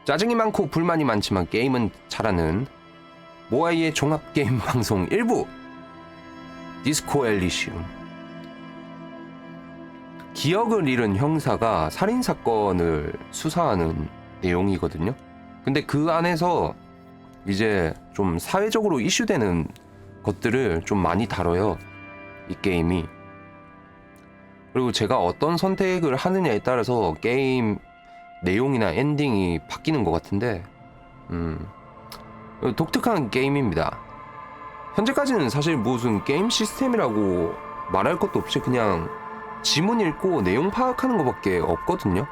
짜증이 많고 불만이 많지만 게임은 잘하는 모아이의 종합게임 방송 1부 디스코 엘리시움. 기억을 잃은 형사가 살인사건을 수사하는 내용이거든요. 근데 그 안에서 이제 좀 사회적으로 이슈되는 것들을 좀 많이 다뤄요, 이 게임이. 그리고 제가 어떤 선택을 하느냐에 따라서 게임 내용이나 엔딩이 바뀌는 것 같은데 독특한 게임입니다. 현재까지는 사실 무슨 게임 시스템이라고 말할 것도 없이 그냥 지문 읽고 내용 파악하는 것밖에 없거든요.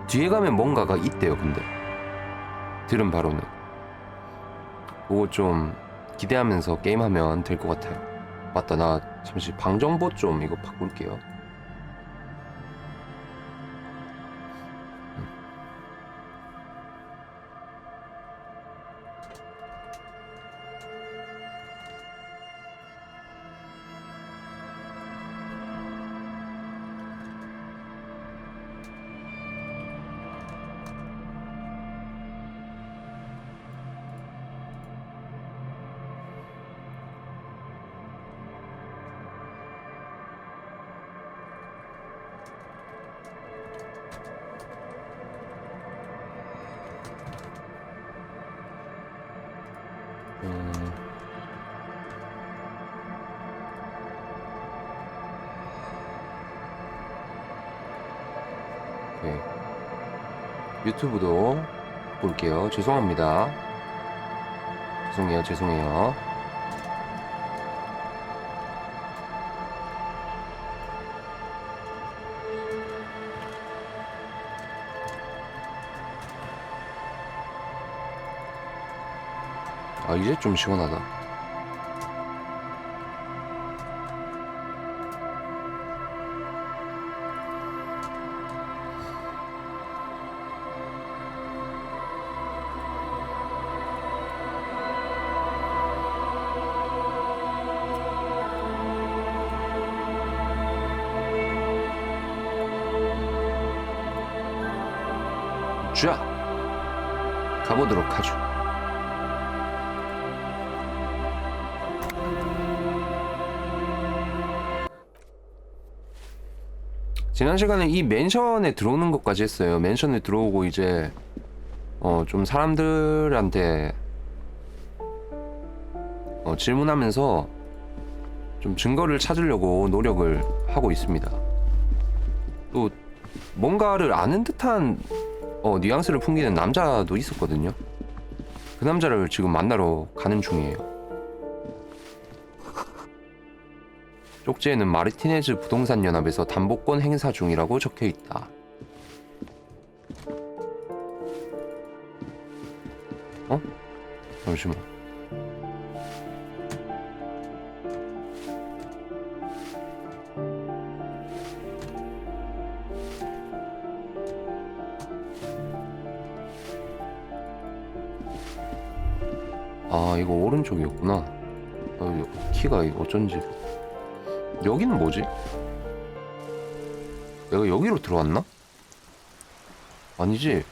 뒤에 가면 뭔가가 있대요. 근데 들은 바로는 그거 좀 기대하면서 게임하면 될 것 같아요. 맞다, 나 잠시 방정보 좀 이거 바꿀게요. 네. 유튜브도 볼게요. 죄송합니다. 죄송해요. 아, 이제 좀 시원하다. 자, 가보도록 하죠. 지난 시간에 이 맨션에 들어오는 것까지 했어요. 맨션에 들어오고 이제 좀 사람들한테 질문하면서 좀 증거를 찾으려고 노력을 하고 있습니다. 또 뭔가를 아는 듯한 뉘앙스를 풍기는 남자도 있었거든요. 그 남자를 지금 만나러 가는 중이에요. 쪽지에는 마르티네즈 부동산 연합에서 담보권 행사 중이라고 적혀 있다. 잠시만. 아, 이거 오른쪽이었구나. 키가 이거 어쩐지. 여기는 뭐지? 내가 여기로 들어왔나? 아니지?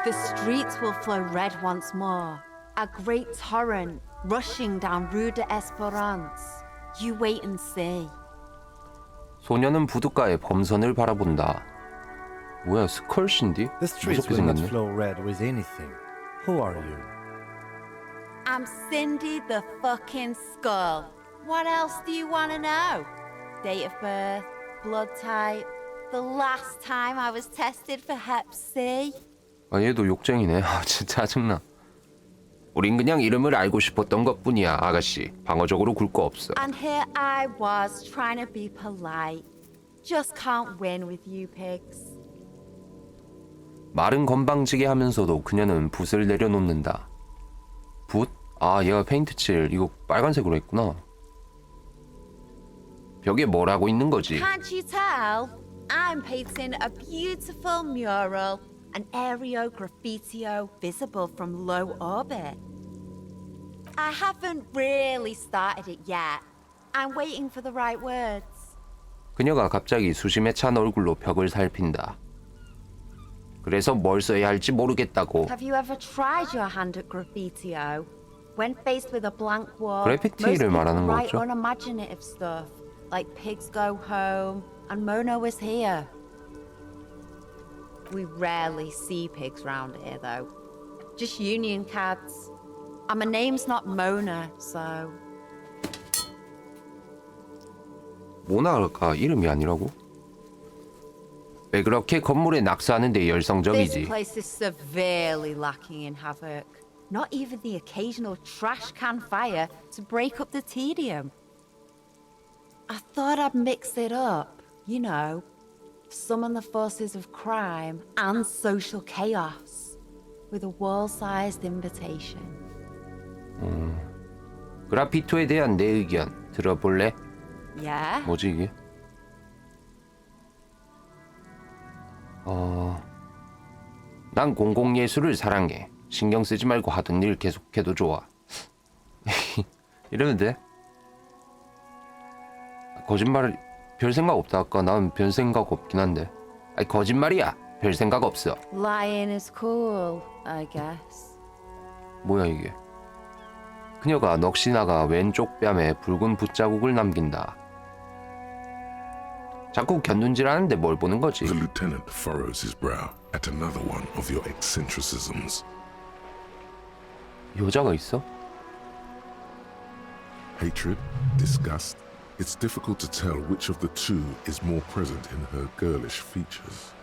The streets will flow red once more, a great torrent rushing down Rue de Espérance. You wait and see. 소녀는 부둣가의 범선을 바라본다. 뭐야, 스컬 신디? The streets 무섭게 will not 생겼네. flow red with anything. Who are you? I'm Cindy the fucking Skull. What else do you want to know? Date of birth, blood type, the last time I was tested for Hep C. 아, 얘도 욕쟁이네. 아, 진짜 짜증나. 우린 그냥 이름을 알고 싶었던 것뿐이야, 아가씨. 방어적으로 굴 거 없어. And here I was trying to be polite. Just can't win with you pigs. 말은 건방지게 하면서도 그녀는 붓을 내려놓는다. 붓? 아, 얘가 페인트 칠 이거 빨간색으로 했구나. 벽에 뭘 하고 있는 거지? Can't you tell? I'm painting a beautiful mural, an aereo graffitio visible from low orbit. I haven't really started it yet. I'm waiting for the right words. 그녀가 갑자기 수심에 찬 얼굴로 벽을 살핀다. 그래서 뭘 써야 할지 모르겠다고. Have you ever tried your hand at graffitio? When faced with a blank wall, 그래피티를 말하는 write 거죠? unimaginative stuff, like pigs go home and Mona was here. We rarely see pigs round here, though. Just union cads. And my name's not Mona, so... 모나가 이름이 아니라고? 왜 그렇게 건물에 낙서하는데 This 열성적이지? place is severely lacking in havoc. Not even the occasional trash can fire to break up the tedium. I thought I'd mix it up, you know, summon the forces of crime and social chaos with a wall-sized invitation. 그라피토에 대한 내 의견 들어볼래? Yeah? 뭐지 이게? 난 공공예술을 사랑해. 신경 쓰지 말고 하던 일 계속해도 좋아. 이러면 돼? 거짓말 별 생각 없다 아까. 난 별 생각 없긴 한데. 아니 거짓말이야. 별 생각 없어. Lying is cool, I guess. 뭐야 이게? 그녀가 넋이 나가 왼쪽 뺨에 붉은 붓자국을 남긴다. 자꾸 곁눈질하는데 뭘 보는 거지? The lieutenant furrows his brow at another one of your eccentricisms. 여자가 있어? Hatred, disgust. It's difficult to tell which of the two is more present in her girlish features.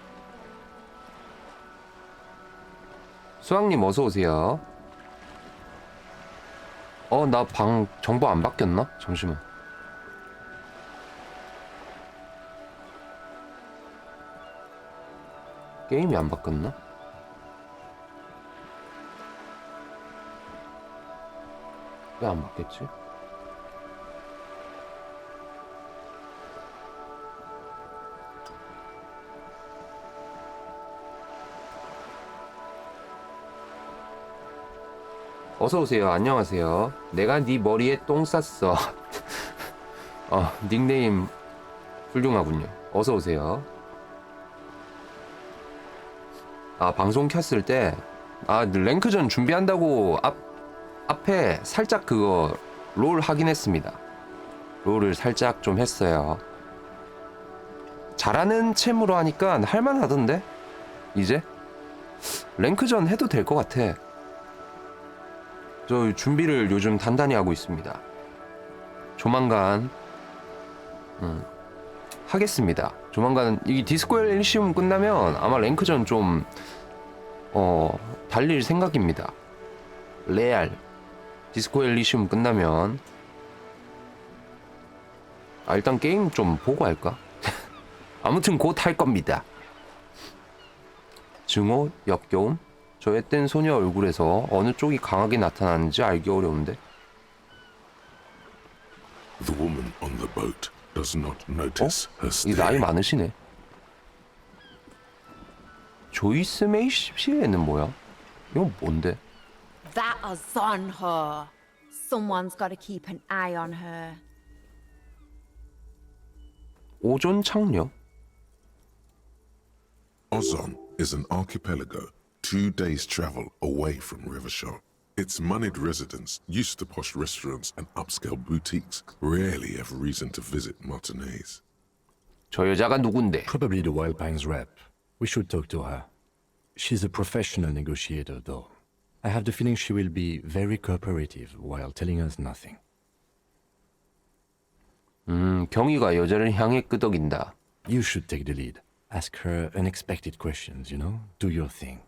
수학님 어서 오세요. 나 방 정보 안 바뀌었나? 잠시만. 게임이 안 바뀌었나? 왜 안 바뀌었지? 어서 오세요. 안녕하세요. 내가 네 머리에 똥 쌌어. 닉네임 훌륭하군요. 어서 오세요. 방송 켰을 때 랭크전 준비한다고 앞에 살짝 그거 롤 하긴 했습니다. 롤을 살짝 좀 했어요. 잘하는 채무로 하니까 할만하던데? 이제? 랭크전 해도 될 것 같아. 저 준비를 요즘 단단히 하고 있습니다. 조만간 하겠습니다. 조만간 이 디스코 엘리시움 끝나면 아마 랭크전 좀 달릴 생각입니다. 레알 디스코 엘리시움 끝나면 일단 게임 좀 보고 할까? 아무튼 곧 할 겁니다. 증오, 역겨움, 저 앳된 소녀 얼굴에서 어느 쪽이 강하게 나타나는지 알기 어려운데. The woman on the boat does not notice her 이 나이 staring. 많으시네. 조이스 메이시에는 뭐야? 이건 뭔데? That is on her. Someone's got to keep an eye on her. 오존 창녀? Ozon is an archipelago 2 days' travel away from Rivershore. Its moneyed residents, used to posh restaurants and upscale boutiques, rarely have reason to visit Martinez. 저 여자가 누군데? Probably the Wild Pines rep. We should talk to her. She's a professional negotiator, though. I have the feeling she will be very cooperative while telling us nothing. 경위가 여자를 향해 끄덕인다. You should take the lead. Ask her unexpected questions, you know? Do your thing.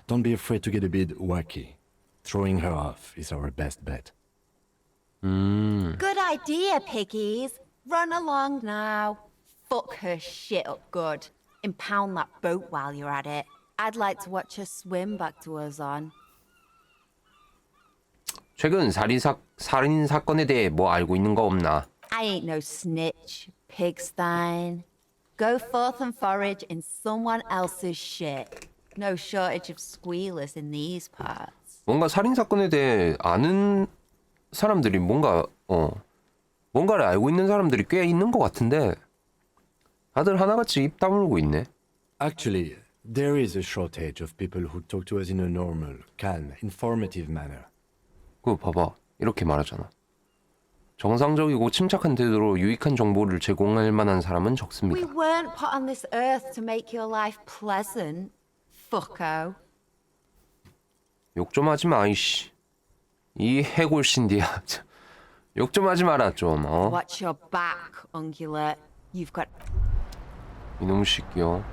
Don't be afraid to get a bit wacky. Throwing her off is our best bet. Good idea, piggies. Run along now. Fuck her shit up good. Impound that boat while you're at it. I'd like to watch her swim back to Ozon. 최근 살인 사건에 대해 뭐 알고 있는 거 없나? I ain't no snitch, Pigstein. Go forth and forage in someone else's shit. No shortage of squealers in these parts. 뭔가 살인 사건에 대해 아는 사람들이 뭔가를 알고 있는 사람들이 꽤 있는 것 같은데 다들 하나같이 입 다물고 있네. Actually, there is a shortage of people who talk to us in a normal, calm, informative manner. 그거 봐봐. 이렇게 말하잖아. 정상적이고 침착한 태도로 유익한 정보를 제공할 만한 사람은 We 적습니다. weren't put on this earth to make your life pleasant, fucko. 욕 좀 하지 마, 이씨. 이 해골 신디야. 욕 좀 하지 마라, 좀. Watch your back, ungulate. You've got 이놈 새끼요.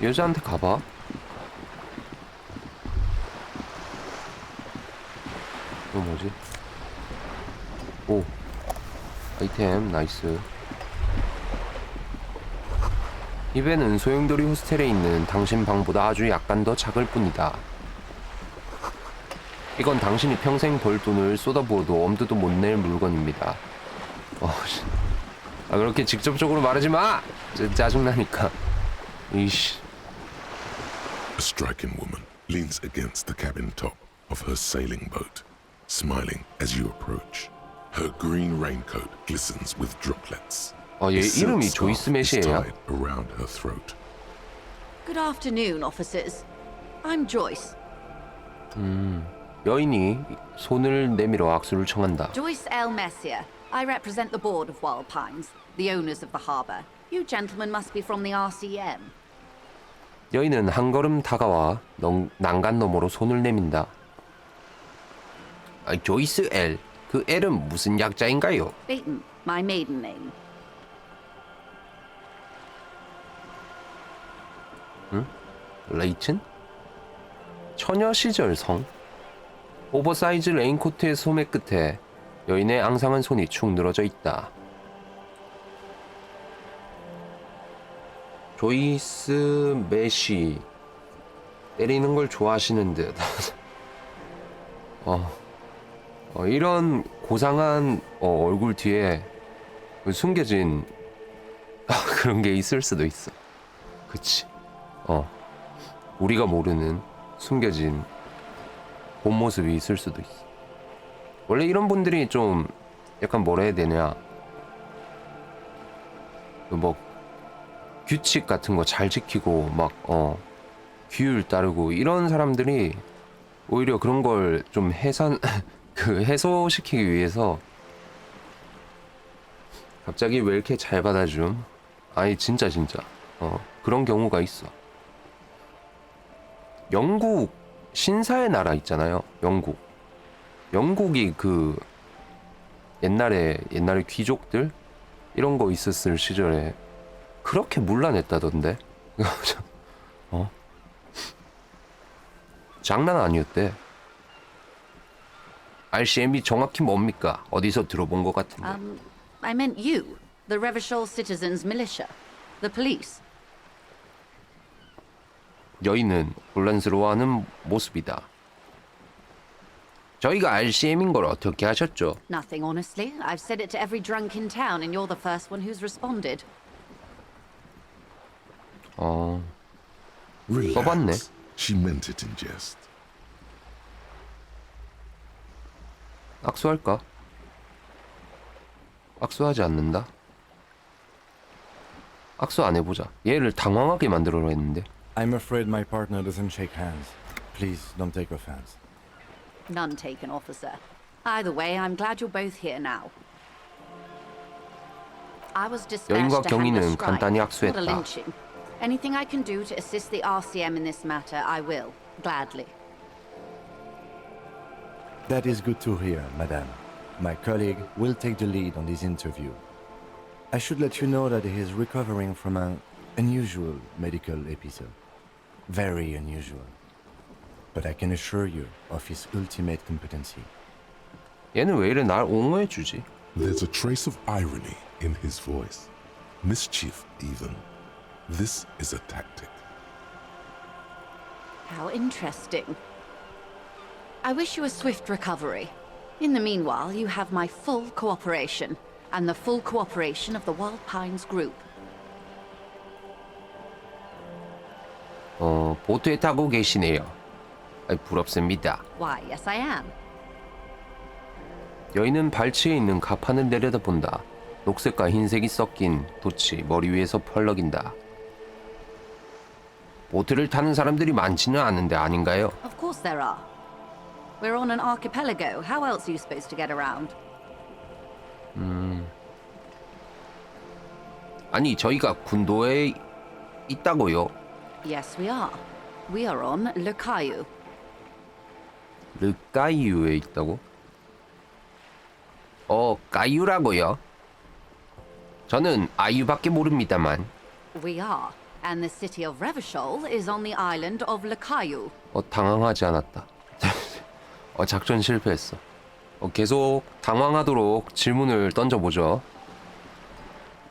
여자한테 가봐. 이거 뭐지? 오, 아이템 나이스. 이 배는 소용돌이 호스텔에 있는 당신 방보다 아주 약간 더 작을 뿐이다. 이건 당신이 평생 벌 돈을 쏟아부어도 엄두도 못 낼 물건입니다. 그렇게 직접적으로 말하지 마! 짜증나니까. 이씨. A striking woman leans against the cabin top of her sailing boat, smiling as you approach. Her green raincoat glistens with droplets. 얘 A silk 이름이 scarf 조이스 is 메시예요. tied around her throat. Good afternoon, officers. I'm Joyce. 여인이 손을 내밀어 악수를 청한다. Joyce L. Messier. I represent the board of Wild Pines, the owners of the harbour. You gentlemen must be from the RCM. 여인은 한 걸음 다가와 난간 너머로 손을 내민다. 조이스 L. 그 L은 무슨 약자인가요? Baton, my maiden name. 레이튼? 처녀 시절 성? 오버사이즈 레인코트의 소매 끝에 여인의 앙상한 손이 축 늘어져 있다. 조이스 메시 때리는 걸 좋아하시는 듯. 이런 고상한 얼굴 뒤에 숨겨진 그런 게 있을 수도 있어. 그치? 우리가 모르는 숨겨진 본 모습이 있을 수도 있어. 원래 이런 분들이 좀 약간 뭐라 해야 되냐, 뭐 규칙 같은 거 잘 지키고 막 규율 따르고 이런 사람들이 오히려 그런 걸 좀 해소시키기 위해서 갑자기 왜 이렇게 잘 받아줌? 아니 진짜 그런 경우가 있어. 영국 신사의 나라 있잖아요. 영국이 그 옛날에 귀족들 이런 거 있었을 시절에 그렇게 문란했다던데. 장난 아니었대. RCM이 정확히 뭡니까? 어디서 들어본 것 같은데. I meant you, the Revachol Citizens Militia, the police. 여인은 혼란스러워하는 모습이다. 저희가 RCM인 걸 어떻게 하셨죠? Nothing, honestly. I've said it to every drunk in town, and you're the first one who's responded. 써봤네. Relax. She meant it in jest. 악수할까? 악수하지 않는다? 악수 안 해보자. 얘를 당황하게 만들어라 했는데. I'm afraid my partner doesn't shake hands. Please don't take offense. None taken, officer. Either way, I'm glad you're both here now. I was dispatched 여인과 to handle 경위는 strike, 간단히 not a 악수했다. lynching. Anything I can do to assist the RCM in this matter, I will, gladly. That is good to hear, madame. My colleague will take the lead on this interview. I should let you know that he is recovering from an unusual medical episode. Very unusual. But I can assure you of his ultimate competency. 얘는 왜 이래 날 옹호해주지? There's a trace of irony in his voice. Mischief, even. This is a tactic. How interesting. I wish you a swift recovery. In the meanwhile, you have my full cooperation, and the full cooperation of the Wild Pines group. 보트에 타고 계시네요. 부럽습니다. Why, yes I am. 여인은 발치에 있는 가판을 내려다본다. 녹색과 흰색이 섞인 돛이 머리 위에서 펄럭인다. 보트를 타는 사람들이 많지는 않은데 아닌가요? Of course there are. We're on an archipelago. How else are you supposed to get around? 아니, 저희가 군도에 있다고요? Yes, we are. We are on Le Caillou. 르까이유에 있다고? 까이유라고요? 저는 아이유밖에 모릅니다만. We are. And the city of Revachol is on the island of Le Caillou. 당황하지 않았다. 작전 실패했어. 계속 당황하도록 질문을 던져보죠.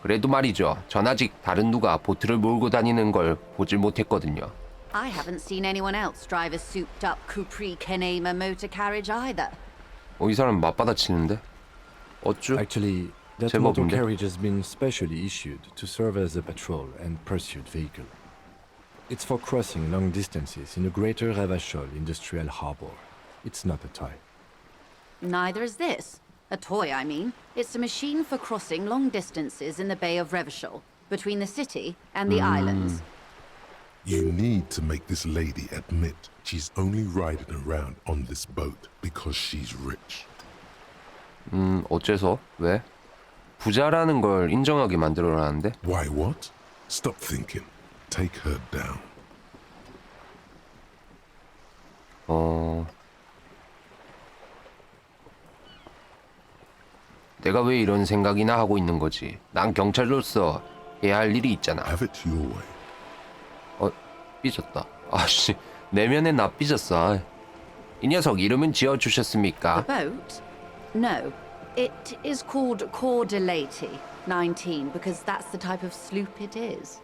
그래도 말이죠. 전 아직 다른 누가 보트를 몰고 다니는 걸 보질 못했거든요. I haven't seen anyone else drive a souped-up Capri Kenema motor carriage either. 이 사람 맞받아치는데? 어쭈? Actually, that 제법인데? motor carriage has been specially issued to serve as a patrol and pursuit vehicle. It's for crossing long distances in the greater Ravachol industrial harbor. It's not a toy. Neither is this. A toy, I mean. It's a machine for crossing long distances in the Bay of Revachol, between the city and the islands. You need to make this lady admit she's only riding around on this boat because she's rich. 어째서? 왜? 부자라는 걸 인정하게 만들어라는데? Why what? Stop thinking. Take her down. 내가 왜 이런 생각이나 하고 있는 거지? 난 경찰로서 해야 할 일이 있잖아. Have it your way. 삐졌다. 아씨, 내면에 나 삐졌어. 이 녀석 이름은 지어주셨습니까? The boat? No. It is called Cordelati 19 because that's the type of sloop it is.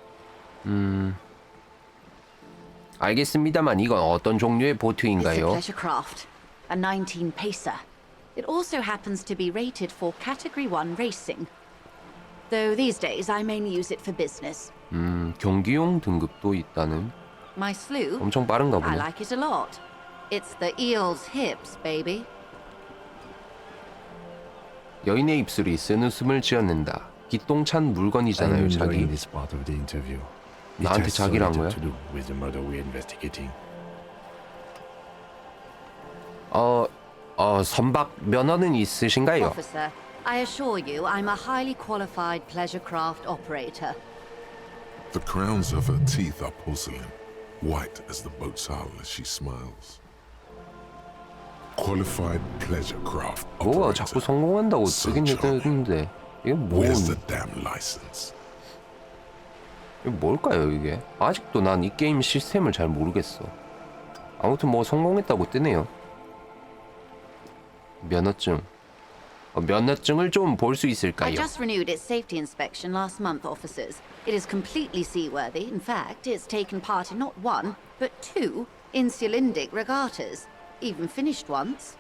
알겠습니다만 이건 어떤 종류의 It's a 보트인가요? pleasure craft, a 19 pacer. It also happens to be rated for Category 1 racing. Though these days I mainly use it for business. 경기용 등급도 있다는. My sloop? 엄청 빠른가 I 보네. like it a lot. It's the eel's hips, baby. 여인의 입술이 쓴웃음을 지어낸다. 기똥찬 물건이잖아요, I'm 자기. enjoying this part of the interview. It 나한테 has so 자기란 little 거야? to do with the murder we're investigating. 선박 면허는 있으신가요? Officer, I assure you I'm a highly qualified pleasure craft operator. The crowns of her teeth are porcelain, white as the boat's hull as she smiles. Qualified pleasure craft 뭐가 자꾸 operator. 성공한다고 So 뜨긴 charming. 뜨는데 이게 Where's the damn license? 이게 뭘까요 이게? 아직도 난 이 게임 시스템을 잘 모르겠어. 아무튼 뭐 성공했다고 뜨네요. 면허증. 면허증을 좀 볼 수 I 있을까요? just renewed its safety inspection last month, officers. It is completely seaworthy. In fact, it's taken part in not one, but two insulindic regattas. Even finished once.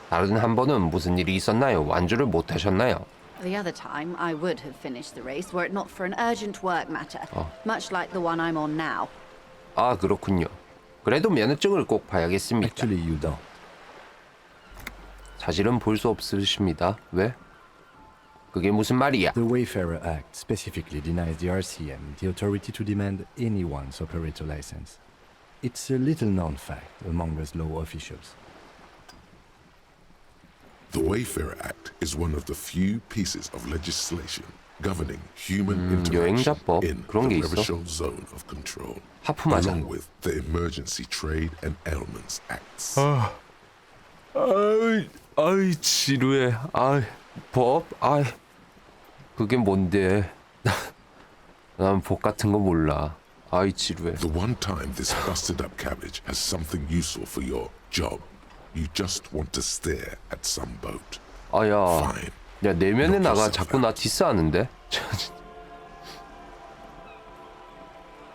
다른 한 번은 무슨 일이 있었나요? 완주를 못 하셨나요? The other time, I would have finished the race were it not for an urgent work matter, much like the one I'm on now. 아 그렇군요. 그래도 면허증을 꼭 봐야겠습니다. Actually, you don't. 사실은 볼 수 없으십니다. 왜? 그게 무슨 말이야? The Wayfarer Act specifically denies the RCM the authority to demand anyone's operator license. It's a little-known fact among us law officials. The Wayfarer Act is one of the few pieces of legislation governing human interaction 여행자법 in 그런 게 the 있어? Revachol Zone of Control, 하품하자. along with the Emergency Trade and Ailments Acts. 아이 지루해. 법? 그게 뭔데? 난 법 같은 거 몰라. 지루해. The one time this busted up cabbage has something useful for your job, you just want to stare at some boat. 야. Fine. 야, 내면에 Knock 나가 yourself 자꾸 나 out. 디스하는데?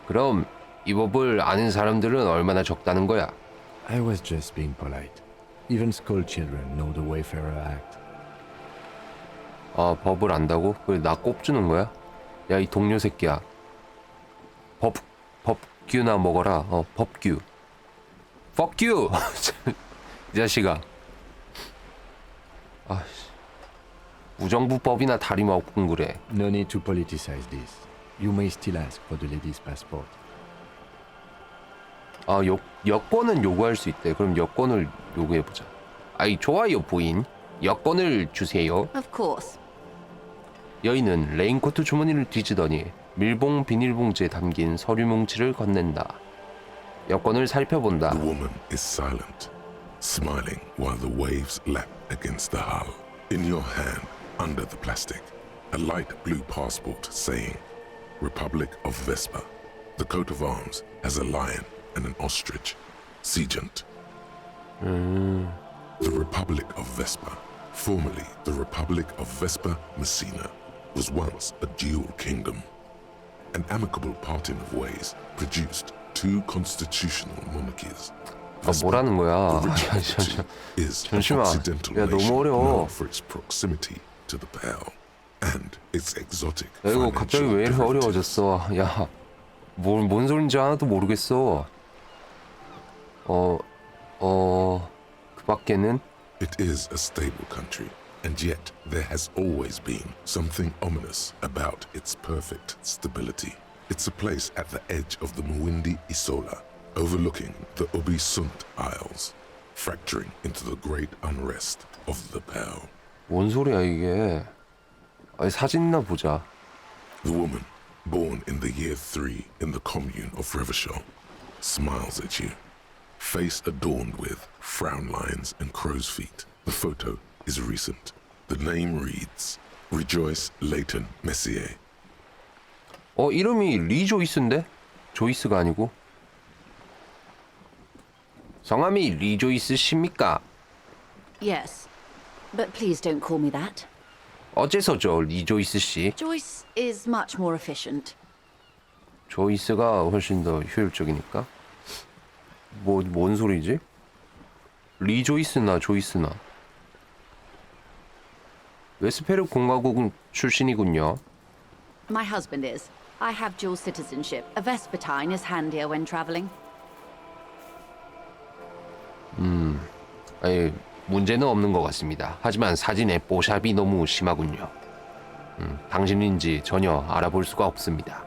그럼 이 법을 아는 사람들은 얼마나 적다는 거야. I was just being polite. Even school children know the Wayfarer Act. 아, 법을 안다고? 그래, 나 꼽주는 거야? 야, 이 동료 새끼야. 법규나 먹어라. 법규. Fuck you! 이 자식아. 아씨. 무정부법이나 다리마 없군 그래. No need to politicize this. You may still ask for the lady's passport. 아, 여권은 요구할 수 있대. 그럼 여권을 요구해보자. 아이, 좋아요 부인. 여권을 주세요. Of course. 여인은 레인코트 주머니를 뒤지더니 밀봉 비닐봉지에 담긴 서류 뭉치를 건넨다. 여권을 살펴본다. The woman is silent, smiling while the waves lap against the hull. In your hand, under the plastic, a light blue passport saying, Republic of Vespa. The coat of arms has a lion and an ostrich. Seagent. The Republic of Vespa, formerly the Republic of Vespa Messina, was once a dual kingdom. An amicable parting of ways produced two constitutional monarchies. 뭐라는 거야? Is 잠시만. Occidental 야, 너무 nation 어려워. known for its proximity to the Pale and its exotic 야, 이거 갑자기 왜 이렇게 derivatives. 어려워졌어? 야, 뭔 소린지 하나도 모르겠어. 그 밖에는 It is a stable country, and yet there has always been something ominous about its perfect stability. It's a place at the edge of the Mwindi Isola, overlooking the Obi Sunt Isles, fracturing into the great unrest of the Pale. 뭔 소리야 이게? 아니, 사진이나 보자. The woman, born in the year 3 in the commune of Revachol, smiles at you, face adorned with frown lines and crow's feet. The photo is recent. The name reads Rejoice Leighton Messier. 이름이 리 조이스인데? 조이스가 아니고? 성함이 리 조이스십니까? Yes. But please don't call me that. 어째서죠, 리 조이스 씨? Joyce is much more efficient. 조이스가 훨씬 더 효율적이니까. 뭔 소리지? 리 조이스나 조이스나. 웨스페르 공화국 출신이군요. My husband is. I have dual citizenship. A Vespertine is handier when traveling. 아니, 문제는 없는 것 같습니다. 하지만 사진에 뽀샵이 너무 심하군요. 당신인지 전혀 알아볼 수가 없습니다.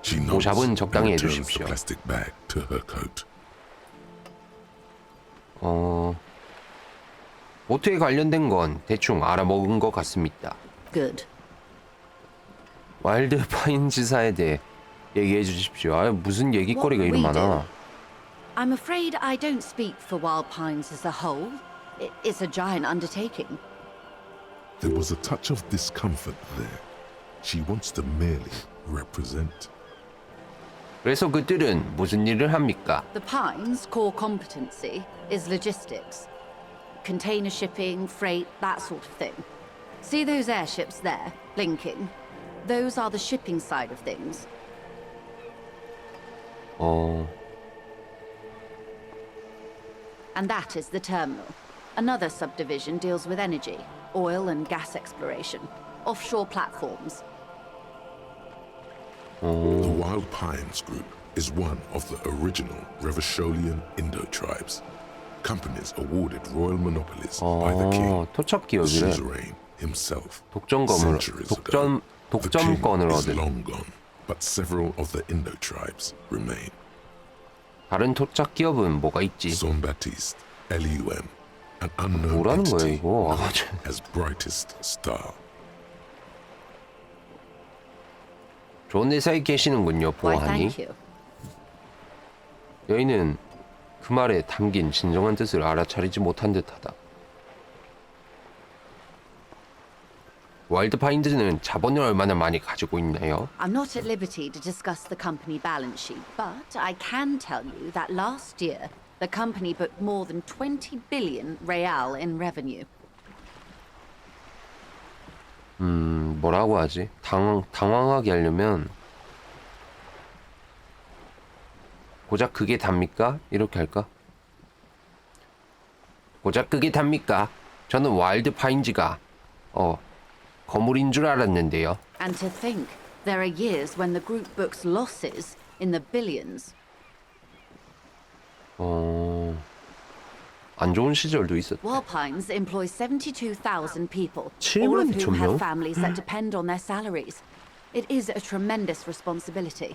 She nods 샵은 and 적당히 returns 해주십시오. the plastic bag to her coat. 보트에 관련된 건 대충 알아먹은 것 같습니다. Good. 와일드 파인 지사에 대해 얘기해 주십시오. 무슨 얘기거리가 이리 What we 많아. I'm afraid I don't speak for Wild Pines as a whole. It's a giant undertaking. There was a touch of discomfort there. She wants to merely represent. 그래서 그들은 무슨 일을 합니까? The Pines' core competency is logistics. Container shipping, freight, that sort of thing. See those airships there, blinking? Those are the shipping side of things. And that is the terminal. Another subdivision deals with energy, oil and gas exploration, offshore platforms. The Wild Pines Group is one of the original Revacholian Indo-tribes. Companies awarded royal monopolies by the king, 토착 the 기업이래. suzerain himself. 독점권을 Centuries ago, the king 독점권을 is 얻은 long gone, but several of the Indo-tribes remain. 다른 토착 기업은 뭐가 있지? Son Baptiste, Elium, an unknown 뭐라는 거야, entity 이거? known as brightest star. 좋은 회사에 계시는군요, Why, 보아하니. thank you. 여인은 그 말에 담긴 진정한 뜻을 알아차리지 못한 듯하다. 와일드 파인드는 자본을 얼마나 많이 가지고 있나요? I'm not at liberty to discuss the company balance sheet, but I can tell you that last year, the company booked more than 20 billion real in revenue. 뭐라고 하지? 당황하게 하려면 고작 그게 답니까? 이렇게 할까? 고작 그게 답니까? 저는 와일드 파인즈가 거물인 줄 알았는데요. And to think, there are years when the group books losses in the billions. 안 좋은 시절도 있었대. Walpines employ 72,000 people, 72,000 all of whom 명? have families that depend on their salaries. It is a tremendous responsibility.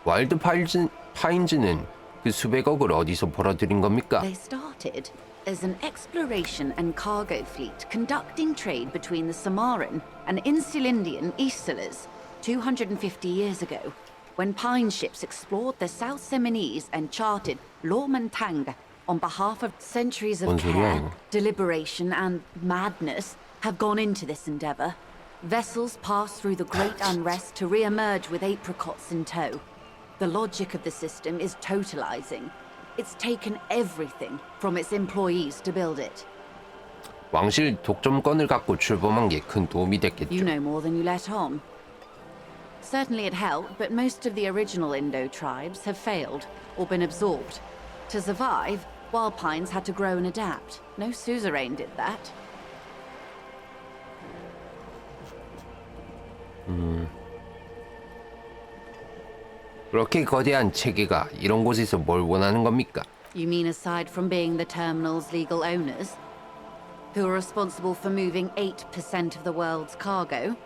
와일드 파인즈는 그 수백억을 어디서 벌어들인 겁니까? They started as an exploration and cargo fleet conducting trade between the Samaran and Insulindian Isolas 250 years ago, when pine ships explored the South Seminese and charted Lomantang on behalf of centuries of 뭔 소리야, care, 이거? deliberation, and madness have gone into this endeavor. Vessels pass through the great unrest to re-emerge with apricots in tow. The logic of the system is totalizing. It's taken everything from its employees to build it. 왕실 독점권을 갖고 출범한 게 큰 도움이 됐겠죠. You know more than you let on. Certainly it helped, but most of the original Indo tribes have failed or been absorbed. To survive, Wildpines had to grow and adapt. No suzerain did that. 그렇게 거대한 체계가 이런 곳에서 뭘 원하는 겁니까? You mean aside from being the terminal's legal owners? Who are responsible for moving 8% of the world's cargo?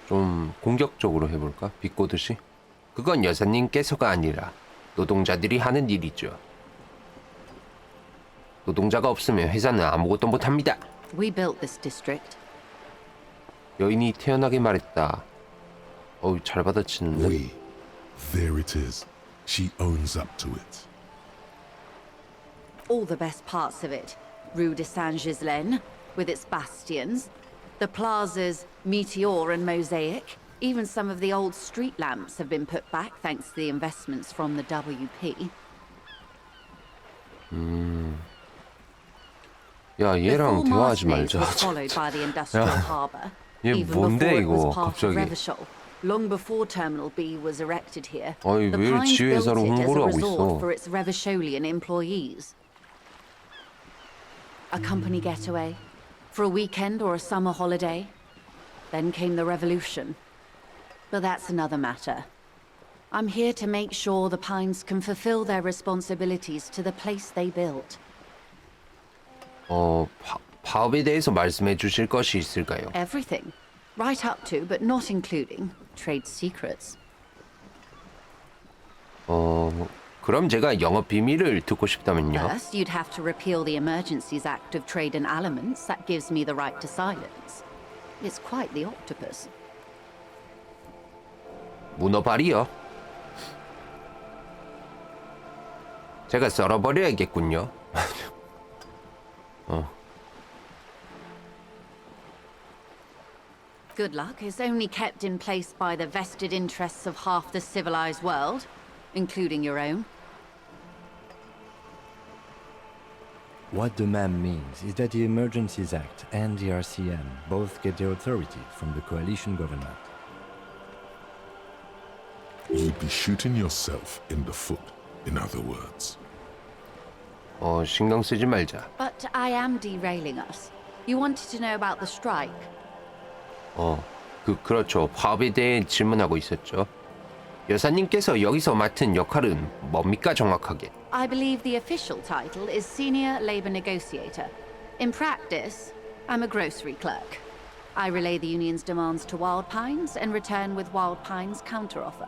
좀 공격적으로 해볼까? 비꼬듯이? 그건 여사님께서가 아니라 노동자들이 하는 일이죠. 노동자가 없으면 회사는 아무것도 못합니다. We built this district. 여인이 태연하게 말했다. 어우, 잘 받아치는데? We. There it is. She owns up to it. All the best parts of it. Rue de Saint-Ghislain, with its bastions. The plazas, Meteor and Mosaic. Even some of the old street lamps have been put back thanks to the investments from the WP. 야, The 얘랑 full 대화하지 Martinez 말자. was followed by the industrial harbour. 얘 Even 뭔데, before it was 이거, part of 갑자기. Revachol. Long before Terminal B was erected here, 아니, the 왜 Pines built 지회사로 it as a 홍보를 하고 resort 있어? for its Revacholian employees. A company getaway, for a weekend or a summer holiday. Then came the revolution. But that's another matter. I'm here to make sure the Pines can fulfill their responsibilities to the place they built. 파업에 대해서 말씀해 주실 것이 있을까요? Everything. Right up to, but not including, trade secrets. 그럼 제가 영업 비밀을 듣고 싶다면요. First, you'd have to repeal the Emergencies Act of Trade and Aliments. That gives me the right to silence. It's quite the octopus. 문어발이요. 제가 썰어버려야겠군요. Good luck is only kept in place by the vested interests of half the civilized world, including your own. What the ma'am means is that the Emergencies Act and the RCM both get their authority from the coalition government. You'd be shooting yourself in the foot, in other words. 신경 쓰지 말자. But I am derailing us. You wanted to know about the strike. 그렇죠. 파업에 대해 질문하고 있었죠. 여사님께서 여기서 맡은 역할은 뭡니까 정확하게? I believe the official title is Senior Labor Negotiator. In practice, I'm a grocery clerk. I relay the union's demands to Wild Pines and return with Wild Pines' counteroffer.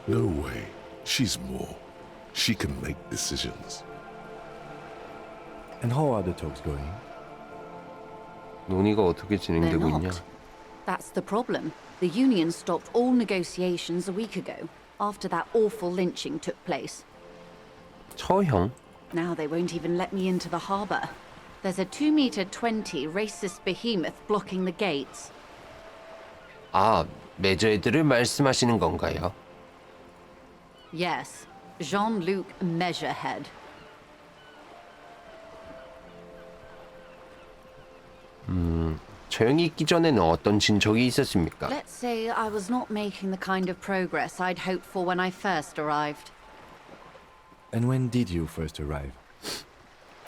No way. She's more. She can make decisions. And how are the talks going? 논의가 어떻게 They're 진행되고 있냐? not. That's the problem. The union stopped all negotiations a week ago, after that awful lynching took place. 처형? Now they won't even let me into the harbour. There's a 2-meter 20 racist behemoth blocking the gates. 매저헤드를 말씀하시는 건가요? Yes, Jean-Luc Measurehead. 처형이 있기 전에는 어떤 진척이 있었습니까? Let's say I was not making the kind of progress I'd hoped for when I first arrived. And when did you first arrive?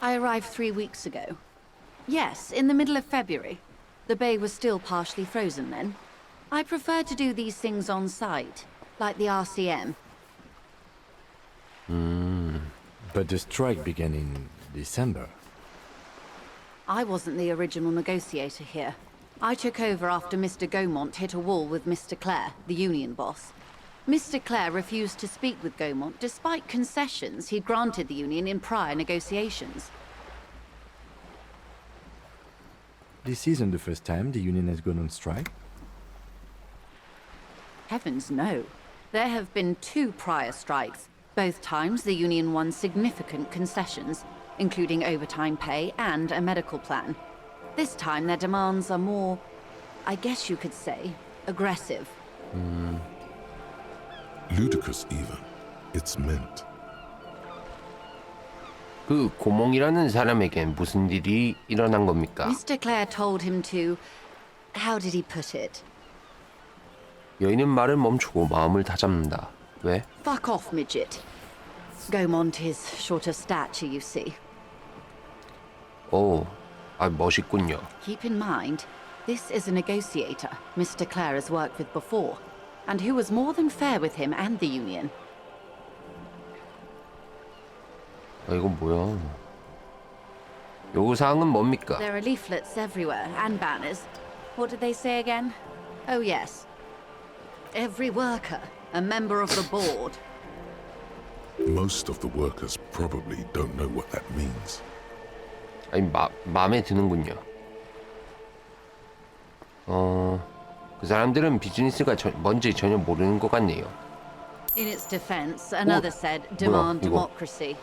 I arrived 3 weeks ago. Yes, in the middle of February. The bay was still partially frozen then. I prefer to do these things on site, like the RCM. But the strike began in December. I wasn't the original negotiator here. I took over after Mr. Gaumont hit a wall with Mr. Clare, the union boss. Mr. Clare refused to speak with Gaumont despite concessions he'd granted the union in prior negotiations. This isn't the first time the union has gone on strike. Heavens no. There have been 2 prior strikes. Both times the union won significant concessions, including overtime pay and a medical plan. This time their demands are more, I guess you could say, aggressive. Ludicrous even. It's meant. 그 고몽이라는 사람에겐 무슨 일이 일어난 겁니까? Mr. Clare told him to... How did he put it? 여인은 말을 멈추고 마음을 다잡는다. 왜? Fuck off, midget. Gaumont is short of stature, you see. 오, 멋있군요. Keep in mind, this is a negotiator Mr. Clare has worked with before, and who was more than fair with him and the union. 이건 뭐야? 요구사항은 뭡니까? There are leaflets everywhere, and banners. What did they say again? Oh yes. Every worker, a member of the board. Most of the workers probably don't know what that means. 아니, 마음에 드는군요. 그 사람들은 비즈니스가 뭔지 전혀 모르는 것 같네요. In its defense, another said, demand democracy.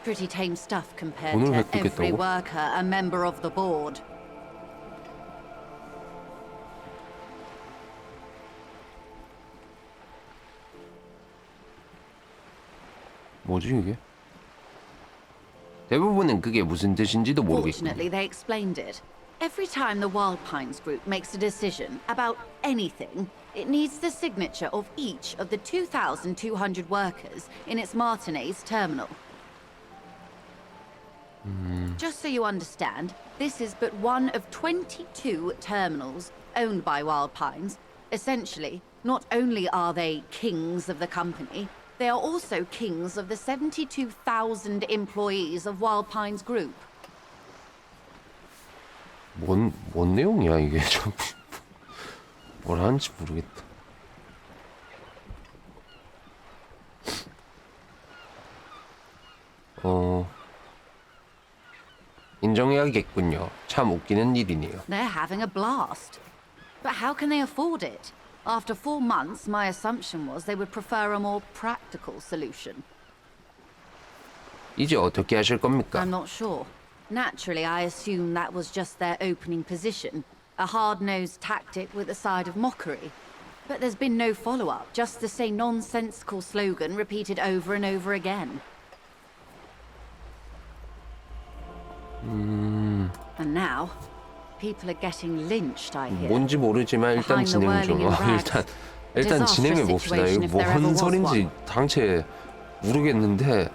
Pretty tame stuff compared 오늘 to every 획득했다고? worker, a member of the board. 뭐지 이게? 대부분은 그게 무슨 뜻인지도 모르겠군요. Fortunately, they explained it. Every time the Wild Pines Group makes a decision about anything, it needs the signature of each of the 2,200 workers in its Martinez terminal. Just so you understand, this is but one of 22 terminals owned by Wild Pines. Essentially, not only are they kings of the company, they are also kings of the 72,000 employees of Wild Pines Group. 뭔 내용이야 이게? 좀 뭘 하는지 모르겠다. 인정해야겠군요. 참 웃기는 일이네요. They're having a blast. But how can they afford it? After 4 months, my assumption was they would prefer a more practical solution. 이제 어떻게 하실 겁니까? I'm not sure. Naturally, I assume that was just their opening position, a hard-nosed tactic with a side of mockery. But there's been no follow-up, just the same nonsensical slogan repeated over and over again. And now, people are getting lynched, I hear. 뭔지 모르지만 일단 Behind the 진행 중. whirling in rags. 일단 진행해 봅시다. Disastrous 이거 situation if there ever 뭔 was 소린지 one. 당최 모르겠는데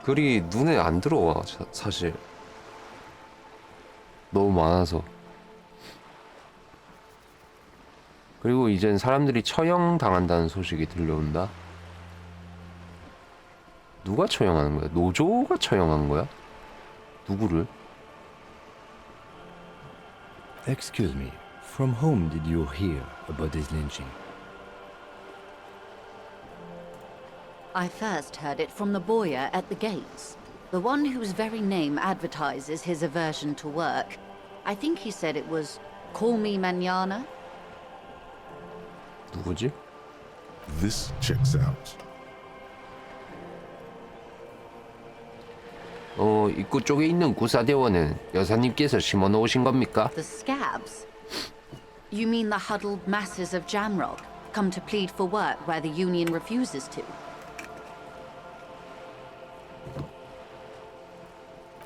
글이 눈에 안 들어와 사실. 너무 많아서. 그리고 이젠 사람들이 처형 당한다는 소식이 들려온다. 누가 처형하는 거야? 노조가 처형한 거야? 누구를? Excuse me, from whom did you hear about this lynching? I first heard it from the boyer at the gates, the one whose very name advertises his aversion to work. I think he said it was, "Call me mañana." 누구지? This checks out. 입구 쪽에 있는 구사대원은 여사님께서 심어 놓으신 겁니까? The scabs. You mean the huddled masses of Jamrock come to plead for work where the union refuses to?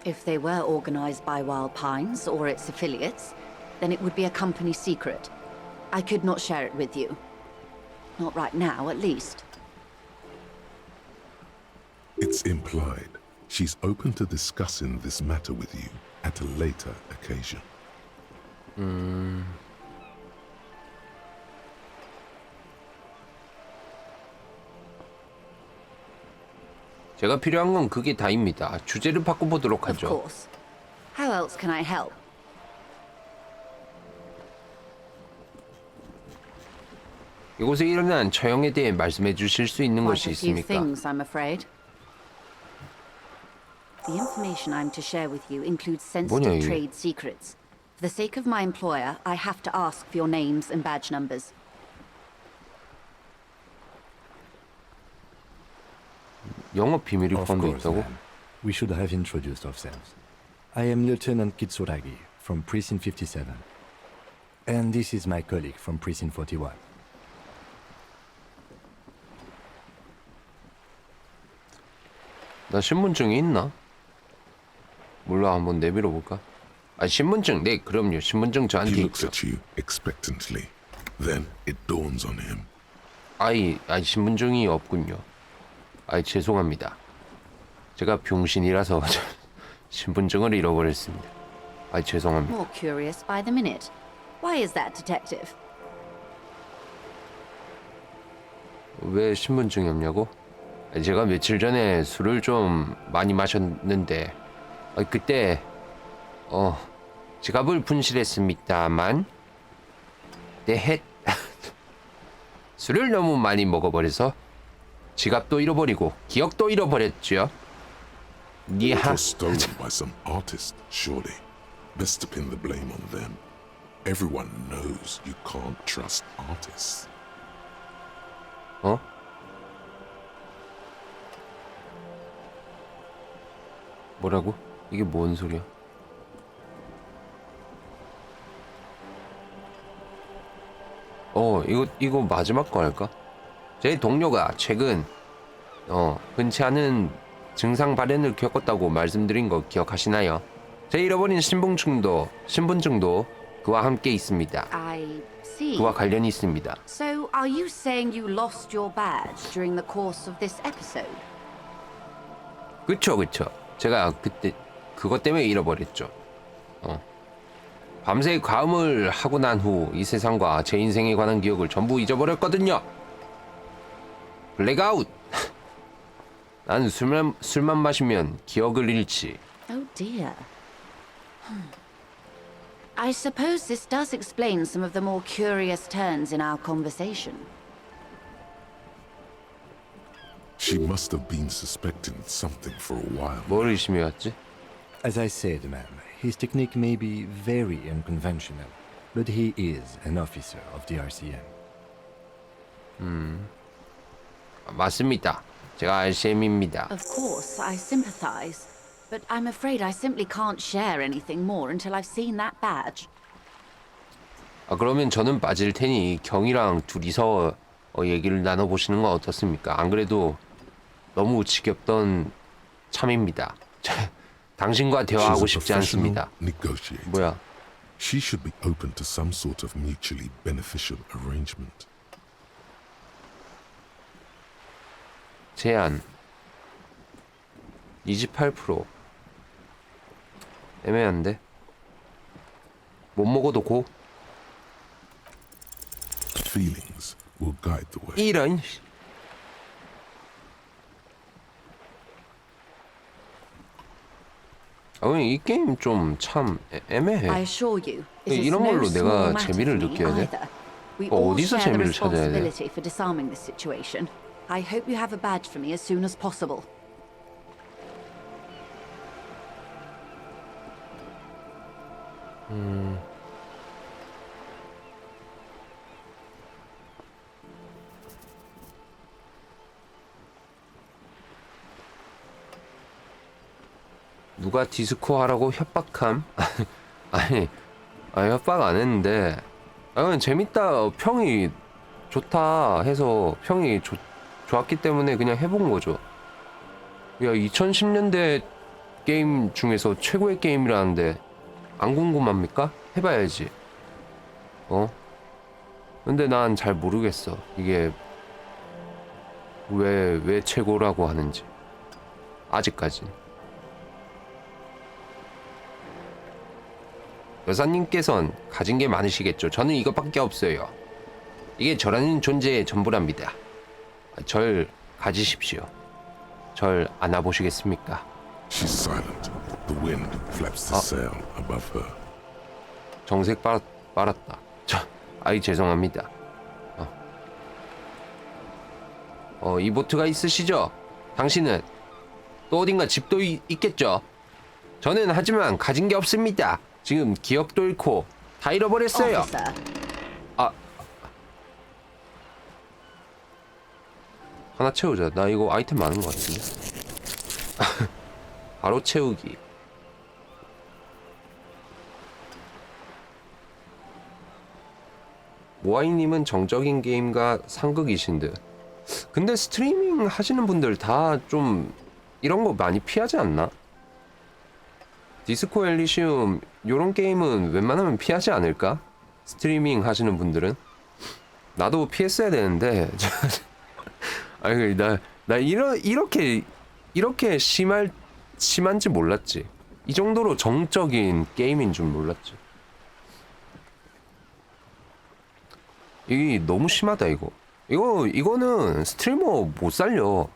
If they were organized by Wild Pines or its affiliates, then it would be a company secret. I could not share it with you. Not right now, at least. It's implied she's open to discussing this matter with you at a later occasion. 제가 필요한 건 그게 다입니다. 주제를 바꿔보도록 Of 하죠. course. How else can I help? 이곳에 일어난 처형에 대해 말씀해 주실 수 있는 것이 Quite a few 있습니까? things, I'm afraid. The information I'm to share with you includes 뭐냐, sensitive 이게? trade secrets. For the sake of my employer, I have to ask for your names and badge numbers. 영업 비밀이 Of 포함되어 course, 있다고? ma'am. We should have introduced ourselves. I am Lieutenant Kitsuragi from Precinct 57. And this is my colleague from Precinct 41. 나 신분증이 있나? 몰라, 한번 내밀어 볼까? 아, 신분증. 네, 그럼요. 신분증 저한테 He looks 있죠. at you expectantly. Then it dawns on him. 아이, 신분증이 없군요. 아이, 죄송합니다. 제가 병신이라서 신분증을 잃어버렸습니다. 아이, 죄송합니다. More curious by the minute. Why is that, Detective? 왜 신분증이 없냐고? 아니, 제가 며칠 전에 술을 좀 많이 마셨는데 그때 지갑을 분실했습니다만 네 술을 너무 많이 먹어버려서 지갑도 잃어버리고 기억도 잃어버렸죠. It 니하. was stolen by some artist, surely. Best to pin the blame on them. Everyone knows you can't trust artists. 어? 뭐라고? 이게 뭔 소리야? 이거 마지막 거 할까? 제 동료가 최근 흔치 않은 증상 발현을 겪었다고 말씀드린 거 기억하시나요? 제 잃어버린 신분증도 그와 함께 있습니다. I see. 그와 관련이 있습니다. So, are you saying you lost your badge during the course of this episode? 그쵸. 제가 그때 그것 때문에 잃어버렸죠. 밤새 과음을 하고 난 후 이 세상과 제 인생에 관한 기억을 전부 잊어버렸거든요. 블랙아웃. 난 술만 마시면 기억을 잃지. Oh dear. I suppose this does explain some of the more curious turns in our conversation. She must have been suspecting something for a while. 뭘 의심해왔지? As I said, ma'am, his technique may be very unconventional, but he is an officer of the RCM. 맞습니다. 제가 RCM입니다. Of course, I sympathize. But I'm afraid I simply can't share anything more until I've seen that badge. 그러면 저는 빠질 테니 경이랑 둘이서 얘기를 나눠보시는 건 어떻습니까? 안 그래도 너무 지겹던 참입니다. 당신과 대화하고 She's a 싶지 professional 않습니다. negotiator. 뭐야? She should be open to some sort of mutually beneficial arrangement. 제한 28%. 애매한데? 못 먹어도 고? Feelings will guide the way. 이런. 이 게임 좀 참 애매해. I assure you, it is 이런 no 걸로 small 내가 matter 재미를 for me 느껴야 돼? either. We all 어디서 share the 재미를 찾아야 돼? responsibility for disarming this situation. I hope you have a badge for me as soon as possible. 누가 디스코 하라고 협박함? 아니, 협박 안 했는데 그냥 재밌다, 평이 좋다 해서 평이 좋았기 때문에 그냥 해본 거죠. 야, 2010년대 게임 중에서 최고의 게임이라는데 안 궁금합니까? 해봐야지. 근데 난 잘 모르겠어. 이게 왜 최고라고 하는지. 아직까진. 여사님께선 가진 게 많으시겠죠. 저는 이것밖에 없어요. 이게 저라는 존재의 전부랍니다. 절 가지십시오. 절 안아보시겠습니까? She's silent. The wind flaps the sail above her. 정색 빨았다. 아이 죄송합니다. 이 보트가 있으시죠? 당신은 또 어딘가 집도 있겠죠? 저는 하지만 가진 게 없습니다. 지금 기억도 잃고 다 잃어버렸어요. Officer, 하나 채우자. 나 이거 아이템 많은 것 같은데. 바로 채우기. 모아이님은 정적인 게임과 상극이신 듯. 근데 스트리밍 하시는 분들 다 좀 이런 거 많이 피하지 않나? 디스코 엘리시움 요런 게임은 웬만하면 피하지 않을까? 스트리밍 하시는 분들은. 나도 피했어야 되는데 아니 나 이렇게 심한지 몰랐지. 이 정도로 정적인 게임인 줄 몰랐지. 이게 너무 심하다 이거. 이거는 스트리머 못 살려.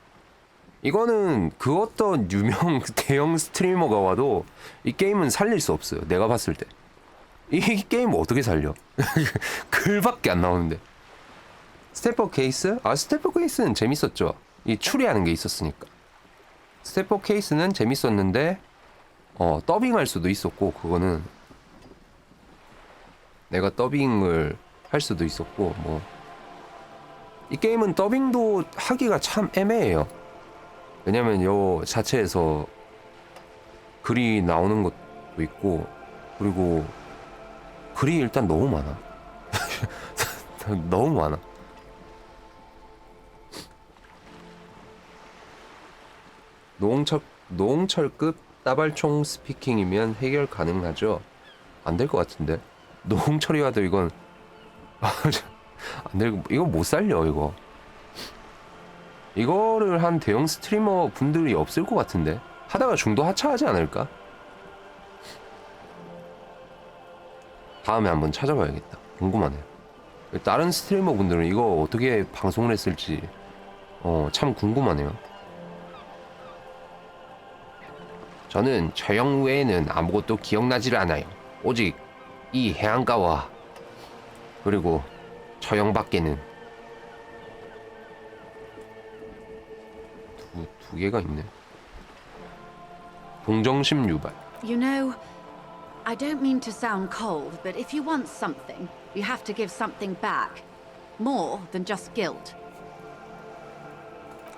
이거는 그 어떤 유명 대형 스트리머가 와도 이 게임은 살릴 수 없어요. 내가 봤을 때. 이 게임 어떻게 살려? 글밖에 안 나오는데. 스태퍼 케이스? 스태퍼 케이스는 재밌었죠. 이 추리하는 게 있었으니까. 스태퍼 케이스는 재밌었는데 더빙할 수도 있었고 그거는 내가 더빙을 할 수도 있었고 뭐 이 게임은 더빙도 하기가 참 애매해요. 왜냐면 요 자체에서 글이 나오는 것도 있고 그리고 글이 일단 너무 많아. 너무 많아. 노홍철급 따발총 스피킹이면 해결 가능하죠? 안 될 것 같은데. 노홍철이 와도 이건 안 될, 이거 못 살려 이거. 이거를 한 대형 스트리머 분들이 없을 것 같은데. 하다가 중도 하차하지 않을까? 다음에 한번 찾아봐야겠다. 궁금하네요. 다른 스트리머 분들은 이거 어떻게 방송을 했을지 참 궁금하네요. 저는 저 형 외에는 아무것도 기억나지를 않아요. 오직 이 해안가와 그리고 저 형밖에는. 두 개가 있네. 동정심 유발. you know, I don't mean to sound cold, but if you want something, you have to give something back. More than just guilt.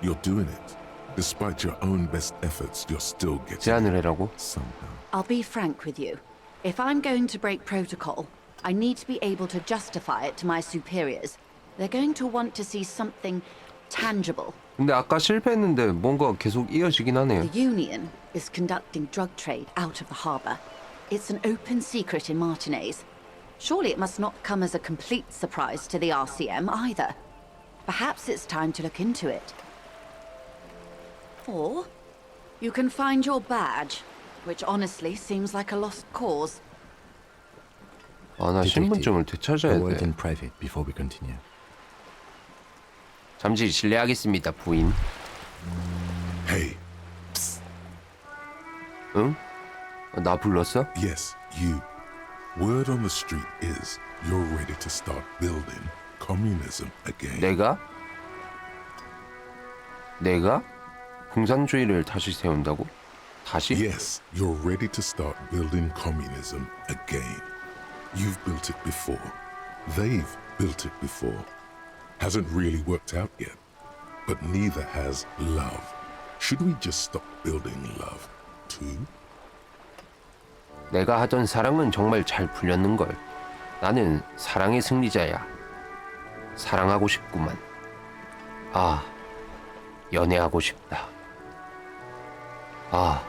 You're doing it. Despite your own best efforts, you're still getting 제안을 it 해라고? somehow. I'll be frank with you. If I'm going to break protocol, I need to be able to justify it to my superiors. They're going to want to see something tangible. 근데 아까 실패했는데 뭔가 계속 이어지긴 하네요. The Union is conducting drug trade out of the harbour. It's an open secret in Martinez. Surely it must not come as a complete surprise to the RCM either. Perhaps it's time to look into it. Or you can find your badge, which honestly seems like a lost cause. 나 신분증을 A 되찾아야 word 돼. in private before we continue. 잠시 실례하겠습니다, 부인. Hey, 응? 나 불렀어? yes, you. Word on the street is you're ready to start building communism again. 내가? 공산주의를 다시 세운다고? 다시? Yes, you're ready to start building communism again. You've built it before. They've built it before. Hasn't really worked out yet. But neither has love. Should we just stop building love, too? 내가 하던 사랑은 정말 잘 풀렸는걸. 나는 사랑의 승리자야. 사랑하고 싶구만. 아, 연애하고 싶다. 아,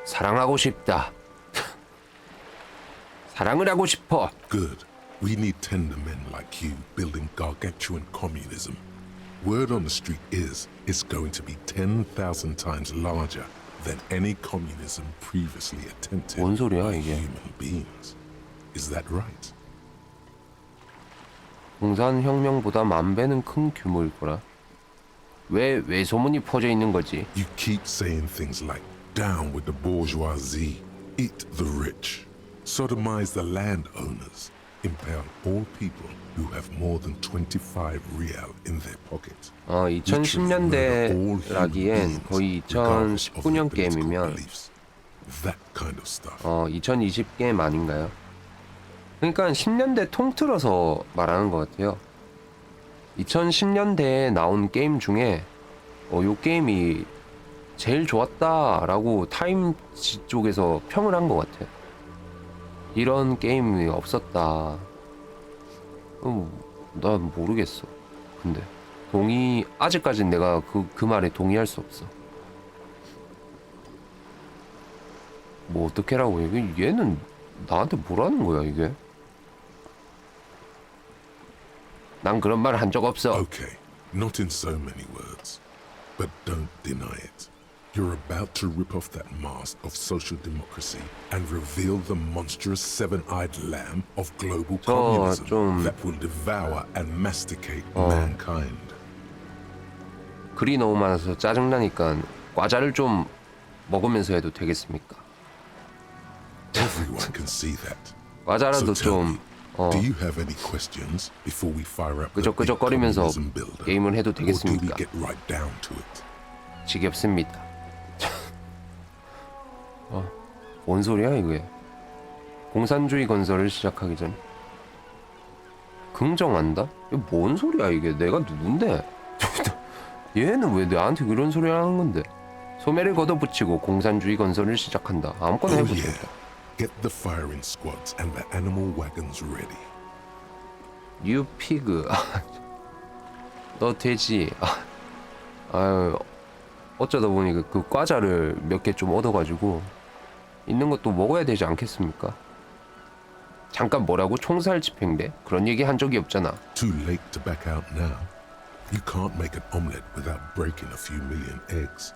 사랑하고 싶다. 사랑을 하고 싶어. Good. We need tender men like you building gargantuan communism. Word on the street is it's going to be 10,000 times larger than any communism previously attempted 뭔 소리야, by 이게? human beings. Is that right? 공산혁명보다 만 배는 큰 규모일 거라. 왜 소문이 퍼져 있는 거지? You keep saying things like, down with the bourgeoisie, eat the rich, sodomize the landowners, impale all people who have more than 25 real in their pocket. 2010년대라기엔 거의 2019년 게임이면 That kind of stuff. 2020 게임 아닌가요? 그러니까 10년대 통틀어서 말하는 것 같아요. 2010년대에 나온 게임 중에 요 게임이 제일 좋았다라고 타임지 쪽에서 평을 한 것 같아요. 이런 게임이 없었다. 난 모르겠어. 근데 아직까진 내가 그 말에 동의할 수 없어. 뭐 어떻게라고 얘는 나한테 뭐라는 거야 이게? 난 그런 말 한 적 없어. Okay, not in so many words, but don't deny it. You're about to rip off that mask of social democracy and reveal the monstrous seven-eyed lamb of global communism that will devour and masticate mankind. 글이 너무 많아서 짜증나니까 과자를 좀 먹으면서 해도 되겠습니까? Everyone can see that. 과자라도 So tell 좀 me, do you have any questions before we fire up the big 끄적끄적거리면서 communism builder? 게임을 해도 Or do we 되겠습니까? get right down to it? 지겹습니다. 뭔 소리야 이게? 공산주의 건설을 시작하기 전 긍정한다? 이게 뭔 소리야 이게? 내가 누군데? 얘는 왜 나한테 그런 소리를 하는 건데? 소매를 걷어붙이고 공산주의 건설을 시작한다. 아무거나 Oh 해보자. yeah. Get the firing squads and the animal wagons ready. 뉴 피그. 너 돼지. 아유, 어쩌다 보니 그 과자를 몇 개 좀 얻어가지고 있는 것도 먹어야 되지 않겠습니까? 잠깐 뭐라고? 총살 집행대? 그런 얘기 한 적이 없잖아. Too late to back out now. You can't make an omelette without breaking a few million eggs.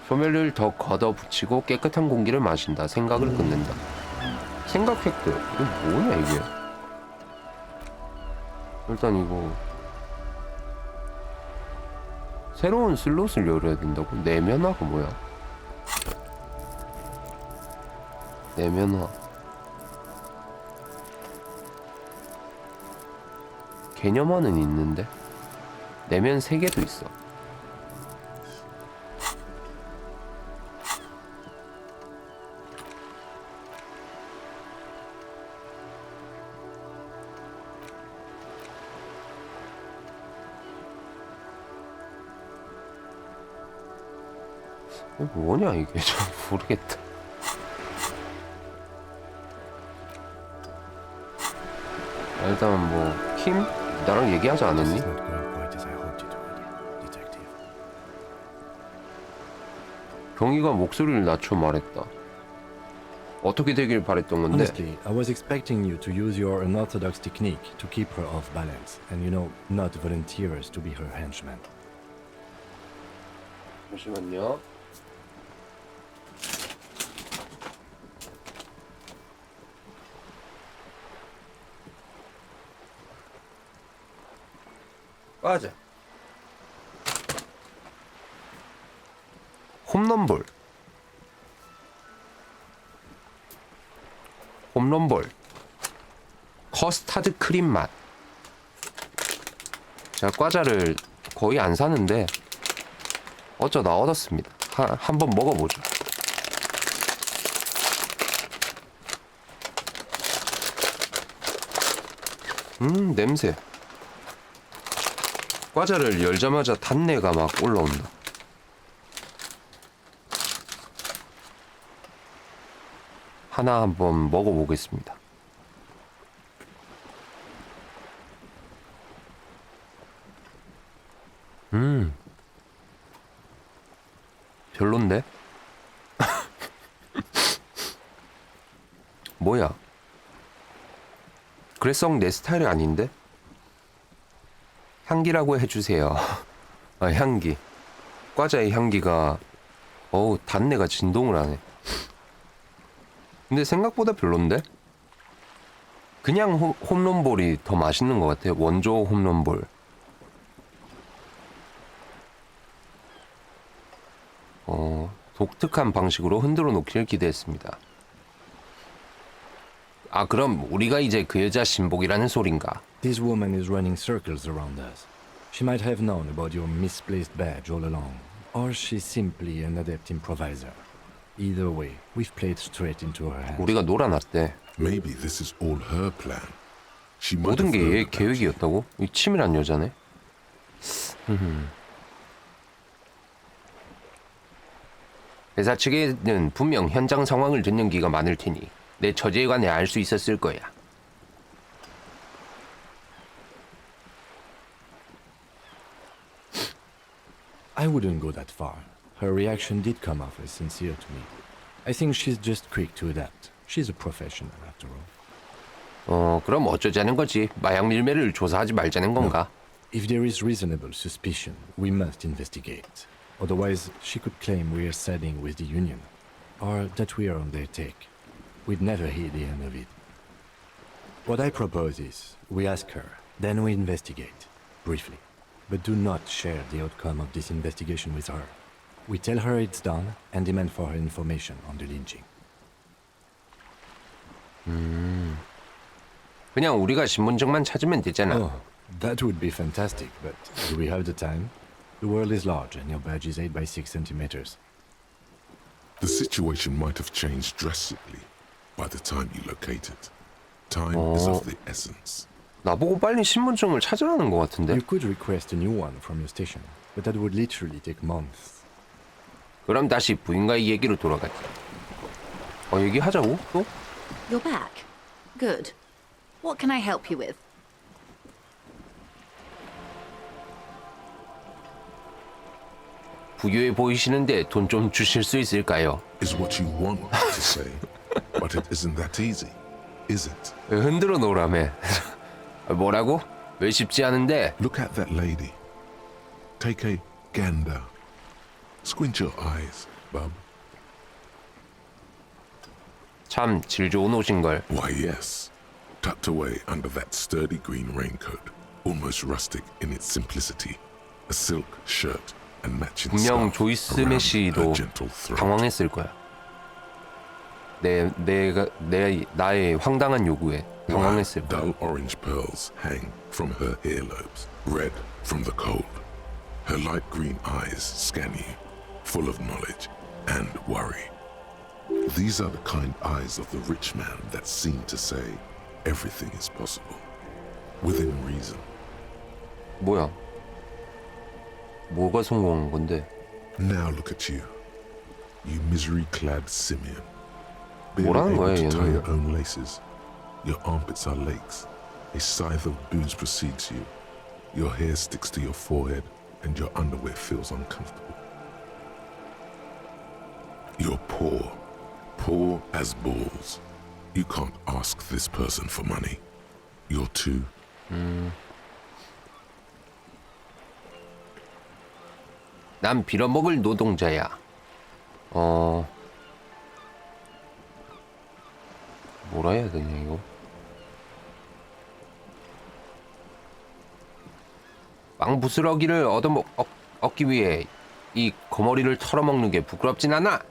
소멸을 더 걷어붙이고 깨끗한 공기를 마신다. 생각을 끊는다. 생각 획득. 이거 뭐냐 이게? 일단 이거 새로운 슬롯을 열어야 된다고? 내면화가 뭐야? 내면화. 개념화는 있는데 내면 3개도 있어. 뭐냐 이게? 좀 모르겠다. 일단 뭐 킴? 나랑 얘기하지 않았니? It's not going quite as I hoped it would, detective. 경위가 목소리를 낮춰 말했다. 어떻게 되길 바랬던 건데? Honestly, I was expecting you to use your unorthodox technique to keep her off balance, and not volunteer us to be her henchmen. 잠시만요. 빠져. 홈런볼. 홈런볼. 커스타드 크림 맛. 제가 과자를 거의 안 사는데 어쩌다 얻었습니다. 한번 먹어보죠. 냄새. 과자를 열자마자 단내가 막 올라온다. 하나 한번 먹어보겠습니다. 별론데? 뭐야? 그래성 내 스타일이 아닌데? 향기라고 해주세요. 아, 향기. 과자의 향기가 어우 단내가 진동을 하네. 근데 생각보다 별론데? 그냥 홈런볼이 더 맛있는 것 같아요. 원조 홈런볼. 독특한 방식으로 흔들어 놓기를 기대했습니다. 아, 그럼 우리가 이제 그 여자 신복이라는 소린가? This woman is running circles around us. She might have known about your misplaced badge all along, or she's simply an adept improviser. Either way, we've played straight into her hands. 우리가 놀아놨대. Maybe this is all her plan. She might 모든 have 게 known 얘의 about you. 계획이었다고? 이 치밀한 여자네. 회사 측에는 분명 현장 상황을 듣는 기가 많을 테니 내 처지에 관해 알 수 있었을 거야. I wouldn't go that far. Her reaction did come off as sincere to me. I think she's just quick to adapt. She's a professional, after all. 그럼 어쩌자는 거지? 마약 밀매를 조사하지 말자는 건가? If there is reasonable suspicion, we must investigate. Otherwise, she could claim we're siding with the Union, or that we are on their take. We'd never hear the end of it. What I propose is, we ask her, then we investigate, briefly. But do not share the outcome of this investigation with her. We tell her it's done and demand for her information on the lynching. 그냥 우리가 신분증만 찾으면 되잖아. Oh, that would be fantastic, but do we have the time? The world is large and your badge is 8 by 6 centimeters. The situation might have changed drastically by the time you locate it. Time is of the essence. 나보고 빨리 신분증을 찾으라는 것 같은데? You could request a new one from your station, but that would literally take months. 그럼 다시 부인과의 얘기로 돌아가자. 얘기하자고? 또? You're back. Good. What can I help you with? 부유해 보이시는데 돈 좀 주실 수 있을까요? Is what you want to say, but it isn't that easy, is it? 흔들어 놓으라며. 뭐라고? 왜 쉽지 않은데? Look at that lady. Take a gander. Squint your eyes, bub. 참 질 좋은 옷인걸. Why, yes. Tucked away under that sturdy green raincoat, almost rustic in its simplicity, a silk shirt and matching 분명 scarf 조이스 around 메시도 her gentle throat. 당황했을 거야. 나의 황당한 요구에 당황했을 거야. Dull orange pearls hang from her earlobes, red from the cold. Her light green eyes scan you, full of knowledge and worry. These are the kind eyes of the rich man that seem to say everything is possible, within reason. 뭐야? 뭐가 성공한 건데? Now look at you, you misery-clad simian. 뭐라는 Barely 거야, able to tie 얘는? your own laces. Your armpits are lakes. A scythe of booze precedes you. Your hair sticks to your forehead, and your underwear feels uncomfortable. You're poor, poor as balls. You can't ask this person for money. You're too. 난 빌어먹을 노동자야. 뭐라 해야 되냐 이거? 빵 부스러기를 얻기 위해 이 거머리를 털어먹는 게 부끄럽진 않아.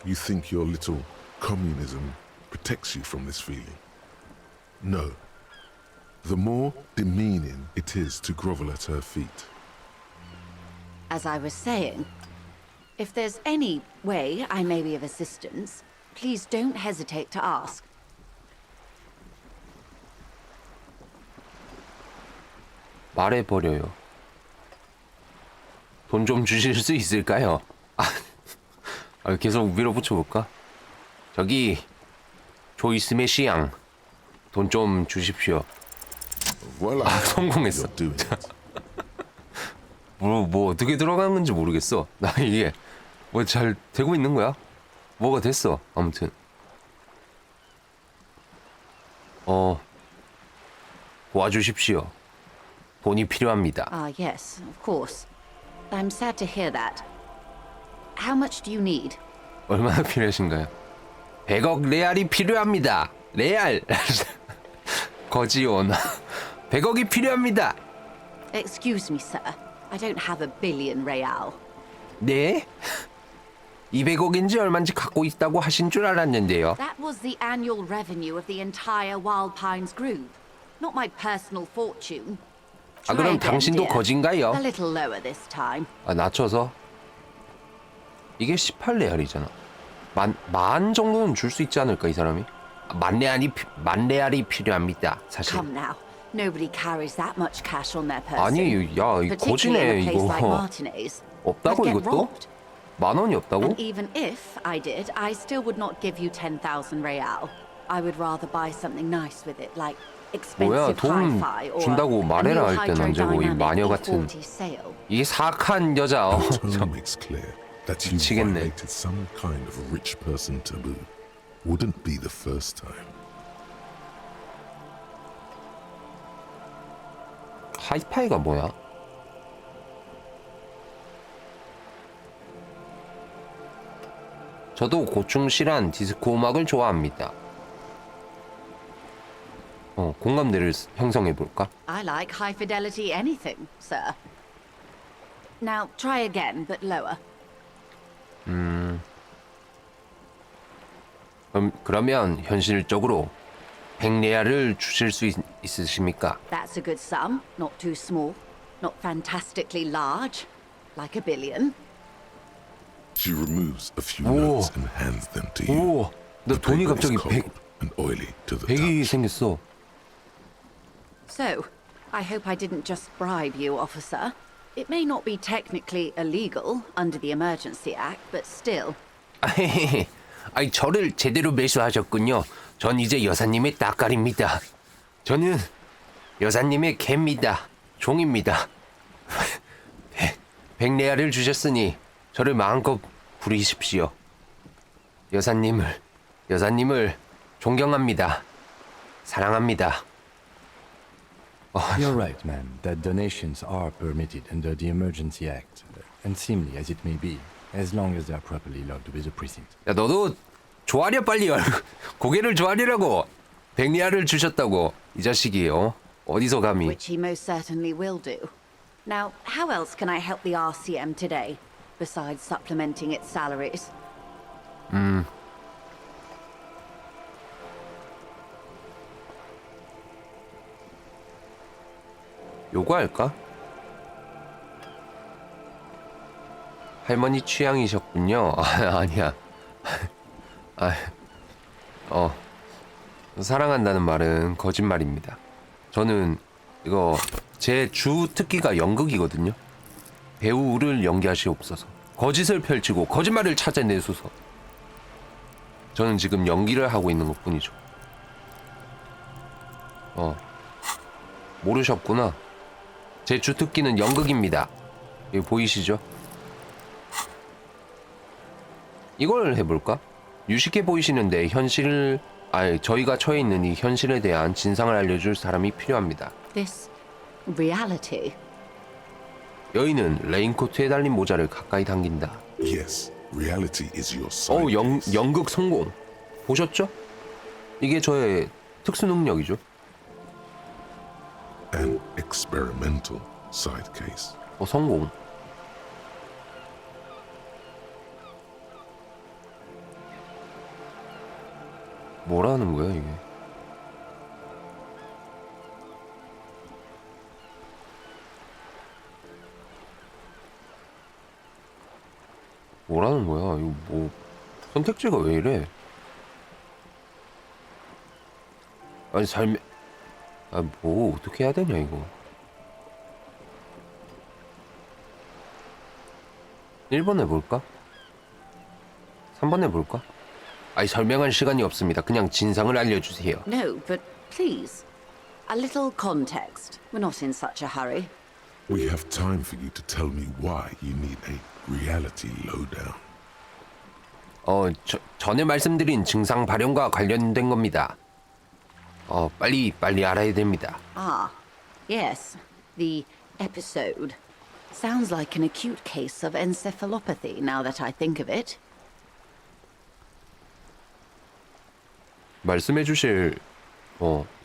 You think your little communism protects you from this feeling? No. The more demeaning it is to grovel at her feet. As I was saying, if there's any way I may be of assistance, please don't hesitate to ask. 말해버려요. 돈 좀 주실 수 있을까요? 계속 밀어붙여볼까? 저기 조이스 메시양 돈 좀 주십시오. Well, I 성공했어. you're doing it. 뭐 어떻게 들어가는 건지 모르겠어. 나 이게 뭐 잘 되고 있는 거야? 뭐가 됐어. 아무튼 도와주십시오. 돈이 필요합니다. Ah, yes, of course. I'm sad to hear that. How much do you need? 얼마나 필요하신가요? 100억 레알이 필요합니다. 레알. 거지온. 100억이 필요합니다. Excuse me, sir. I don't have a billion real. 네? 200억인지 얼마인지 갖고 있다고 하신 줄 알았는데요. That was the annual revenue of the entire Wild Pines group, not my personal fortune. 아, Try 그럼 again, 당신도 dear. 거진가요? A little lower this time. 아, 낮춰서. 이게 18레알이잖아. 만 정도는 줄 수 있지 않을까, 이 사람이? 만 레알이 필요합니다, 사실. Come now. Nobody carries that much cash on their person. 아니, 야, 이 Particularly 거지네, in a place like 이거. Martinez. 없다고, I'd get 이것도? robbed. 만 원이 없다고? And even if I did, I still would not give you 10,000 real. I would rather buy something nice with it, like 뭐야, expensive 돈 hi-fi or 준다고 a 말해라 new 할 땐 안 되고, 이 hydrodynamic 마녀 같은. E40 sail. 이게 사악한 여자. Our tone makes clear that you 미치겠네. violated some kind of rich person taboo. Wouldn't be the first time. 하이파이가 뭐야? 저도 고충실한 디스코 음악을 좋아합니다. 공감대를 형성해 볼까? I like high fidelity anything, sir. Now try again, but lower. 그러면 현실적으로 100레알을 주실 수 있으십니까? That's a good sum, not too small, not fantastically large, like a billion. She removes a few Whoa. notes and hands them to you. 오, 나 The 돈이 paper 갑자기 is cold and oily to the 100이 touch. 생겼어. So, I hope I didn't just bribe you, officer. It may not be technically illegal under the Emergency Act, but still. 아이, 저를 제대로 매수하셨군요. 전 이제 여사님의 따까리입니다. 저는 여사님의 개입니다. 종입니다. 100레알을 주셨으니 저를 마음껏 부리십시오. 여사님을 존경합니다. 사랑합니다. You're right, ma'am, that donations are permitted under the Emergency Act, unseemly as it may be, as long as they are properly logged with the precinct. 야, 너도 조아려 빨리. 고개를 조아리라고. 100레알을 주셨다고. 이 자식이 어디서 감히. Which he most certainly will do. Now, how else can I help the RCM today, besides supplementing its salaries? 요구할까? 할머니 취향이셨군요. 아니야. 사랑한다는 말은 거짓말입니다. 저는 이거 제 주 특기가 연극이거든요. 배우를 연기하시옵소서. 거짓을 펼치고 거짓말을 찾아내소서. 저는 지금 연기를 하고 있는 것뿐이죠. 모르셨구나. 제 주 특기는 연극입니다. 이거 보이시죠? 이걸 해볼까? 유식해 보이시는데 저희가 처해 있는 이 현실에 대한 진상을 알려줄 사람이 필요합니다. This reality. 여인은 레인코트에 달린 모자를 가까이 당긴다. Yes, reality is your side. 연극 성공. 보셨죠? 이게 저의 특수 능력이죠. An experimental side case. 성공. 뭐라는 거야 이게? 뭐라는 거야? 이거 뭐 선택지가 왜 이래? 아니 뭐 어떻게 해야 되냐 이거? 1번 해볼까? 3번 해볼까? 아니 설명할 시간이 없습니다. 그냥 진상을 알려주세요. No, but please. A little context. We're not in such a hurry. We have time for you to tell me why you need a reality lowdown. 전에 말씀드린 증상 발현과 관련된 겁니다. 빨리 알아야 됩니다. Ah, yes. The episode. Sounds like an acute case of encephalopathy now that I think of it. 말씀해 주실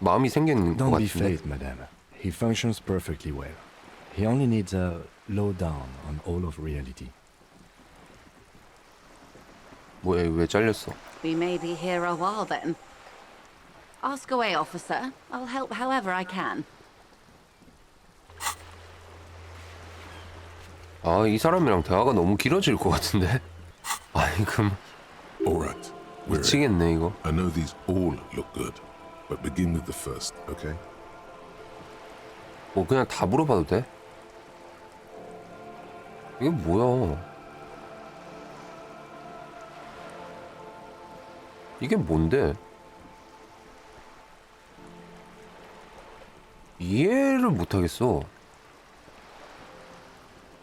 마음이 생긴 것 Don't be 같은데. phased, madame. He functions perfectly well. He only needs a lowdown on all of reality. 왜 잘렸어? We may be here a while then. Ask away, officer. I'll help however I can. 이 사람이랑 대화가 너무 길어질 것 같은데. 아니 그럼 All right, we're in. 미치겠네 이거. I know these all look good, but begin with the first, okay? 그냥 다 물어봐도 돼? 이게 뭐야? 이게 뭔데? 이해를 못하겠어.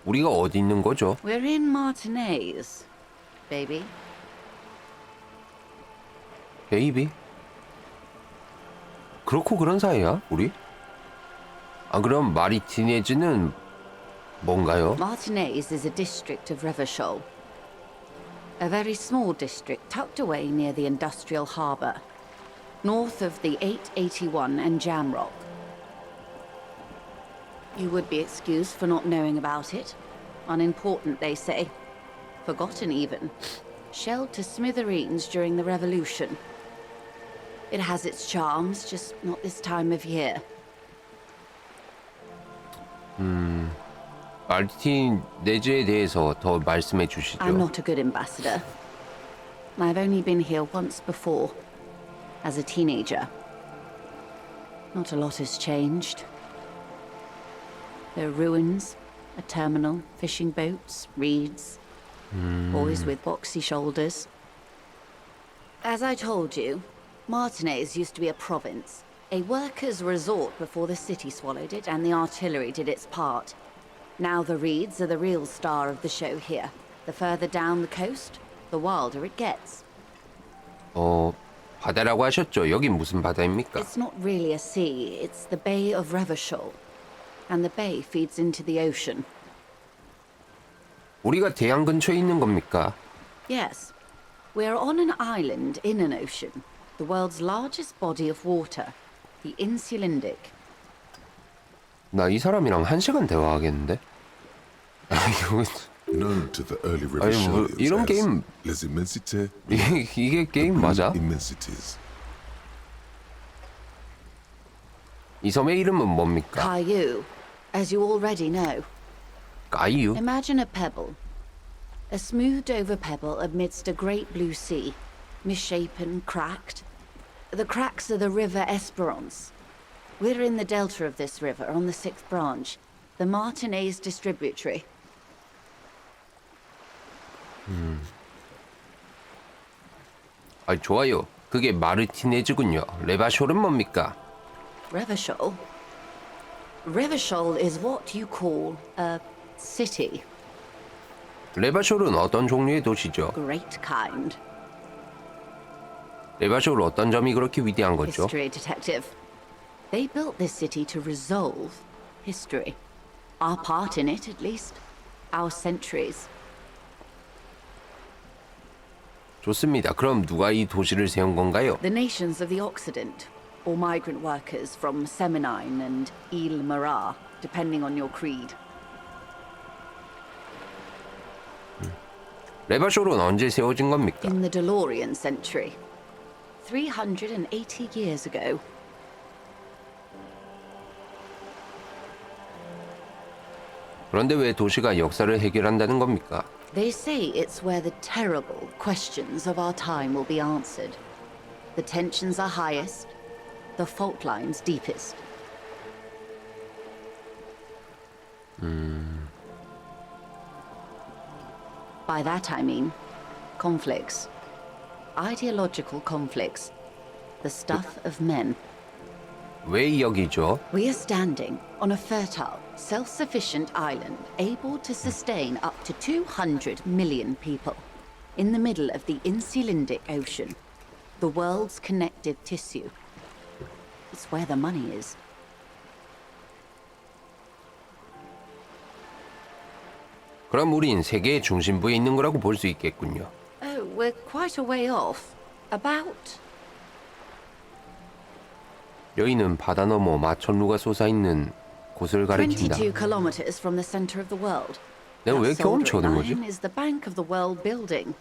우리가 어디 있는 거죠? We're in Martinez, baby. 베이비? 그렇고 그런 사이야, 우리? 그럼 마리티네즈는 뭔가요? Martinez is a district of Revachol. A very small district tucked away near the industrial harbour, north of the 881 and Jamrock. You would be excused for not knowing about it. Unimportant, they say. Forgotten, even. Shelled to smithereens during the Revolution. It has its charms, just not this time of year. 마리티네즈에 대해서 더 말씀해 주시죠. I'm not a good ambassador. I've only been here once before, as a teenager. Not a lot has changed. There are ruins, a terminal, fishing boats, reeds, boys with boxy shoulders. As I told you, Martinez used to be a province, a workers' resort before the city swallowed it and the artillery did its part. Now the reeds are the real star of the show here. The further down the coast, the wilder it gets. 바다라고 하셨죠? 여긴 무슨 바다입니까? It's not really a sea, it's the Bay of Revachol. And the bay feeds into the ocean. 우리가 대양 근처에 있는 겁니까? Yes. We're on an island in an ocean. The world's largest body of water. The Insulindic. 나 이 사람이랑 1시간 대화하겠는데? 이거 Known to the early 아니, 뭐, Revacholians 이런 as 게임 Les Immensités, 이게 게임 맞아? Immensities. 이 섬의 이름은 뭡니까? Caillou, as you already know. 까이유? Imagine a pebble. A smoothed over pebble amidst a great blue sea. Misshapen, cracked. The cracks are the river Esperance. We're in the delta of this river on the 6th branch. The Martinez distributary. 좋아요. 그게 마르티네즈군요. 레바숄은 뭡니까? Revachol? Revachol is what you call a city. 레바숄은 어떤 종류의 도시죠? Great kind. 레바숄 어떤 점이 그렇게 위대한 거죠? History detective. They built this city to resolve history. Our part in it, at least. Our centuries. 좋습니다. 그럼 누가 이 도시를 세운 건가요? The nations of the Occident, or migrant workers from Seminine and Ile Marat, depending on your creed. 레바숄은 언제 세워진 겁니까? In the DeLorean century. 380 years ago. 그런데 왜 도시가 역사를 해결한다는 겁니까? They say it's where the terrible questions of our time will be answered. The tensions are highest, the fault lines deepest. By that I mean conflicts. ideological conflicts. The stuff of men. 왜 여기죠? We are standing on a fertile, self-sufficient island able to sustain up to 200 million people in the middle of the Insulindic Ocean, the world's connective tissue. It's where the money is. 그럼 우린 세계의 중심부에 있는 거라고 볼 수 있겠군요. Oh, we're quite a way off. About 여인은 바다 너머 마천루가 솟아있는 곳을 가리킨다. 22 kilometers from the center of the world. 내가 왜 That 이렇게 훔쳐오는 soldering 거지? line is the bank of the world building.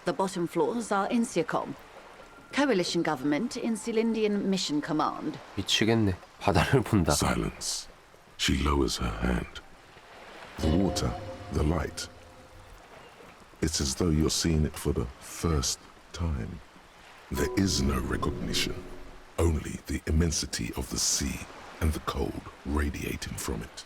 The bottom floors are Insiacom. Coalition government, Insulindian Mission Command. 미치겠네. 바다를 본다. Silence. She lowers her hand. The water, the light. It's as though you're seeing it for the first time. There is no recognition, only the immensity of the sea and the cold radiating from it.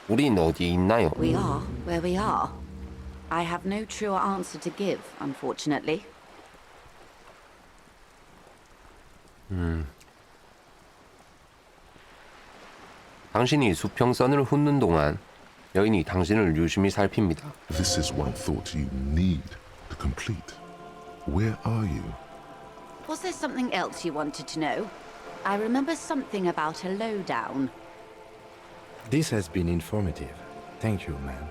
우린 어디에 있나요? We are where we are. I have no truer answer to give, unfortunately. 당신이 수평선을 훑는 동안 여인이 당신을 유심히 살핍니다. This is one thought you need to complete. Where are you? Was there something else you wanted to know? I remember something about a lowdown. This has been informative. Thank you, ma'am.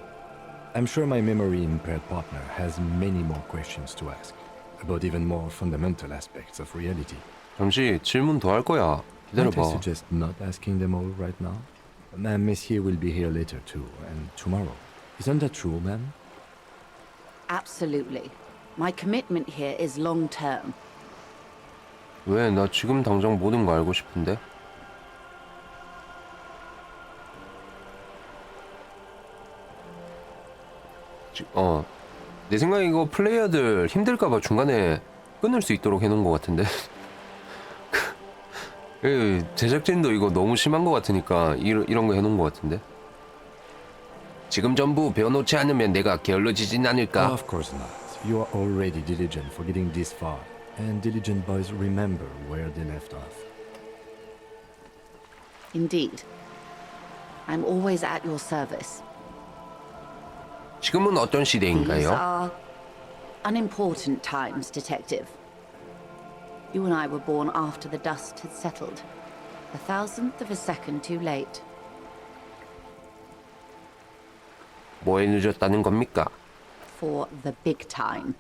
I'm sure my memory-impaired partner has many more questions to ask about even more fundamental aspects of reality. 잠시 질문 더 할 거야. Might I 기다려봐. suggest not asking them all right now? Ma'am, Messier will be here later too, and tomorrow. Isn't that true, ma'am? Absolutely. My commitment here is long-term. 왜? 나 지금 당장 모든 거 알고 싶은데? 내 생각에 이거 플레이어들 힘들까봐 중간에 끊을 수 있도록 해놓은 것 같은데? 제작진도 이거 너무 심한 것 같으니까 이런 거 해놓은 것 같은데? 지금 전부 배워놓지 않으면 내가 게을러지진 않을까? Of course not. You are already diligent for getting this far, and diligent boys remember where they left off. Indeed. I'm always at your service. 지금은 어떤 These 시대인가요? are unimportant times, Detective. You and I were born after the dust had settled. A thousandth of a second too late. 뭐에 늦었다는 겁니까? For the big time.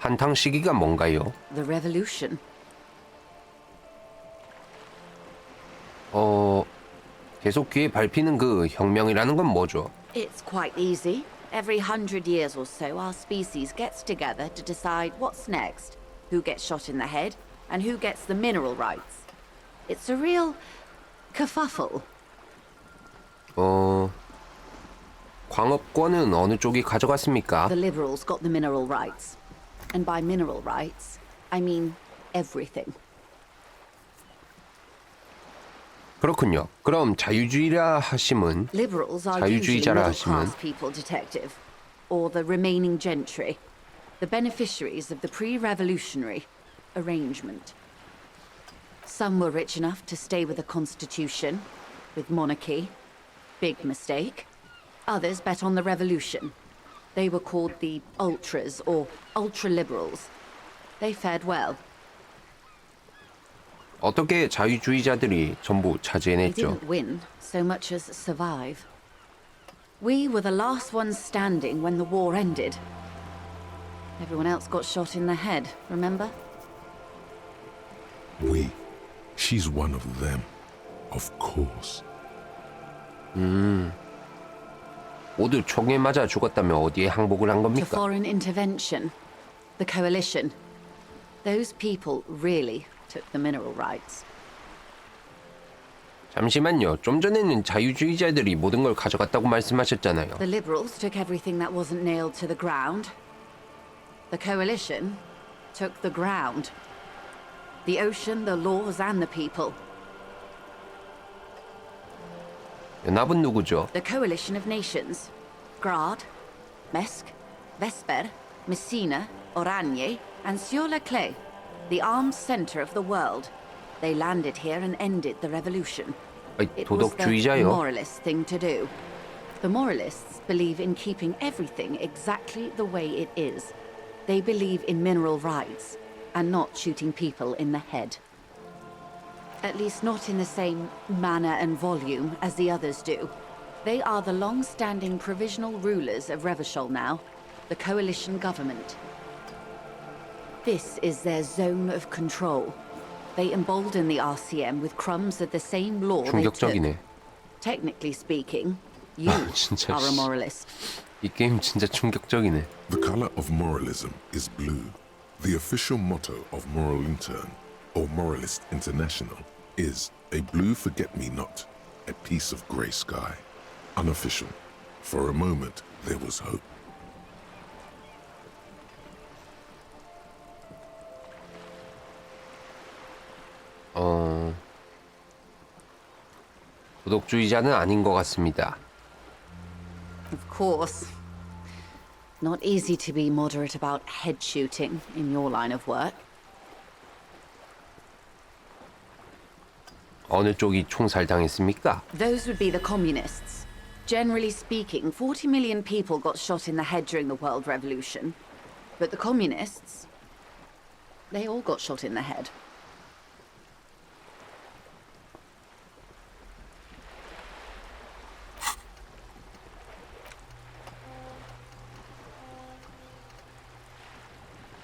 한탕 시기가 뭔가요? The revolution. 계속 귀에 밟히는 그 혁명이라는 건 뭐죠? It's quite easy. Every 100 years or so, our species gets together to decide what's next, who gets shot in the head, and who gets the mineral rights. It's a real kerfuffle. 광업권은 어느 쪽이 가져갔습니까? The liberals got the mineral rights. And by mineral rights, I mean everything. 그렇군요. 그럼 자유주의라 하심은 Liberals are usually 자유주의자라 middle-class 하심은 people, Detective. Or the remaining gentry. The beneficiaries of the pre-revolutionary arrangement. Some were rich enough to stay with the Constitution, with monarchy. Big mistake. Others bet on the revolution. They were called the ultras or ultra-liberals. They fared well. 어떻게 자유주의자들이 전부 They 차지해냈죠? didn't win so much as survive. We were the last ones standing when the war ended. Everyone else got shot in the head, remember? We. She's one of them. Of course. 모두 총에 맞아 죽었다면 어디에 항복을 한 To 겁니까? foreign intervention. The coalition. Those people really took the mineral rights. 잠시만요. 좀 전에는 자유주의자들이 모든 걸 가져갔다고 말씀하셨잖아요. The liberals took everything that wasn't nailed to the ground. The coalition took the ground. The ocean, the laws, and the people. 연합은 누구죠? The coalition of nations. Grad, Mesk, Vesper, Messina, Oranje, and Sur-le-Clay. The armed center of the world. They landed here and ended the revolution. 아이, It was the 도덕주의자요. moralist thing to do. The moralists believe in keeping everything exactly the way it is. They believe in mineral rights and not shooting people in the head. At least not in the same manner and volume as the others do. They are the long-standing provisional rulers of Revachol now, the coalition government. This is their zone of control. They embolden the RCM with crumbs of the same law they took. 충격적이네. Technically speaking, you 진짜, are a 씨. moralist. 이 게임 진짜 충격적이네. The color of moralism is blue. The official motto of Moral Intern, or Moralist International, is a blue forget-me-not, a piece of grey sky. Unofficial. For a moment, there was hope. 도덕주의자는 아닌 것 같습니다. Of course. Not easy to be moderate about head shooting in your line of work. 어느 쪽이 총살당했습니까? Those would be the communists. Generally speaking, 40 million people got shot in the head during the World Revolution. But the communists, they all got shot in the head.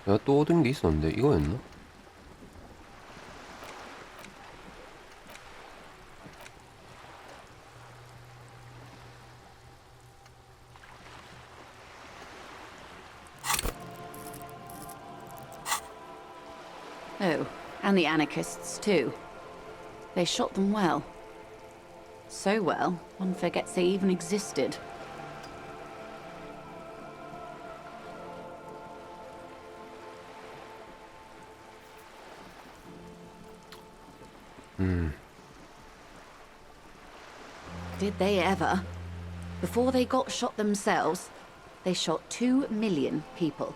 내가 또 얻은 게 있었는데 이거였나? Oh, and the anarchists too. They shot them well. So well, one forgets they even existed. Did they ever? Before they got shot themselves, they shot 2 million people.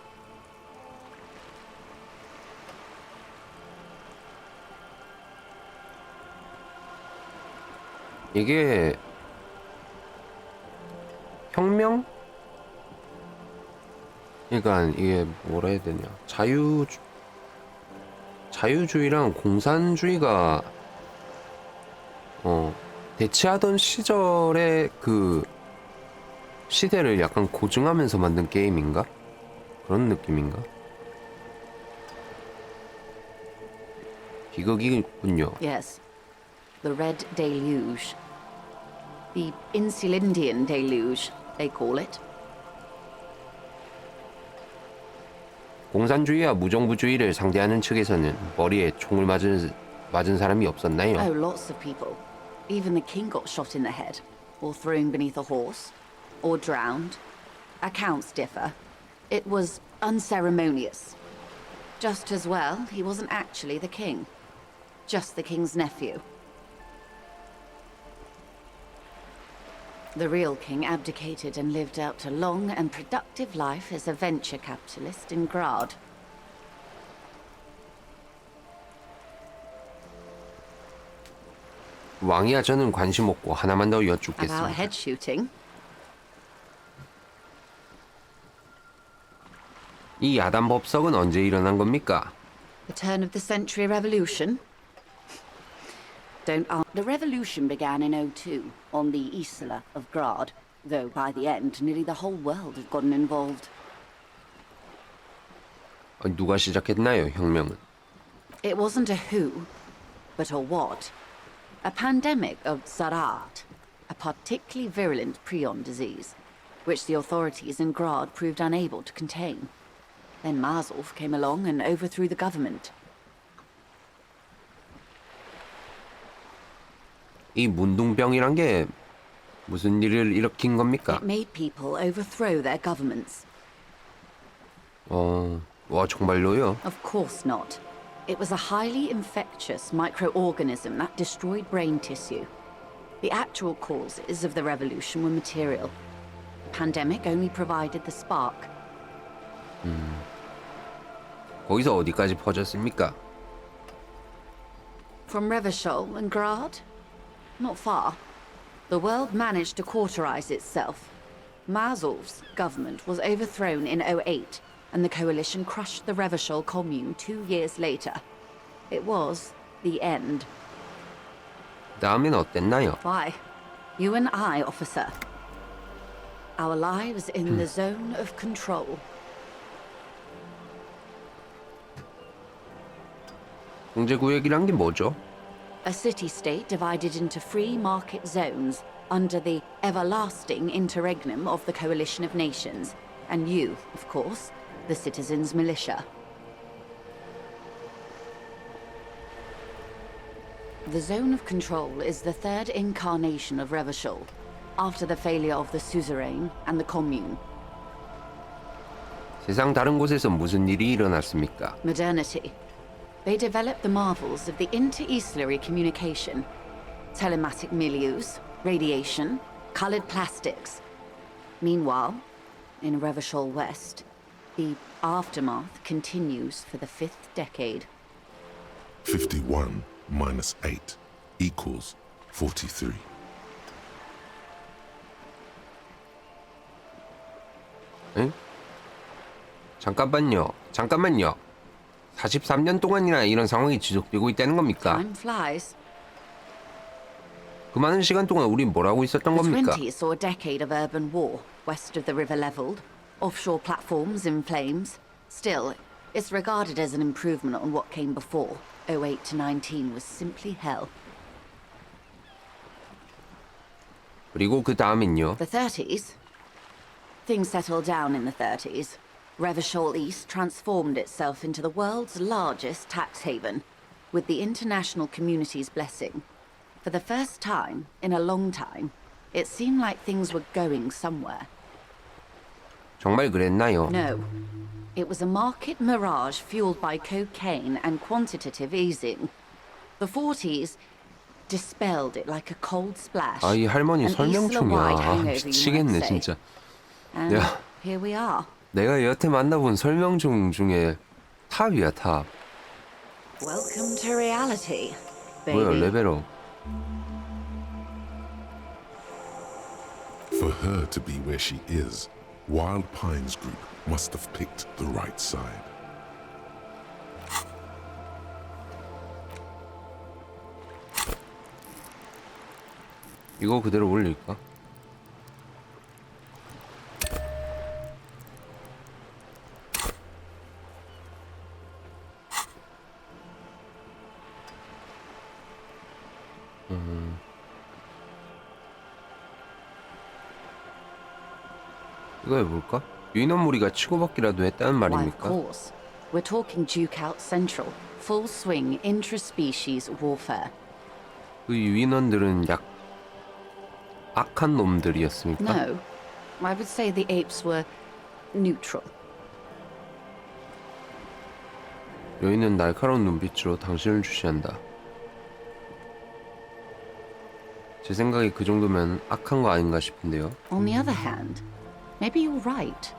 이게 혁명? 그러니까 이게 뭐라 해야 되냐? 자유주의랑 공산주의가 대치하던 시절의 그 시대를 약간 고증하면서 만든 게임인가? 그런 느낌인가? 비극이군요. Yes. The Red Deluge. The Insulindian Deluge, they call it. 공산주의와 무정부주의를 상대하는 측에서는 머리에 총을 맞은 사람이 없었나요? Oh, lots of people. Even the king got shot in the head, or thrown beneath a horse, or drowned. Accounts differ. It was unceremonious. Just as well, he wasn't actually the king. Just the king's nephew. The real king abdicated and lived out a long and productive life as a venture capitalist in Grad. 왕이야 저는 관심 없고 하나만 더 About 여쭙겠습니다. head shooting. 이 야단 법석은 언제 일어난 겁니까? The turn of the century revolution? Don't ask. The revolution began in 02 on the Isla of Grad, though by the end nearly the whole world had gotten involved. 누가 시작했나요, 혁명은? It wasn't a who, but a what. A pandemic of Zarat, a particularly virulent prion disease, which the authorities in Grad proved unable to contain. Then Marzolf came along and overthrew the government. 이 문둥병이란 게 무슨 일을 일으킨 겁니까? It made people overthrow their governments. 와 정말로요? Of course not. It was a highly infectious microorganism that destroyed brain tissue. The actual causes of the revolution were material. The pandemic only provided the spark. 거기서 어디까지 퍼졌습니까? From Revachol and Grad? Not far. The world managed to cauterize itself. Mazov's government was overthrown in 08, and the coalition crushed the Revachol commune 2 years later. It was the end. 다음엔 어땠나요? Why? You and I, officer. Our lives in the zone of control. 공제구역이란 게 뭐죠? A city-state divided into free market zones under the everlasting interregnum of the coalition of nations, and you, of course, the citizens' militia. The zone of control is the third incarnation of Revachol, after the failure of the suzerain and the commune. 세상 다른 곳에서 무슨 일이 일어났습니까? Modernity. They developed the marvels of the inter-eastlery communication, telematic milieus, radiation, colored plastics. Meanwhile, in Revachol West, the aftermath continues for the 5th decade. 51 minus 8 equals 43. 응? 잠깐만요. 43년 동안이나 이런 상황이 지속되고 있다는 겁니까? Time flies. 그 많은 시간 동안 우린 뭘 하고 있었던 The 겁니까? 20s saw a decade of urban war, west of the river leveled, offshore platforms in flames. Still, it's regarded as an improvement on what came before. 08 to 19 was simply hell. 그리고 그 다음엔요. The 30s? Things settled down in the 30s. Revachol East transformed itself into the world's largest tax haven, with the international community's blessing. For the first time in a long time, it seemed like things were going somewhere. 정말 그랬나요? No. It was a market mirage fueled by cocaine and quantitative easing. The 40s dispelled it like a cold splash. 아, 이 할머니 An 설명충이야. Isla-wide 아, hangover, you might 미치겠네 say. 진짜. And 야. here we are. 내가 여태 만나본 설명충 중에 탑이야 탑. Welcome to reality, 뭐야 baby. 레벨업. For her to be where she is, Wild Pines Group must have picked the right side. 이거 그대로 올릴까? 이거 해볼까? 유인원 무리가 치고받기라도 했다는 Why, of 말입니까? course. We're talking Duke Out Central. Full swing intra-species warfare. 그 유인원들은 약 악한 놈들이었습니까? No. I would say the apes were neutral. 여인은 날카로운 눈빛으로 당신을 주시한다. 제 생각에 그 정도면 악한 거 아닌가 싶은데요. On the other hand, maybe you're right.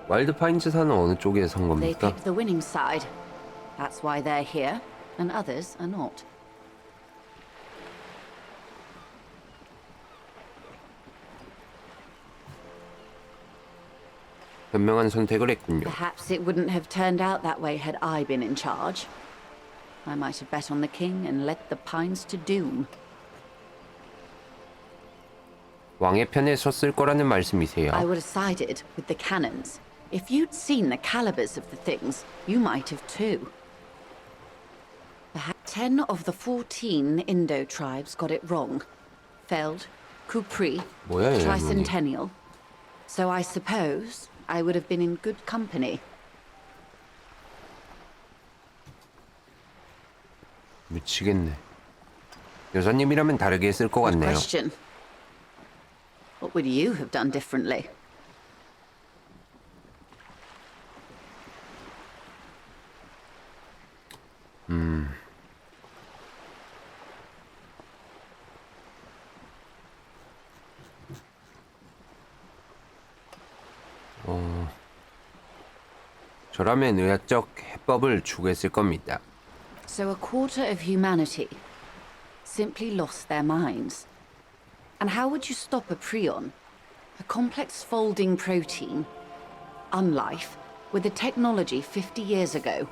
와일드 파인즈 산은 어느 쪽에 선 They 겁니까? picked the winning side. That's why they're here, and others are not. 현명한 선택을 했군요. Perhaps it wouldn't have turned out that way had I been in charge. I might have bet on the king and led the pines to doom. 왕의 편에 섰을 거라는 말씀이세요. I would have sided with the cannons. If you'd seen the calibers of the things, you might have too. Perhaps 10 of the 14 Indo tribes got it wrong. Feld, Kupri, 뭐야, 얘 할머니. Tricentennial. So I suppose I would have been in good company. 미치겠네. 여사님이라면 다르게 했을 것 Good 같네요. question. What would you have done differently? 저라면 의학적 해법을 추구했을 겁니다. So a quarter of humanity simply lost their minds. And how would you stop a prion, a complex folding protein, unlife, with the technology 50 years ago?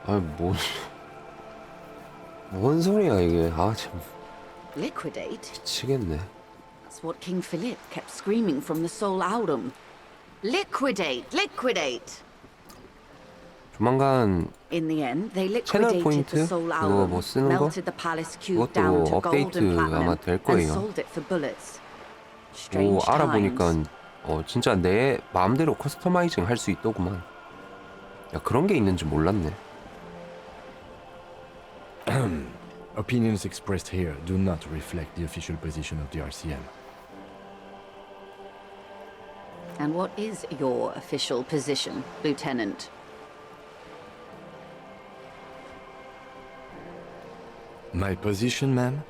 아, 뭔 소리야 이게. 아, 참 Liquidate? 미치겠네. That's what King Philip kept screaming from the Soul Aurum. Liquidate! Liquidate! 조만간 In the end, they 채널 liquidated 포인트 the Soul 그거 Aurum, 뭐 쓰는 거 melted the palace cube down 그것도 to gold 업데이트 and 아마 platinum, 될 and 거예요. sold it for bullets. 오, Strange 알아보니까 times. 진짜 내 마음대로 커스터마이징 할 수 있더구만. 야, 그런 게 있는지 몰랐네. Opinions expressed here do not reflect the official position of the RCM. And what is your official position, Lieutenant? My position, ma'am?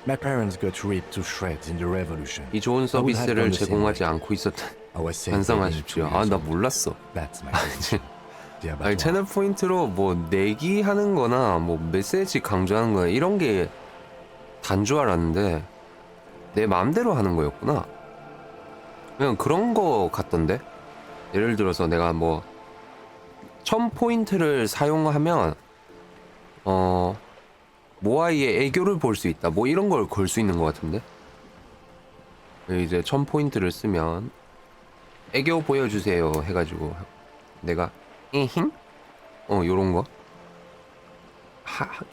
My parents got ripped to shreds in the revolution. 이 좋은 I would have 서비스를 done the same 제공하지 way. 않고 있었다. I was saved by being 반성하십시오. 2 아, years 나 old. 몰랐어. That's my position. The 아니, abattoir. 채널 포인트로 뭐 내기하는 거나 뭐 메시지 강조하는 거나 이런 게 단 줄 알았는데 내 마음대로 하는 거였구나. 그냥 그런 거 같던데. 예를 들어서 내가 뭐 1000포인트를 사용하면 모아이의 애교를 볼 수 있다. 뭐 이런 걸 걸 수 있는 것 같은데. 이제 1000포인트를 쓰면 애교 보여주세요 해가지고 내가 이힘? 요런 거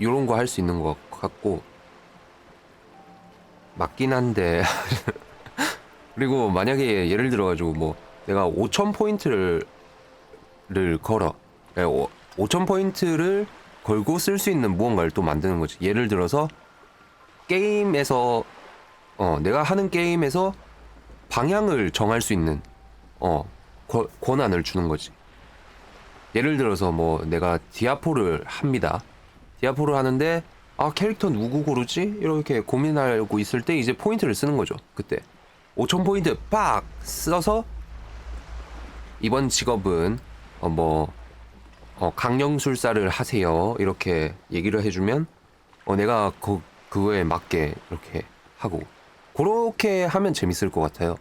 요런 거 할 수 있는 것 같고 맞긴 한데 그리고 만약에 예를 들어가지고 뭐 내가 5000포인트를 걸어 5000포인트를 걸고 쓸 수 있는 무언가를 또 만드는 거지. 예를 들어서 게임에서 내가 하는 게임에서 방향을 정할 수 있는 권한을 주는 거지. 예를 들어서 뭐 내가 디아포를 합니다. 디아포를 하는데 캐릭터 누구 고르지? 이렇게 고민하고 있을 때 이제 포인트를 쓰는 거죠. 그때 5000포인트 빡 써서 이번 직업은 강령술사를 하세요. 이렇게 얘기를 해주면 내가 그거에 맞게 이렇게 하고 그렇게 하면 재밌을 것 같아요.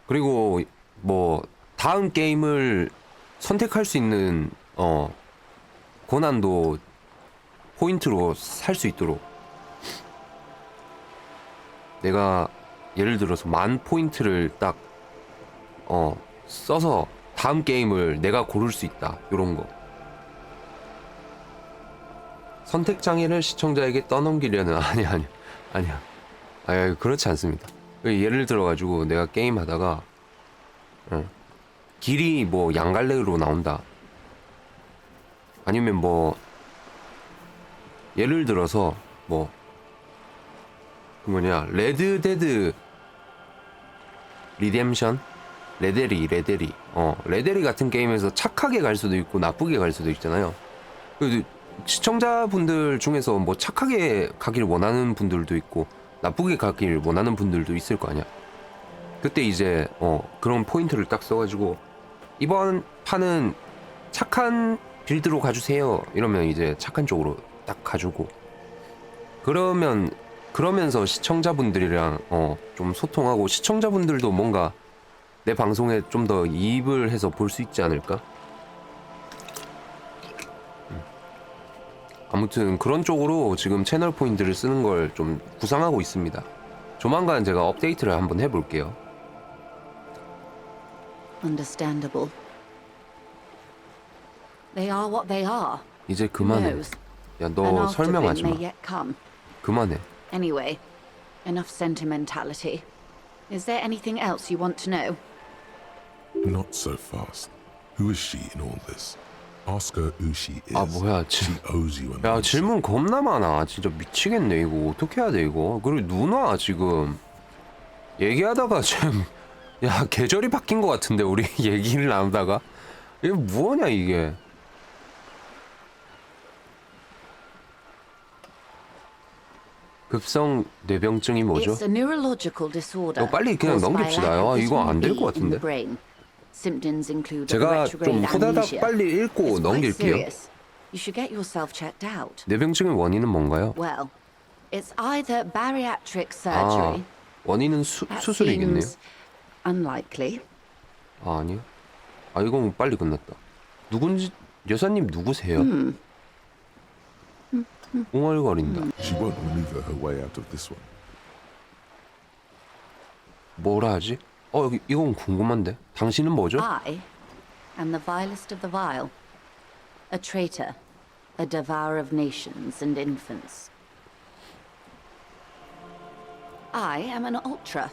그리고 뭐 다음 게임을 선택할 수 있는 권한도 포인트로 살 수 있도록 내가 예를 들어서 10,000포인트를 딱 써서 다음 게임을 내가 고를 수 있다. 요런 거. 선택 장애를 시청자에게 떠넘기려는 아니야. 그렇지 않습니다. 예를 들어 가지고 내가 게임 하다가 길이 뭐 양갈래로 나온다. 아니면 뭐 예를 들어서 뭐 레드 데드 리뎀션? 레데리 레데리 같은 게임에서 착하게 갈 수도 있고 나쁘게 갈 수도 있잖아요. 시청자분들 중에서 뭐 착하게 가길 원하는 분들도 있고 나쁘게 가길 원하는 분들도 있을 거 아니야. 그때 이제 그런 포인트를 딱 써가지고 이번 판은 착한 빌드로 가주세요. 이러면 이제 착한 쪽으로 딱 가주고 그러면서 시청자분들이랑 좀 소통하고 시청자분들도 뭔가 내 방송에 좀 더 이입을 해서 볼 수 있지 않을까? 아무튼 그런 쪽으로 지금 채널 포인트를 쓰는 걸 좀 구상하고 있습니다. 조만간 제가 업데이트를 한번 해볼게요. Understandable. They are what they are. 이제 그만해. knows? 야, An 너 설명하지 afterwind may 마. yet come. 그만해. Anyway, enough sentimentality. Is there anything else you want to know? Not so fast. Who is she in all this? Ask her who she is. 아 뭐야 She owes you an 야 answer. 질문 겁나 많아. 진짜 미치겠네 이거. 어떻게 해야 돼 이거. 그리고 누나 지금 얘기하다가 지금 야 계절이 바뀐 것 같은데 우리 얘기를 나누다가 이게 뭐냐 이게. 급성 뇌병증이 뭐죠? It's a neurological disorder. 빨리 그냥 caused by 넘깁시다. lack of 아, 이거 안 될 vitamin 것 B in the 같은데. brain. Symptoms include 제가 좀 retrograde 후다닥 amnesia. 빨리 읽고 It's quite 넘길게요. serious. You should get yourself checked out. 뇌병증의 원인은 뭔가요? Well, it's either bariatric 아 surgery. 원인은 That 수술이겠네요. seems unlikely. 아 아니요. 아 이건 빨리 끝났다. 누군지 여사님 누구세요? 웅얼거린다. She won't maneuver her way out of this one. 뭐라 하지? 여기 이건 궁금한데. 당신은 뭐죠? I am the vilest of the vile. A traitor. A devourer of nations and infants. I am an ultra.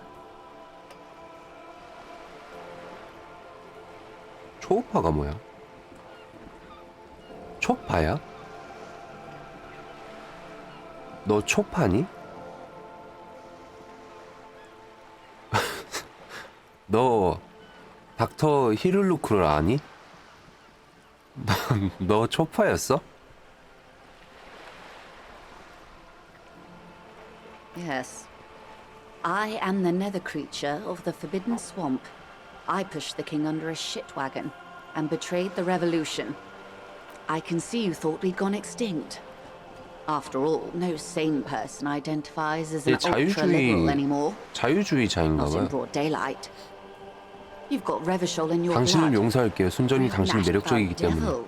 초파가 뭐야? 초파야? 너 초파니? 너 닥터 히를루크를 아니? 너 초파였어? Yes. I am the nether creature of the Forbidden Swamp. I pushed the king under a shit wagon and betrayed the revolution. I can see you thought we'd gone extinct. After all, no sane person identifies as an ultra-liberal anymore. 자유주의자인가 Not in 봐요. broad daylight. You've got Revachol in your 당신을 blood. 용서할게요. 순전히 당신이 매력적이기 때문에. devil,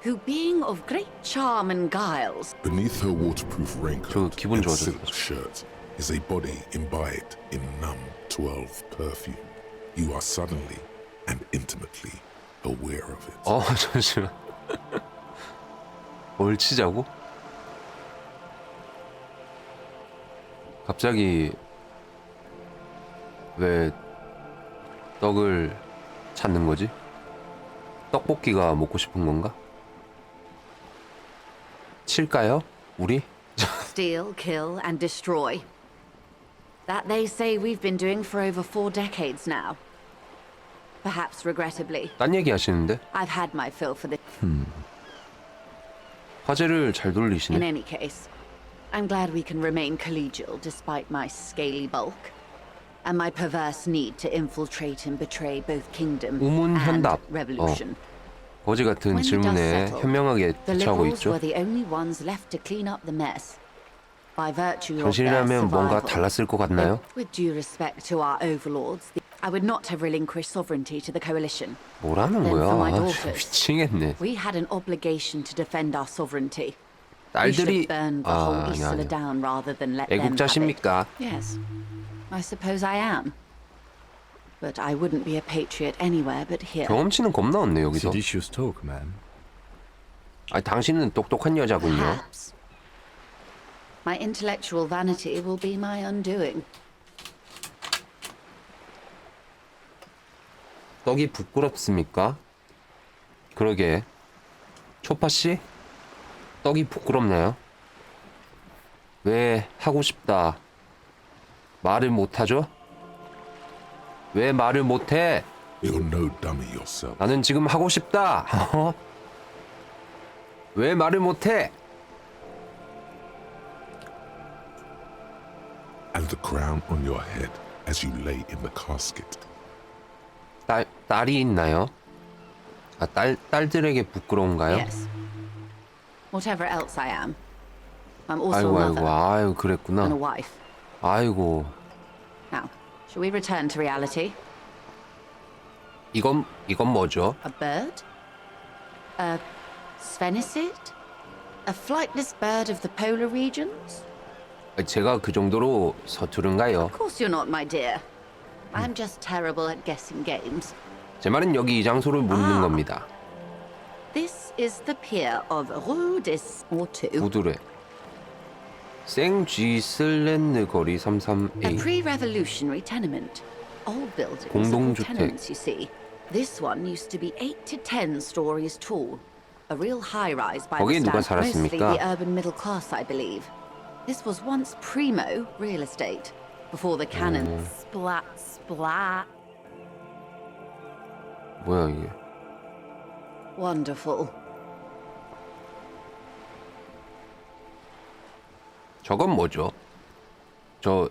who being of great charm and guiles, Beneath her waterproof raincoat 기분 and 좋아졌어. silk shirt is a body imbibed in numb 12 perfume. You are suddenly and intimately aware of it. 잠시만. 뭘 치자고? 갑자기 왜 떡을 찾는 거지? 떡볶이가 먹고 싶은 건가? 칠까요? 우리? steal, kill, and destroy. That they say we've been doing for over 4 decades now. Perhaps regrettably, 딴 얘기 하시는데? I've had my fill for this. 화제를 잘 In 돌리시네. any case, I'm glad we can remain collegial despite my scaly bulk and my perverse need to infiltrate and betray both kingdom and 우문현답. revolution. 거지 같은 When the dust 질문에 settled, 현명하게 The 대처하고 liberals 있죠. were the only ones left to clean up the mess. By virtue of their 당신이라면 뭔가 survival. 달랐을 것 같나요? With due respect to our overlords, I would not have relinquished sovereignty to the coalition. 뭐라는 Then for my 거야? daughters. 미치겠네. We had an obligation to defend our sovereignty. We 딸들이 should have burned the whole 아니야 Isla 아니야. down rather than let them have it. 애국자십니까? Yes, I suppose I am. But I wouldn't be a patriot anywhere but here. 경험치는 겁나 없네 여기서. Seditious talk, man. 당신은 똑똑한 여자군요. Perhaps. My intellectual vanity will be my undoing. 떡이 부끄럽습니까? 그러게. 초파 씨? 떡이 부끄럽나요? 왜 하고 싶다. 말을 못 하죠? 왜 말을 못 해? You're no dummy yourself. 나는 지금 하고 싶다. 왜 말을 못 해? And the crown on your head as you lay in the casket. 딸이 있나요? 딸들에게 부끄러운가요? Yes. Whatever else I am, I'm also a 아이고 mother 아이고 그랬구나. and a wife. 아이고 Now, shall we return to reality? 이건 뭐죠? A bird? A sphenicid? A flightless bird of the polar regions? 제가 그 정도로 서투른가요? Of course you're not, my dear. I'm just terrible at guessing games. 제 말은 여기 이 장소를 묻는 겁니다. This is the pier of Rue des Ortu, 우드레 생쥐슬렌느 거리 a 33A pre-revolutionary tenement. Old buildings, 공동주택. tenants, you see. This one used to be 8 to 10 stories tall. A real high-rise by 거기에 the 누가 standard, mostly 살았습니까? the urban middle class, I believe. This was once primo real estate, before the cannon. Splat, splat. 뭐야 이게? Wonderful. 저건 뭐죠? 저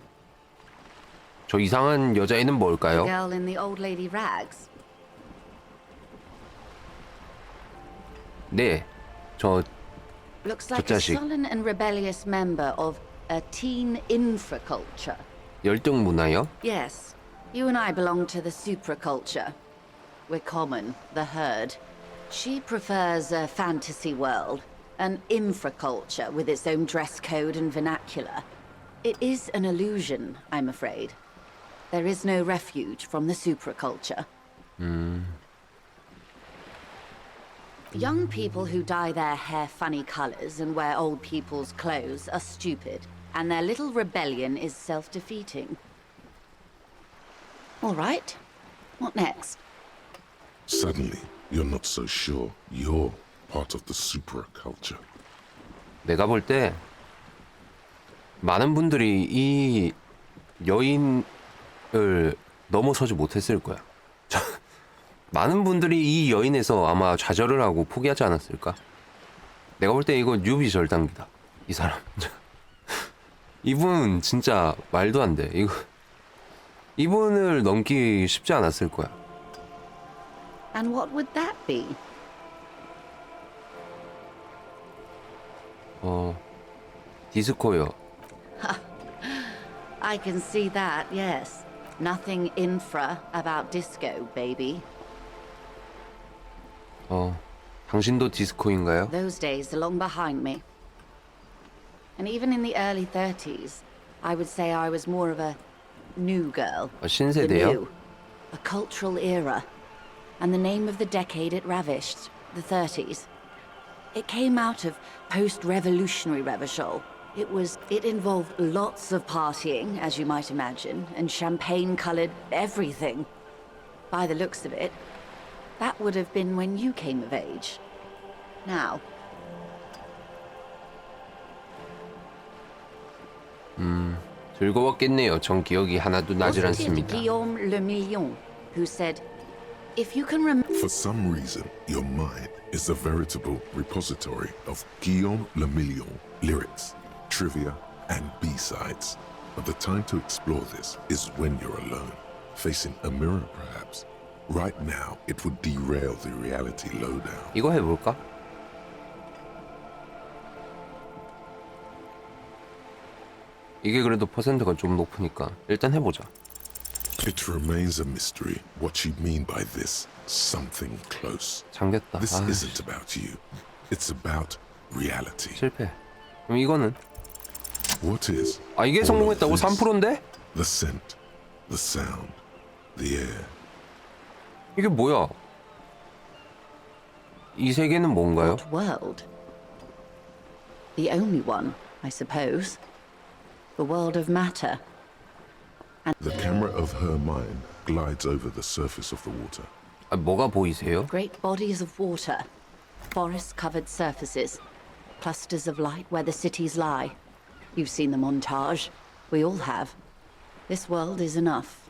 이상한 여자애는 The 뭘까요? girl in the old lady rags. 네, 저 Looks like a 자식. sullen and rebellious member of a teen infraculture. 열등 문화요? Yes, you and I belong to the supraculture. We're common, the herd. She prefers a fantasy world, an infraculture with its own dress code and vernacular. It is an illusion, I'm afraid. There is no refuge from the supraculture. Young people who dye their hair funny colors and wear old people's clothes are stupid, and their little rebellion is self-defeating. All right, what next? Suddenly, you're not so sure you're part of the supraculture. 내가 볼 때 많은 분들이 이 여인을 넘어서지 못했을 거야. 많은 분들이 이 여인에서 아마 좌절을 하고 포기하지 않았을까? 내가 볼 때 이거 뉴비 절단기다. 이 사람. 이분 진짜 말도 안 돼. 이분을 넘기 쉽지 않았을 거야. And what would that be? 디스코요. I can see that, yes. Nothing infra about disco, baby. 당신도 디스코인가요? Those days are long behind me. And even in the early 30s, I would say I was more of a new girl. The 신세대요? new, a cultural era. And the name of the decade it ravished, the 30s. It came out of post-revolutionary Revachol. It involved lots of partying, as you might imagine, and champagne-colored everything. By the looks of it, that would have been when you came of age. Now, 즐거웠겠네요. 전 기억이 하나도 나질 wasn't it 않습니다. Guillaume Le Million who said, if you can remember... For some reason, your mind is a veritable repository of Guillaume Le Million lyrics, trivia, and B-sides. But the time to explore this is when you're alone, facing a mirror perhaps. Right now, it would derail the reality lowdown. 이거 해볼까? 이게 그래도 퍼센트가 좀 높으니까 일단 해보자. It remains a mystery what you mean by this something close. 잠겼다. This 아, isn't about you. It's about reality. 실패. 그럼 이거는 What is 아 이게 all 성공했다고? of this? 3%인데? The scent, the sound, the air. 이게 뭐야? 이 세계는 뭔가요? What world? The only one, I suppose. The world of matter. The camera of her mind glides over the surface of the water. 아, 뭐가 보이세요? Great bodies of water. Forest-covered surfaces. Clusters of light where the cities lie. You've seen the montage. We all have. This world is enough.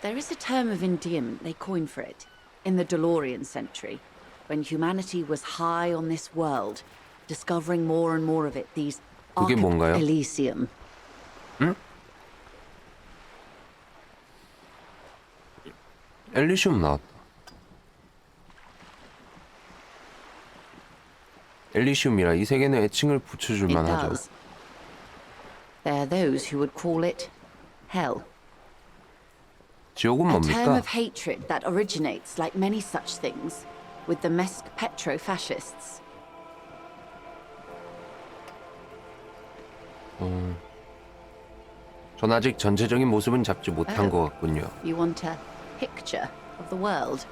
There is a term of endearment they coined for it in the DeLorean century, when humanity was high on this world, discovering more and more of it, these 그게 뭔가요? Elysium. 엘리시움 나왔다. 엘리시움이라 이 세계는 애칭을 붙여줄 It 만하죠. does. There are those who would call it hell. 지옥은 A term 뭡니까? of hatred that originates, like many such things, with the Mesk petro-fascists. 전 아직 전체적인 모습은 잡지 못한 것 같군요. You want a picture of the world?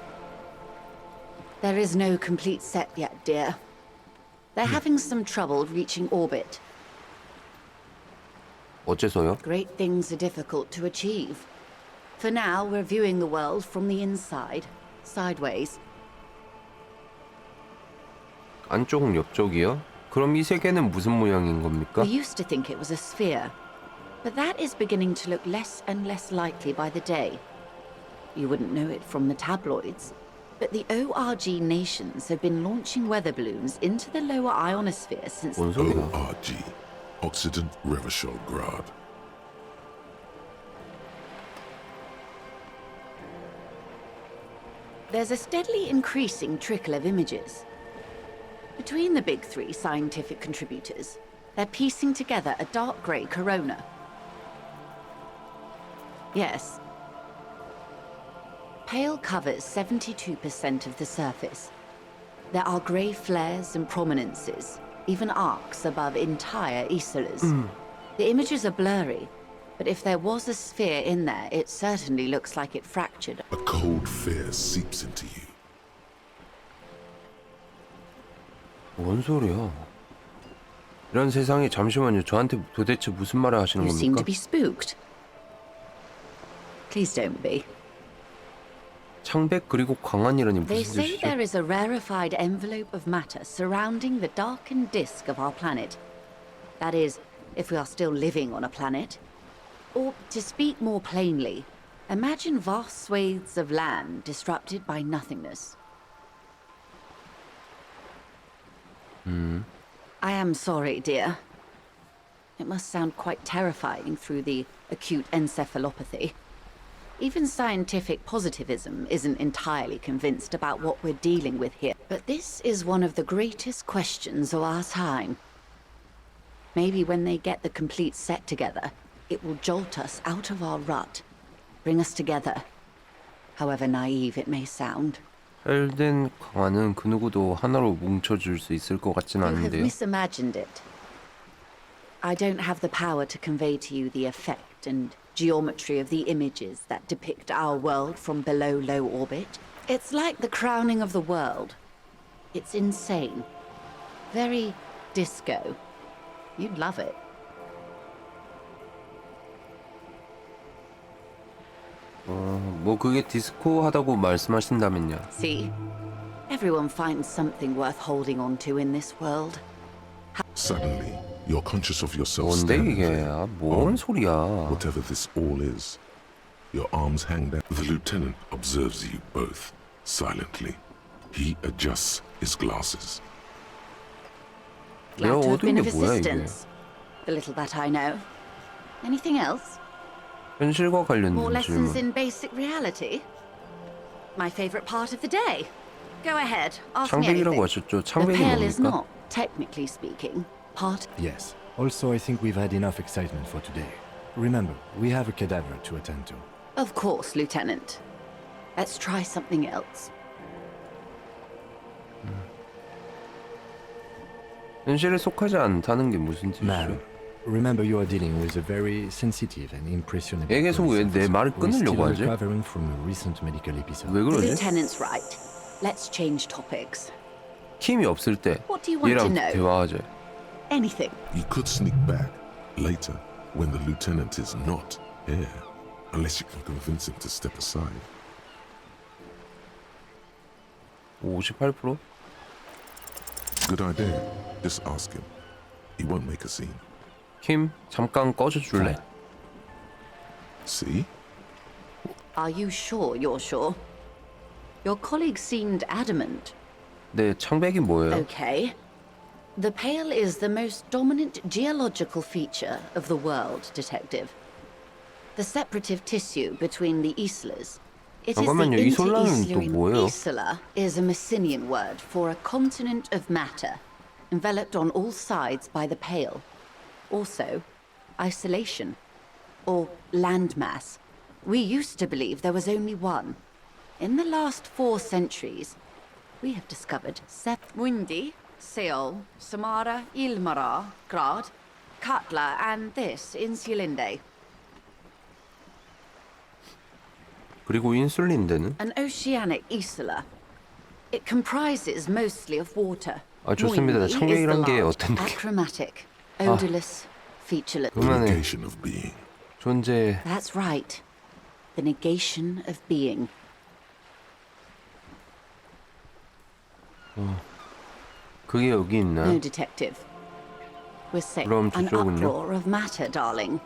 There is no complete set yet, dear. They're having some trouble reaching orbit. 어째서요? Great things are difficult to achieve. For now, we're viewing the world from the inside, sideways. 안쪽 옆쪽이요? 그럼 이 세계는 무슨 모양인 겁니까? We used to think it was a sphere, but that is beginning to look less and less likely by the day. You wouldn't know it from the tabloids, but the ORG nations have been launching weather balloons into the lower ionosphere since... 뭔 소리야? ORG, Occident Revachol Grad. There's a steadily increasing trickle of images. Between the big three scientific contributors, they're piecing together a dark grey corona. Yes. Pale covers 72% of the surface. There are grey flares and prominences, even arcs above entire isolas. The images are blurry, but if there was a sphere in there, it certainly looks like it fractured. A cold fear seeps into you. 뭔 소리야? 이런 세상에 잠시만요. 저한테 도대체 무슨 말을 하시는 You seem to 겁니까? be spooked. Please don't be. 창백 그리고 광안이라니 They 무슨 say 뜻이죠? there is a rarefied envelope of matter surrounding the darkened disk of our planet. That is, if we are still living on a planet. Or, to speak more plainly, imagine vast swathes of land disrupted by nothingness. I am sorry, dear. It must sound quite terrifying through the acute encephalopathy. Even scientific positivism isn't entirely convinced about what we're dealing with here. But this is one of the greatest questions of our time. Maybe when they get the complete set together, it will jolt us out of our rut, bring us together, however naive it may sound. 헬덴 광안은 그 누구도 하나로 뭉쳐줄 수 있을 것 같진 You have 않은데요. misimagined it. I don't have the power to convey to you the effect and geometry of the images that depict our world from below low orbit. It's like the crowning of the world. It's insane. Very disco. You'd love it. 뭐 그게 디스코하다고 말씀하신다면요. See? Everyone finds something worth holding on to in this world. Suddenly, you're conscious of yourself 뭔데 standing 이게? there. 뭔 소리야? Whatever this all is. Your arms hang down. The lieutenant observes you both, silently. He adjusts his glasses. Glad to have been of 어두운 게 뭐야, 이게? assistance. The little that I know. Anything else? 현실과 관련된 More lessons 질문. in basic reality? My favorite part of the day. Go ahead, ask me 창백이라고 anything. 하셨죠? The 창백이 pale is 뭡니까? not, technically speaking, part... Yes. Also, I think we've had enough excitement for today. Remember, we have a cadaver to attend to. Of course, Lieutenant. Let's try something else. 현실에 속하지 않다는 게 무슨 Ma'am, 뜻이죠? remember you are dealing with a very sensitive and impressionable 얘 계속 왜 내 person 말을 who is still 끊으려고 하지? recovering from a recent medical episode. 왜 The 그러지? Lieutenant's right. Let's change topics. 힘이 없을 때 What do you want to 얘랑 know? 대화하자. Anything. You could sneak back later when the lieutenant is not here, unless you can convince him to step aside. 58%? Good idea. Just ask him. He won't make a scene. 킴, 잠깐 꺼져 줄래? See? Are you sure you're sure? Your colleague seemed adamant. 네, 창백이 뭐예요? Okay. The pale is the most dominant geological feature of the world, Detective. The separative tissue between the islas. It is 잠깐만요, the 이솔라는 또 뭐예요? Isola is a Messinian word for a continent of matter, enveloped on all sides by the pale. Also, isolation, or landmass. We used to believe there was only one. In the last 4 centuries, we have discovered Windy, Seol, Samara, Ilmara, Grad, Katla, and this, Insulinde. 그리고 인슐린데는? An oceanic isola. It comprises mostly of water. 아, 좋습니다. Windy is the 창백이란 게 large, 어떤 느낌? achromatic, odorless, featureless. 그만해. Negation of being. 존재. That's right. the negation of being. 그게 여기 No, 있나? detective. We're safe. 그럼 An 저쪽은요? uproar of matter, darling.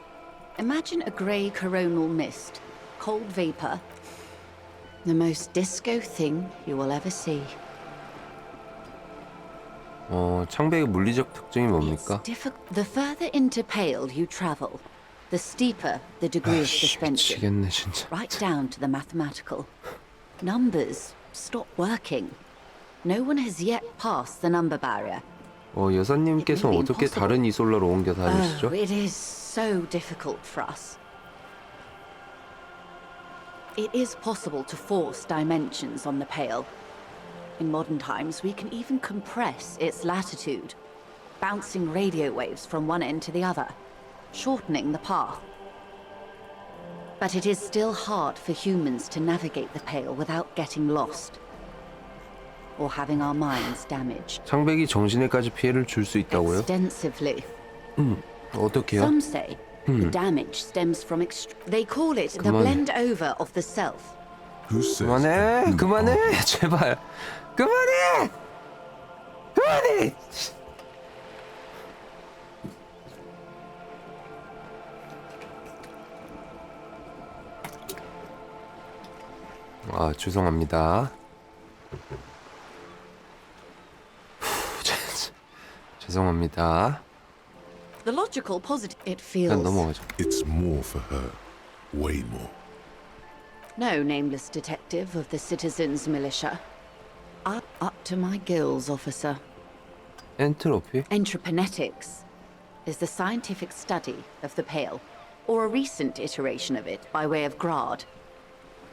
Imagine a grey coronal mist, cold vapor. The most disco thing you will ever see. 창백의 물리적 특징이 It's 뭡니까? difficult. The further into pale you travel, the steeper the degree of suspension. 미치겠네 진짜. Right down to the mathematical. Numbers stop working. No one has yet passed the number barrier. 여사님께서 It may be 어떻게 impossible. 다른 이솔라로 옮겨 다니시죠? Oh, it is so difficult for us. It is possible to force dimensions on the Pale. In modern times, we can even compress its latitude, bouncing radio waves from one end to the other, shortening the path. But it is still hard for humans to navigate the Pale without getting lost or having our minds damaged. 창백이 정신에까지 피해를 줄 수 있다고요? Extensively. 어떻게요? Some say the damage stems from they call it the 그만. blend over of the self. Who says? 그만해, and who 그만해, are 제발, 그만해, 그만해. 죄송합니다. 죄송합니다. The logical positive it 그냥 feels. 넘어가죠. It's more for her. Way more. No nameless detective of the citizens militia. Up to my gills, officer. 엔트로피? Entreponetics is the scientific study of the Pale, or a recent iteration of it by way of Grad.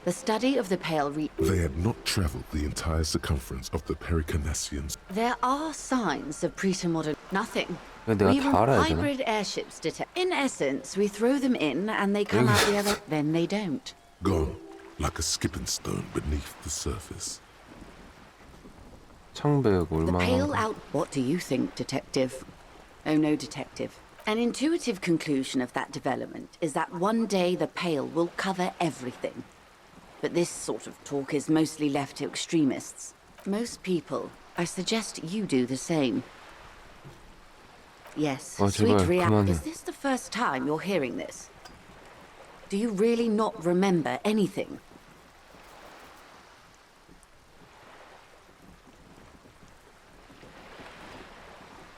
The study of the Pale They had not traveled the entire circumference of the Pericarnassians. There are signs of pre-modern nothing. 이거 내가 We 다 run 알아야 되나? hybrid airships detect. In essence, we throw them in and they come out the other. Then they don't. Gone, like a skipping stone beneath the surface. 창백 The 얼마나? Pale out. What do you think, detective? Oh no, detective. An intuitive conclusion of that development is that one day the Pale will cover everything. But this sort of talk is mostly left to extremists. Most people, I suggest you do the same. Yes, sweet 제발, 그만해. Is this the first time you're hearing this? Do you really not remember anything?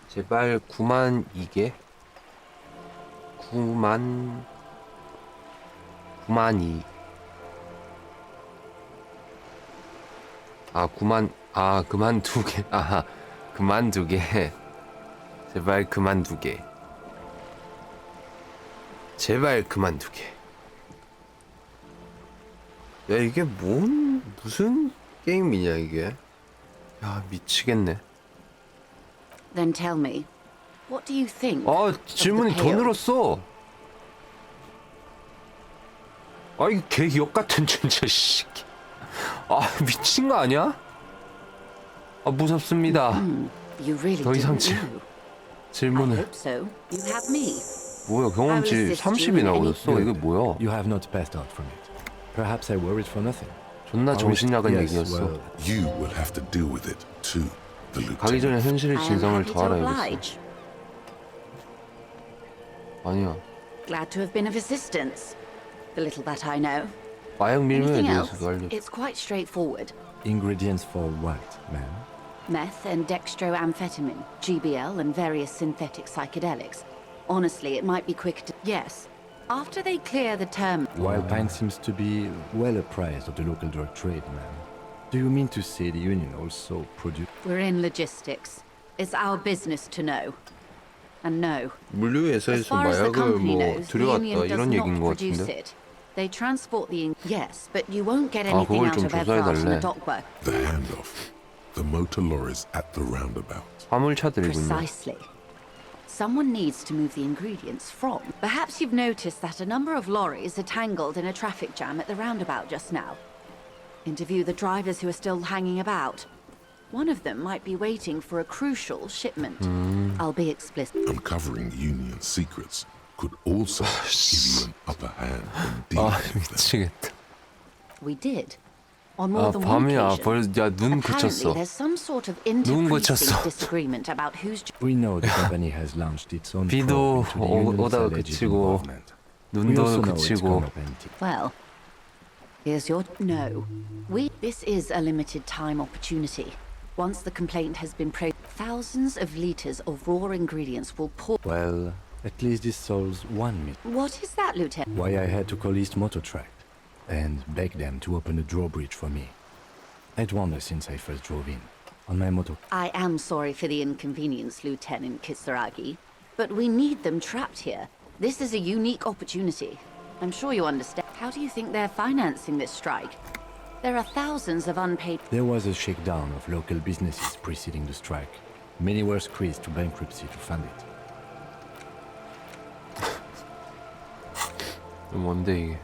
제발 9만 2개? 9만 2. 9만 2개. 그만 2개. 제발 그만 2개. 제발 그만 2개. 야, 이게 무슨 게임이냐, 이게? 야, 미치겠네. Then tell me, what do you think? 질문이 더 늘었어. 이거 개 기억 같은 진짜 씨. 미친 거 아니야? 무섭습니다. You really 더 이상 didn't know. I 질문을. hope so. You have me. 뭐야, 경험치 30이나 올렸어. 이게 뭐야? You have not passed out from it. Perhaps I worried for nothing. 존나 Or 정신나간 yes, 얘기였어. well, You will have to deal with it too, the 가기 전에 lieutenant. 현실의 I am 진성을 happy 더 to 알아야겠어. oblige. 아니야. Glad to have been of assistance. The little that I know. 마약 밀매에 Anything else? 대해서도 알려. It's quite straightforward. ingredients for what, ma'am? Meth and dextroamphetamine, GBL, and various synthetic psychedelics. Honestly, it might be quick to... Yes. After they clear the term... Wild Pine seems to be well apprised of the local drug trade, ma'am. Do you mean to say the Union also produce... We're in logistics. It's our business to know. And no. As 물류회사에서 far as the 마약을 company knows, the 들여왔다 Union does 이런 얘기인 not 것 produce 같은데. it. They transport the... Yes, but you won't get anything 그걸 out 좀 of Everard and the 조사해달래. dockwork. The handoff. The motor lorries at the roundabout. 화물차들이군요. Precisely. Someone needs to move the ingredients from. Perhaps you've noticed that a number of lorries are tangled in a traffic jam at the roundabout just now. Interview the drivers who are still hanging about. One of them might be waiting for a crucial shipment. I'll be explicit. Uncovering Union secrets. could also give you an upper hand when dealing 아 with them. 미치겠다. We did. On more 아 than one 밤이야. occasion. 야눈 Apparently, 그쳤어. there's some sort of 눈 inter-precinct 그쳤어. disagreement about who's We know the company has launched its own 비도 probe into the union's 오다가 alleged 그치고 involvement. We 눈도 also know it's 그치고 gone up empty. Well, here's your no. This is a limited time opportunity. Once the complaint has been thousands of liters of raw ingredients will pour. Well, at least this solves one mystery. What is that, Lieutenant? Why I had to call East Motor Tract and beg them to open a drawbridge for me. I'd wondered since I first drove in on my motor. I am sorry for the inconvenience, Lieutenant Kisaragi, but we need them trapped here. This is a unique opportunity. I'm sure you understand. How do you think they're financing this strike? There are thousands of unpaid. There was a shakedown of local businesses preceding the strike. Many were squeezed to bankruptcy to fund it. 뭔데 이게?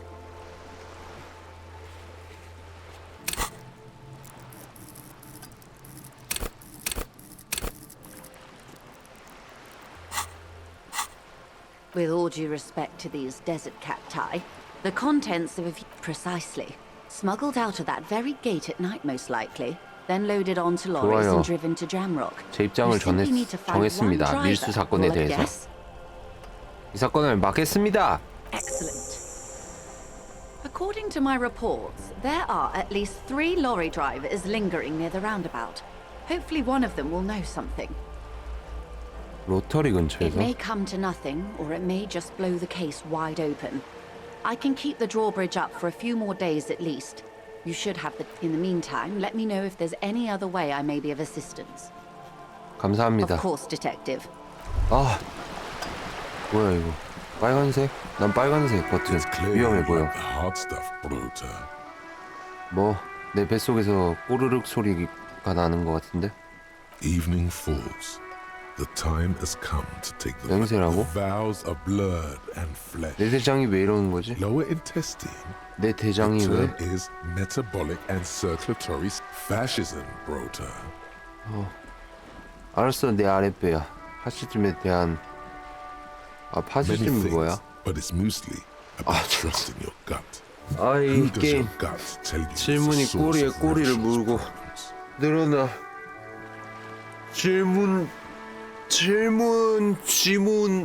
With all due respect to these desert cacti, the contents of a precisely smuggled out of that very gate at night, most likely, then loaded onto lorries 좋아요. and driven to Jamrock. 제 입장을 You simply need to find one 정했습니다. driver. 밀수 사건에 Will I 대해서. guess? 이 사건을 막겠습니다. Excellent. According to my reports, there are at least 3 lorry drivers lingering near the roundabout. Hopefully one of them will know something. 로터리 It 근처에서 may come to nothing, or it may just blow the case wide open. I can keep the drawbridge up for a few more days at least. You should have the... In the meantime, let me know if there's any other way I may be of assistance. 감사합니다. Of course, Detective. 아 뭐야 이거? 빨간색? 난 빨간색 버튼 Clearly 위험해 you 보여. like the hard stuff, Bruta. 뭐 내 뱃속에서 꼬르륵 소리가 나는 것 같은데? Evening falls. The time has come to take the 냄새라고? vows of blood and flesh. 내 대장이 왜 이러는 거지? Lower intestine. 내 대장이 The 왜? term is metabolic and circulatory fascism, Bruta. 알았어 내 아랫배야. 파시즘에 대한 파시즘 Many 뭐야? things, but it's mostly about trusting your gut. 아이 Who does 게임 your gut tell you is the 질문이 source 꼬리에 of 꼬리를 Revson's 물고 problems? 늘어나.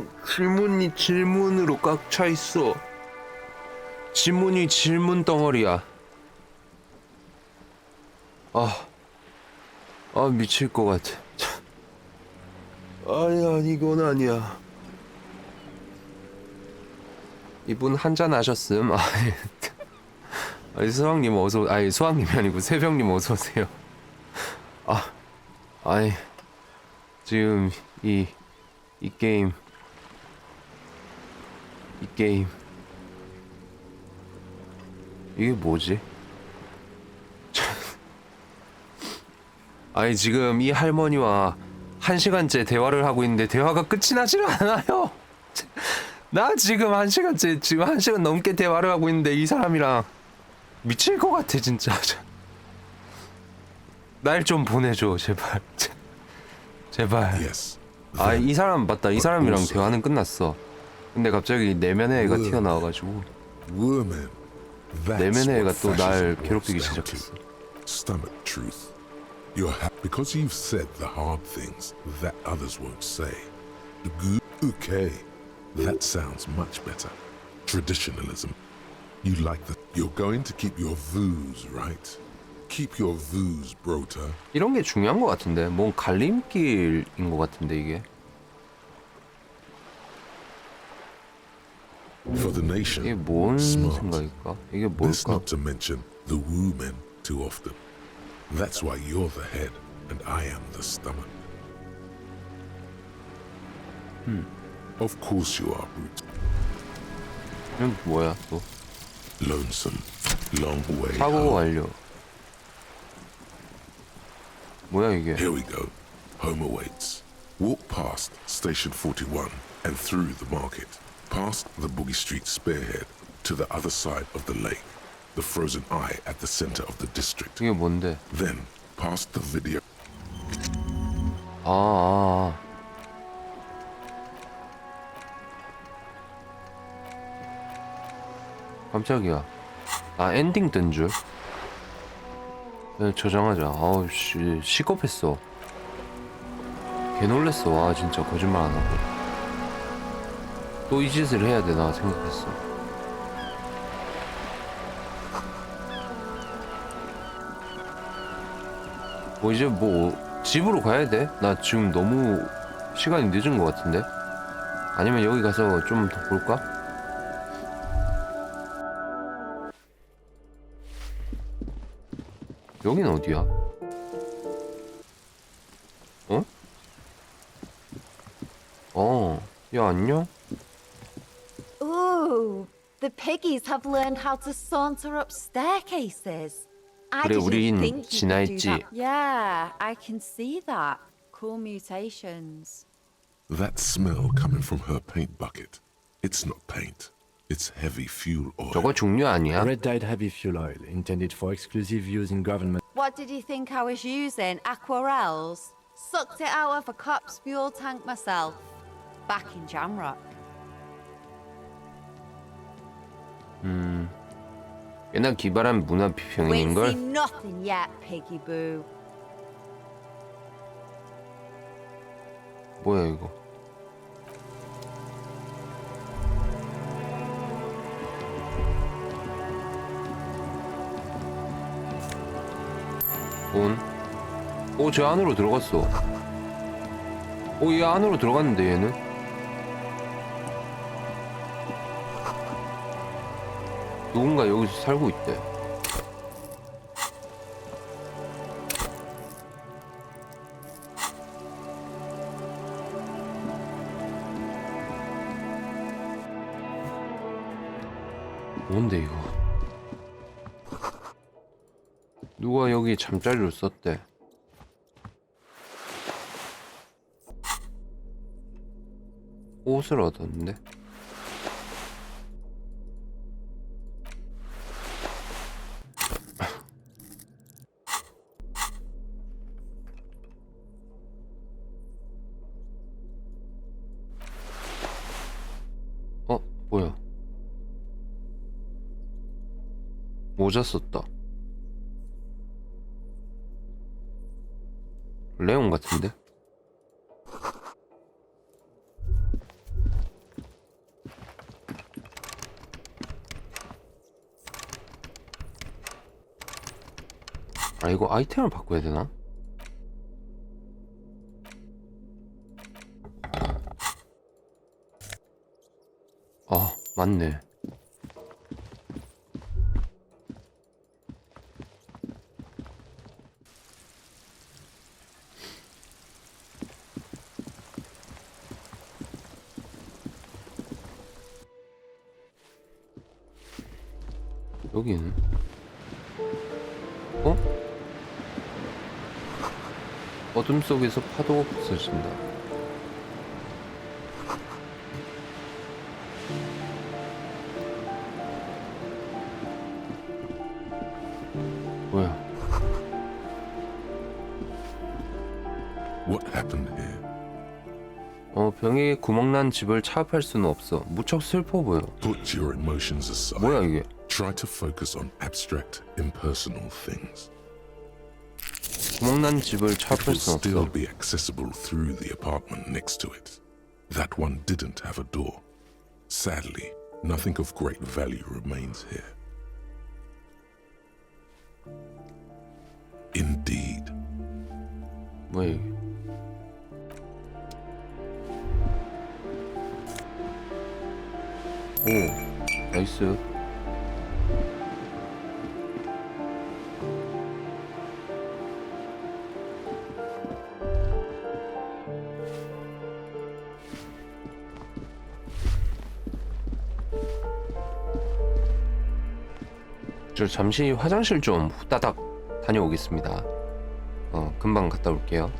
질문이 질문으로 꽉 차 있어. 지문이 질문 덩어리야. 미칠 것 같아. 아니야, 이건 아니야. 이분 한잔 하셨음. 수학님 어서, 수학님이 아니고 새벽님 어서 오세요. 지금 이 게임 이게 뭐지? 지금 이 할머니와 1시간째 대화를 하고 있는데 대화가 끝이 나질 않아요. 나 지금 1시간 넘게 대화를 하고 있는데 이 사람이랑 미칠 것 같아 진짜. 날 좀 보내줘 제발. 제발. Yes. 이 사람 맞다. 이 사람이랑 대화는 끝났어. 근데 갑자기 내면의 애가 튀어나와가지고 Woman. 내면의 애가 또 날 괴롭히기 시작했어. Stomach truth. You're because you've said the hard things that others won't say. Okay. That sounds much better. Traditionalism. You like that. You're going to keep your views, right? Keep your views, Brota. 이런 게 중요한 것 같은데. 뭔 갈림길인 것 같은데 이게. For the nation. 이게 뭔 smart. 생각일까? 이게 This 뭘까? not to mention the women too often. That's why you're the head and I am the stomach. Of course you are, Brute. 이건 뭐야 또? Lonesome. Long way 사고 home. 완료. 뭐야 이게? Here we go. Home awaits. Walk past Station 41 and through the market, past the Boogie Street spearhead to the other side of the lake, the frozen eye at the center of the district. 이게 뭔데? Then past the video. 깜짝이야. 아 엔딩 뜬 줄. 저장하자. 아우 씨 시겁했어. 개 놀랬어. 와 진짜 거짓말 안 하고. 또 이 짓을 해야 되나 생각했어. 뭐 이제 뭐 집으로 가야 돼? 나 지금 너무 시간이 늦은 것 같은데? 아니면 여기 가서 좀 더 볼까? 여긴 어디야? 어? 야 안녕? Ooh, the piggies have learned how to saunter up staircases. I 그래, didn't 우린 think you could do 진화했지. that. Yeah, I can see that. Cool mutations. That smell coming from her paint bucket. It's not paint. It's heavy fuel oil. 저거 중류 아니야? Red-dyed heavy fuel oil, intended for exclusive use in government. What did you think I was using? Aquarels? Sucked it out of a cop's fuel tank myself. Back in Jamrock. 꽤나 기발한 문화 We ain't 비평인걸? seen nothing yet, piggy boo. 뭐야 이거? 온? 오, 저 안으로 들어갔어. 오, 얘 안으로 들어갔는데 얘는? 누군가 여기서 살고 있대. 뭔데 이거? 누가 여기 잠자리를 썼대? 옷을 얻었는데? 뭐야? 모자 썼다. 레온 같은데? 아 이거 아이템을 바꿔야 되나? 아 맞네. 여기는 어? 어둠 속에서 파도가 부서진다. 뭐야? What happened here? 병에 구멍난 집을 차압할 수는 없어. 무척 슬퍼 보여. Put your emotions aside. 뭐야 이게? Try to focus on abstract, impersonal things. 구멍난 집을 It 차압할 will 수는 still 없어. be accessible through the apartment next to it. That one didn't have a door. Sadly, nothing of great value remains here. Indeed. 뭐야 이게? 오, 나이스. 저 잠시 화장실 좀 후다닥 다녀오겠습니다. 금방 갔다 올게요.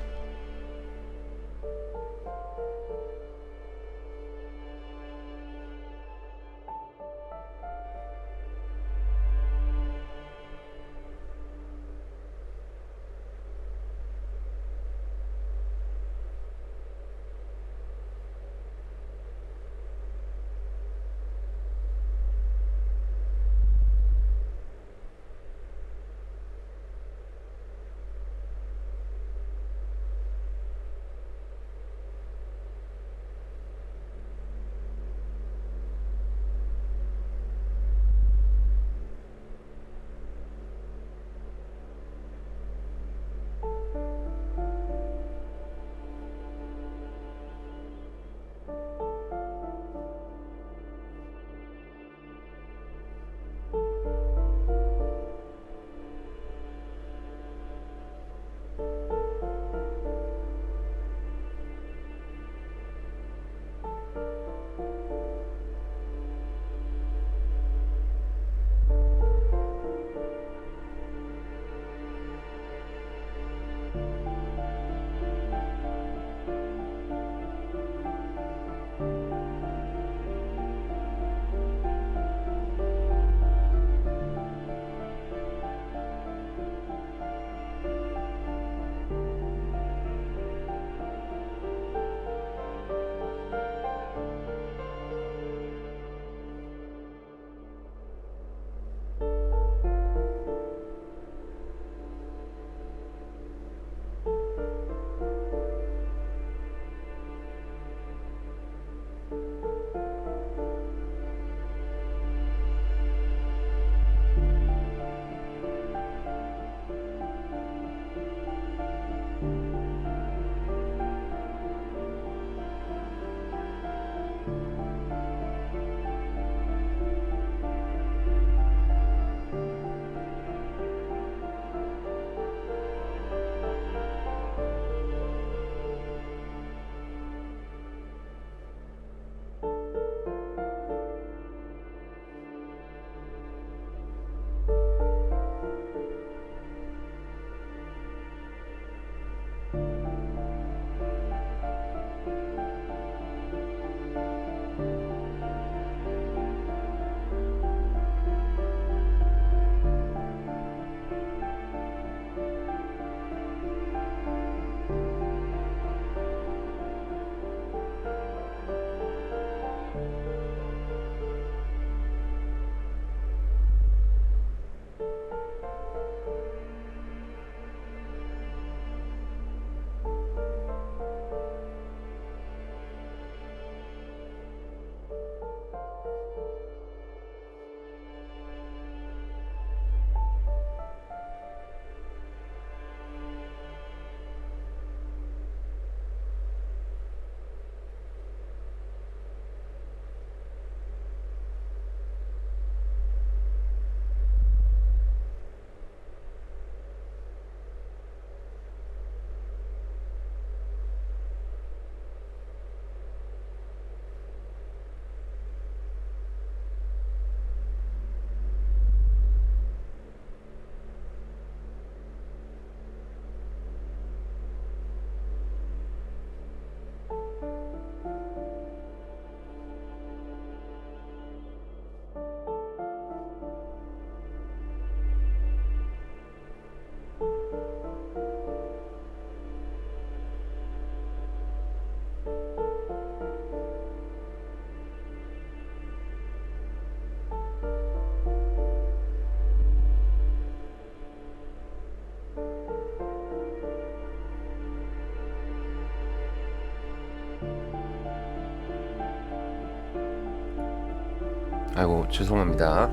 아이고 죄송합니다.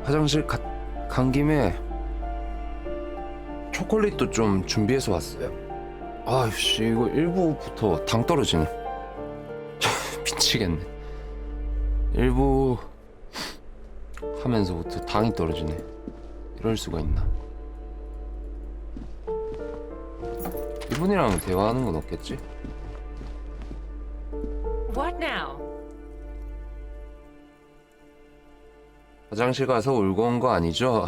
화장실 간 김에 초콜릿도 좀 준비해서 왔어요. 아이씨 이거 1부부터 당 떨어지네. 미치겠네. 1부 하면서부터 당이 떨어지네. 이럴 수가 있나. 이분이랑 대화하는 건 없겠지? What now? 화장실 가서 울고 온 거 아니죠?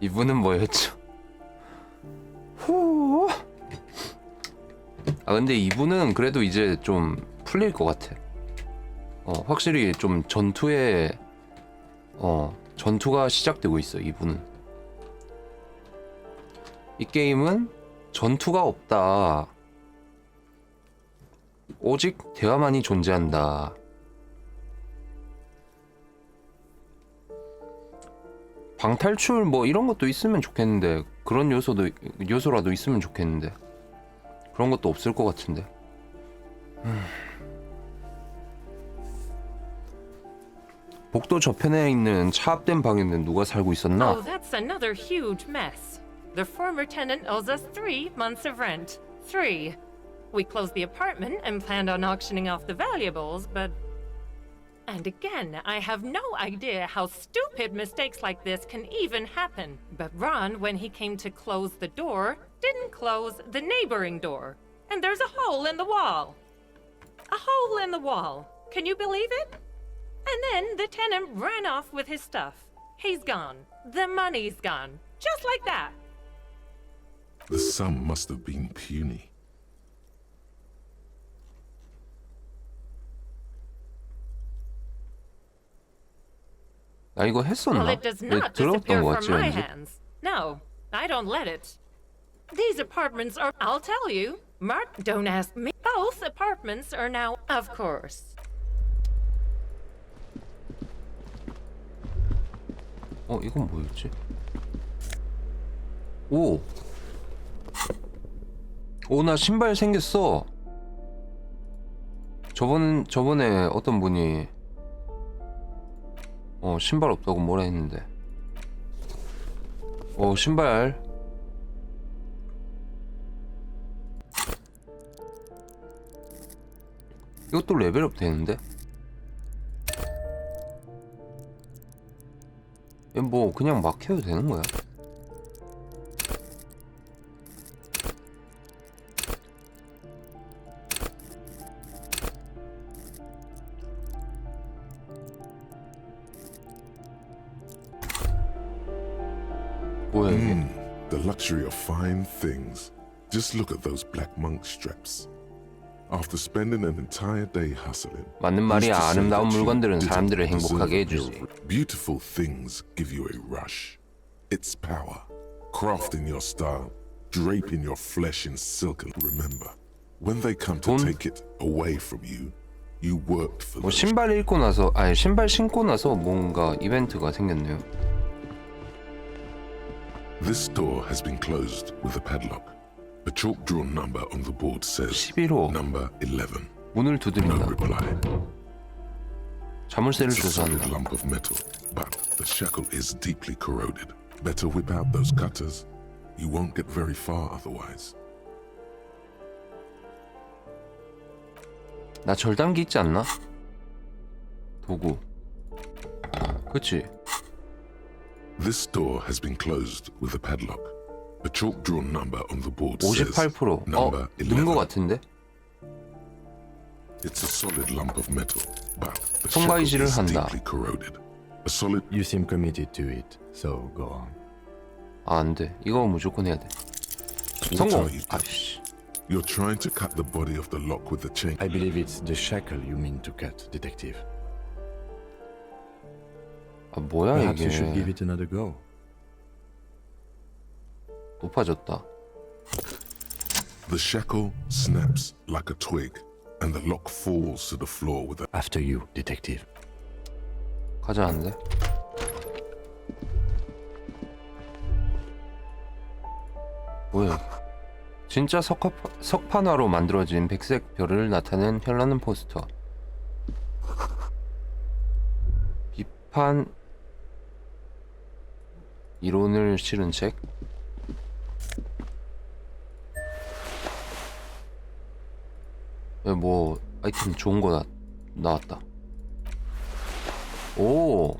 이분은 뭐였죠? 후. 아 근데 이분은 그래도 이제 좀 풀릴 것 같아. 확실히 좀 전투가 시작되고 있어. 이분은 이 게임은 전투가 없다. 오직 대화만이 존재한다. 방탈출 뭐 이런 것도 있으면 좋겠는데, 그런 요소라도 있으면 좋겠는데 그런 것도 없을 것 같은데. 복도 저편에 있는 차압된 방에는 누가 살고 있었나? Oh, that's another huge mess. The former tenant owes us 3 months of rent. 3. We closed the apartment and planned on auctioning off the valuables, but... And again, I have no idea how stupid mistakes like this can even happen. But Ron, when he came to close the door, didn't close the neighboring door. And there's a hole in the wall. A hole in the wall. Can you believe it? And then the tenant ran off with his stuff. He's gone. The money's gone. Just like that. The sum must have been puny. 나 이거 Well, 했었나? it does 왜 not 들었던 disappear 거 from 같지 my 왠지? hands. No, I don't let it. These apartments are, I'll tell you. Mark, don't ask me. Both apartments are now, of course. 이건 뭐였지? 오! 나 신발 생겼어. 저번에 어떤 분이 신발 없다고 뭐라 했는데. 신발. 이것도 레벨업 되는데? 뭐 그냥 막 해도 되는 거야? 뭐야 이게? The luxury of fine things. Just look at those black monk straps. After spending an entire day hustling, 맞는 who's 말이야. to say 아름다운 that you 물건들은 didn't 사람들을 deserve 행복하게 a 해주지. meal? Beautiful things give you a rush. It's power. Crafting your style, draping your flesh in silk. And remember, when they come to 돈? take it away from you, you worked for 뭐 those. 신발 신고 나서 뭔가 이벤트가 생겼네요. This door has been closed with a padlock. A chalk-drawn number on the board says 11호. number 11. 문을 No 두드린다. reply. 자물쇠를 It's a solid 조사한다. lump of metal, but the shackle is deeply corroded. Better whip out those cutters. You won't get very far otherwise. 나 절단기 있지 않나? 도구. 그치? This door has been closed with a padlock. A chalk-drawn number on the board says 58%. number 는 거 11. 같은데? It's a solid lump of metal, but the 통과이지를 shackle is 한다. deeply corroded. A solid You seem committed to it, so go on. 안 돼. 이거 무조건 해야 돼. What 성공. are you doing? 아이씨. You're trying to cut the body of the lock with the chain. I believe it's the shackle you mean to cut, detective. 뭐야 Perhaps you should give 이게. it another go. 높아졌다. The shackle snaps like a twig, and the lock falls to the floor with a After you, detective. 가자는데? 뭐야? 진짜 석판화로 만들어진 백색 별을 나타낸 현란한 포스터. 비판 이론을 실은 책. 뭐 아이템 좋은 거 나왔다. 오.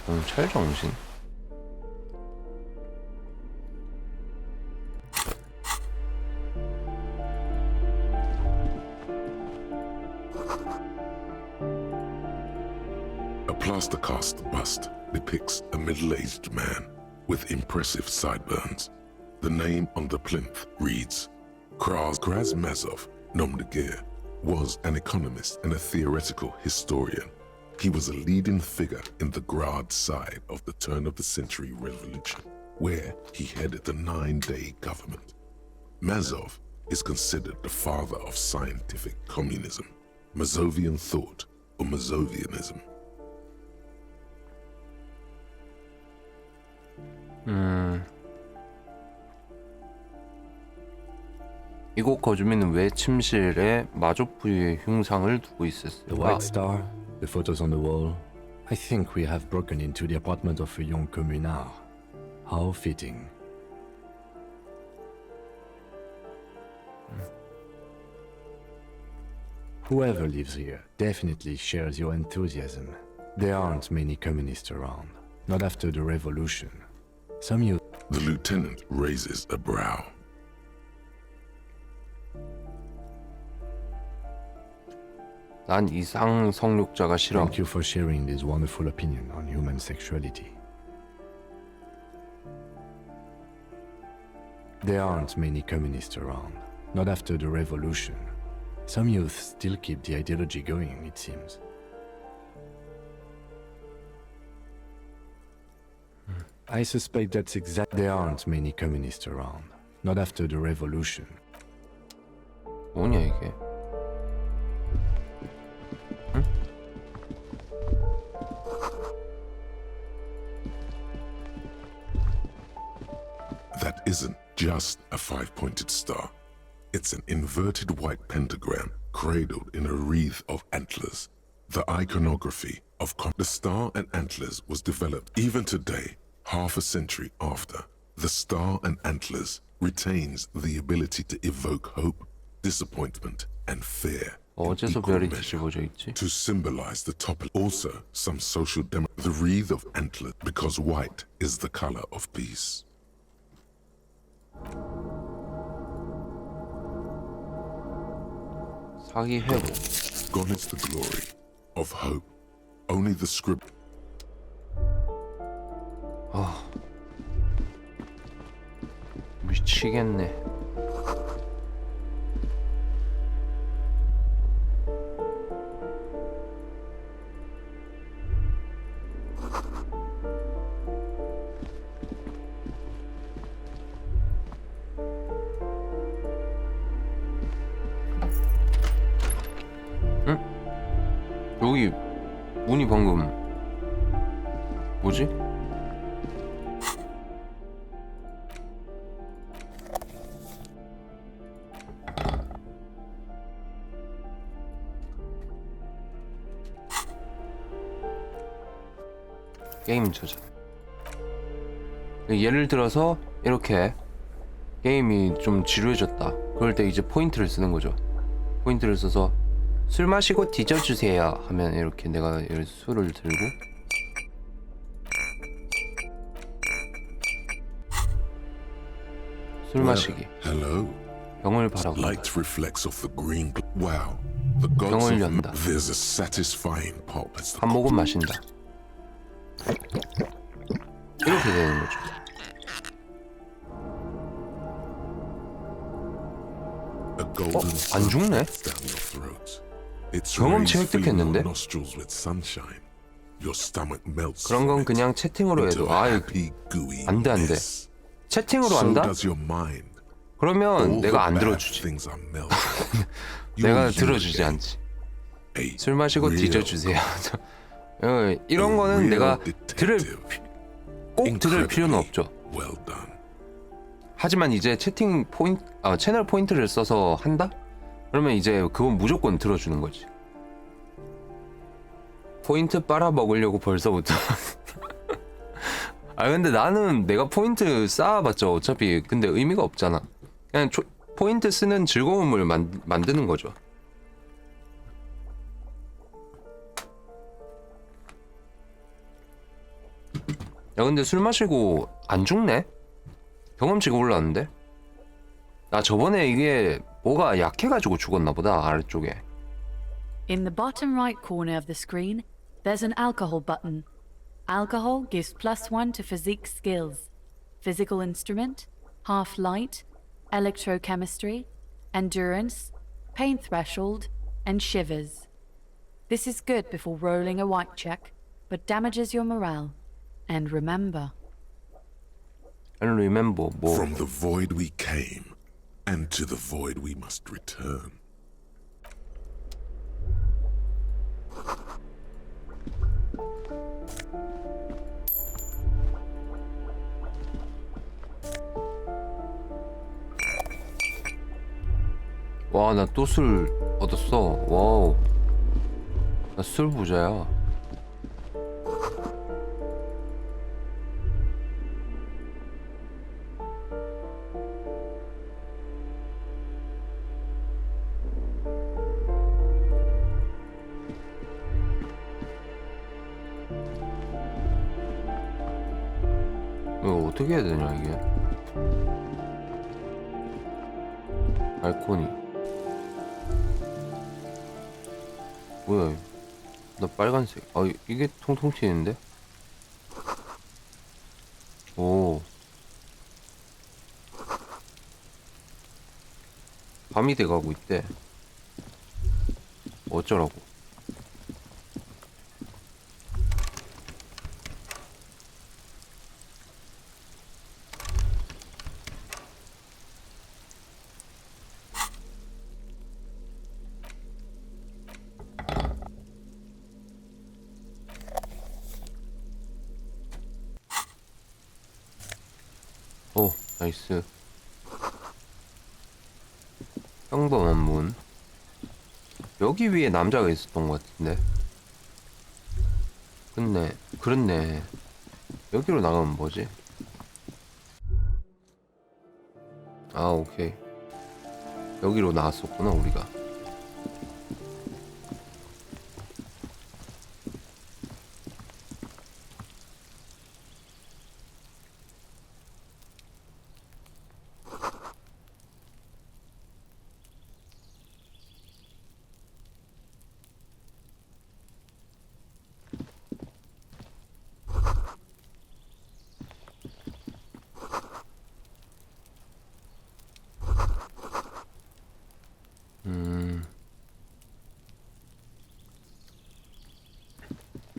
경찰 정신. A plaster cast bust depicts a middle-aged man with impressive sideburns. The name on the plinth reads, Krasmazov Nomdegir was an economist and a theoretical historian. He was a leading figure in the Grad side of the turn-of-the-century revolution, where he headed the 9-day government. Mazov is considered the father of scientific communism, Mazovian thought, or Mazovianism. 이곳 거주민은 왜 침실에 마조프의 흉상을 두고 The 있었을까? White Star, the photos on the wall. I think we have broken into the apartment of a young communard. How fitting. Whoever lives here definitely shares your enthusiasm. There aren't many communists around. Not after the revolution. Some youth. The lieutenant raises a brow. 난 이상 성욕자가 싫어. Thank you for sharing this wonderful opinion on human sexuality. There aren't many communists around. Not after the revolution. Some youth still keep the ideology going, it seems. I suspect that's exactly. There aren't many communists around. Not after the revolution. 뭐냐 이게? That isn't just a five-pointed star. It's an inverted white pentagram cradled in a wreath of antlers. The iconography of the star and antlers was developed even today, half a century after. The star and antlers retains the ability to evoke hope, disappointment, and fear. in 어째서 equal 별이 measure. 뒤집어져 있지? To symbolize the top. Also, some social the wreath of antlers, because white is the color of peace. 사기 회복. Gone is the glory of hope. Only the script. 미치겠네. 응? 여기 문이 방금 뭐지? 게임 저장. 예를 들어서 이렇게 게임이 좀 지루해졌다. 그럴 때 이제 포인트를 쓰는 거죠. 포인트를 써서 술 마시고 뒤져주세요 하면 이렇게 내가 술을 들고 술 마시기. Hello. 병을 바라고. Light reflects off the green. Wow. The gods 병을 of 연다. there's a satisfying pulp. As the 한 모금 마신다. 이렇게 되는 거죠. A golden 안 죽네? down your throat. Its 경험치 rays fill 획득했는데? your nostrils with sunshine. Your stomach melts 그런 from 건 it 그냥 채팅으로 into 해도 a 아이 happy, gooey 안 돼, 안 돼. mess. 채팅으로 So 한다? does your mind. 그러면 All 내가 the 안 bad 들어주지. things are melted. 내가 You'll 들어주지 urinate 않지. a 술 마시고 real 뒤져주세요. 이런 거는 real 내가 detective. 꼭 들을 필요는 Incredibly 없죠. well done. 하지만 이제 채팅 포인트, 채널 포인트를 써서 한다? 그러면 이제 그건 무조건 들어주는 거지. 포인트 빨아먹으려고 벌써부터. 근데 나는 내가 포인트 쌓아봤자 어차피 근데 의미가 없잖아. 그냥 포인트 쓰는 즐거움을 만드는 거죠. 야 근데 술 마시고 안 죽네? 경험치가 올랐는데? 나 저번에 이게 뭐가 약해가지고 죽었나 보다 아래쪽에. In the bottom right corner of the screen, there's an alcohol button. Alcohol gives +1 to physique skills. Physical instrument, half light, electrochemistry, endurance, pain threshold, and shivers. This is good before rolling a white check, but damages your morale. And remember. And remember 뭐 From the void we came, and to the void we must return. 와, 나 또 술 얻었어. 와우. 나 술 부자야. 이거 어떻게 해야 되냐, 이게? 알코니. 뭐야, 나 빨간색. 이게 통통 튀는데? 오. 밤이 돼가고 있대. 어쩌라고. 오, 나이스. 평범한 문. 여기 위에 남자가 있었던 것 같은데. 그렇네. 여기로 나가면 뭐지? 오케이. 여기로 나왔었구나, 우리가.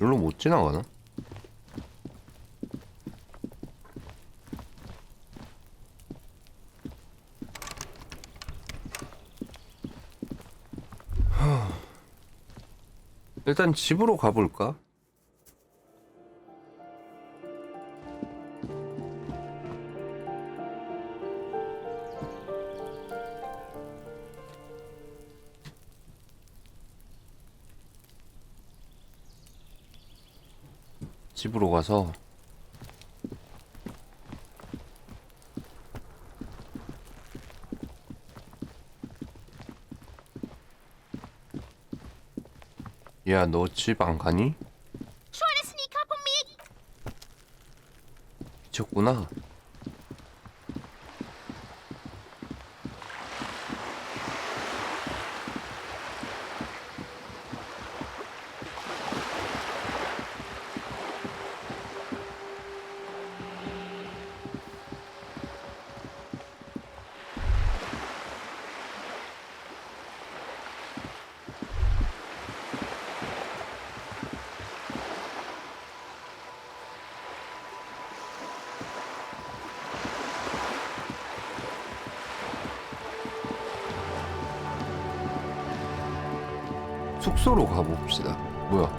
여기로 못 지나가나? 일단 집으로 가볼까? 집으로 가서 야, 너 집 안 가니? Trying to sneak up on me? 미쳤구나. 숙소로 가봅시다. 뭐야?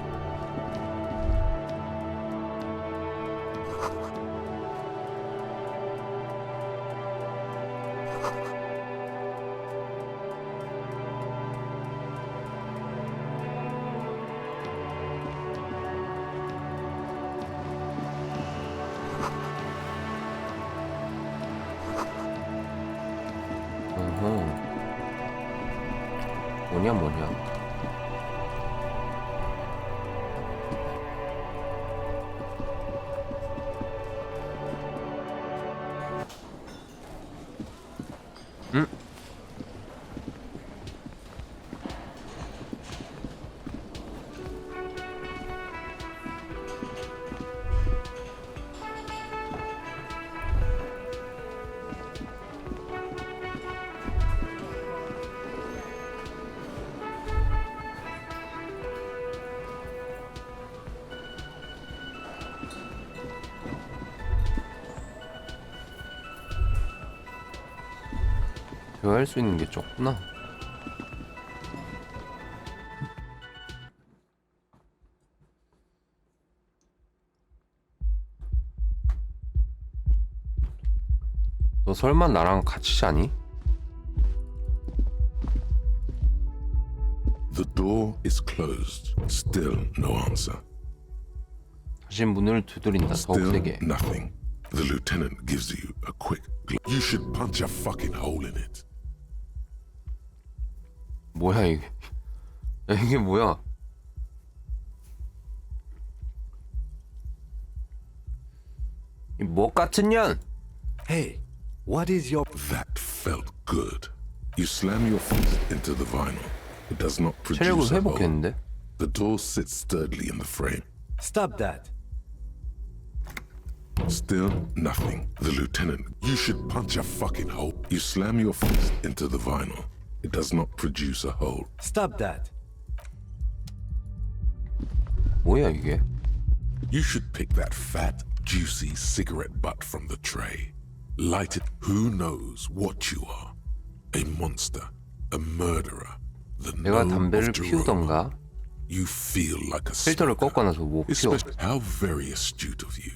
뭐냐? 응? 대화할 수 있는 게 적구나. 너 설마 나랑 같이 자니? The door is closed. Still no answer. 다시 문을 두드린다. 더욱 Still 세게. nothing. The lieutenant gives you a quick glance. You should punch a fucking hole in it. 뭐야 이게? 야, 이게 뭐야? 이 뭐 같은 년? Hey, what is your... That felt good. You slam your fist into the vinyl. It does not 체력을 produce a hole. 회복했는데? The door sits sturdily in the frame. Stop that. Still nothing. The lieutenant. You should punch a fucking hole. You slam your fist into the vinyl. It does not produce a hole. Stop that. 뭐야 이게? You should pick that fat, juicy cigarette butt from the tray. Light it. Who knows what you are? A monster, a murderer, the 내가 gnome 담배를 of Jerome. 피우던가 You feel like a 필터를 smoker. 꺾어놔서 못 피워. How very astute of you.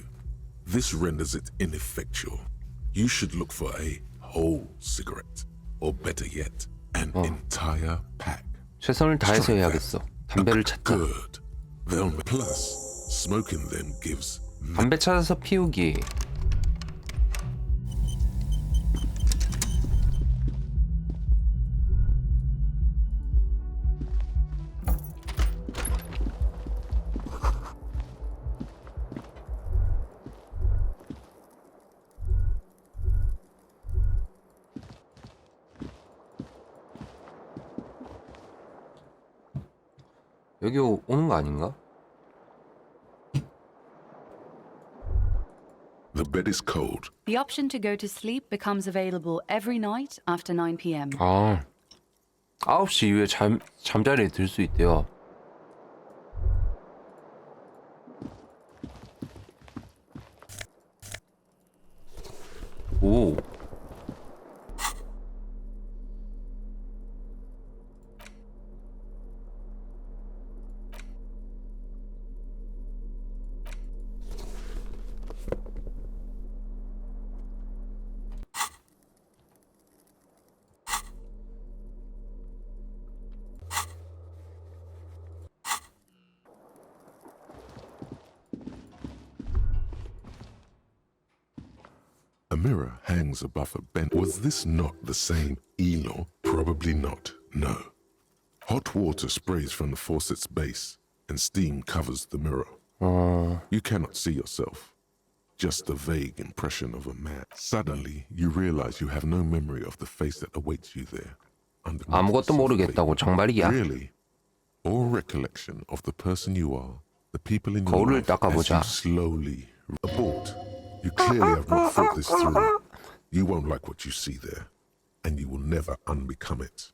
This renders it ineffectual. You should look for a whole cigarette, or better yet, an entire pack. 최선을 다해서 Strike 해야겠어. that. 담배를 찾자. Good. Then plus, smoking them gives 담배 찾아서 피우기. 여기 오는 거 아닌가? the bed is cold. The option to go to sleep becomes available every night after 9 p.m. 아, 9시 이후에 잠자리에 들 수 있대요. 오. A mirror hangs above a bench. Was this not the same Elo? Probably not. No. Hot water sprays from the faucet's base, and steam covers the mirror. You cannot see yourself. Just a vague impression of a man. Suddenly, you realize you have no memory of the face that awaits you there. 아무것도 모르겠다고 정말이야. Really? Or recollection of the person you are, the people in your 거울을 life as 닦아보자. you slowly abort. You clearly have not thought this through. You won't like what you see there, and you will never unbecome it.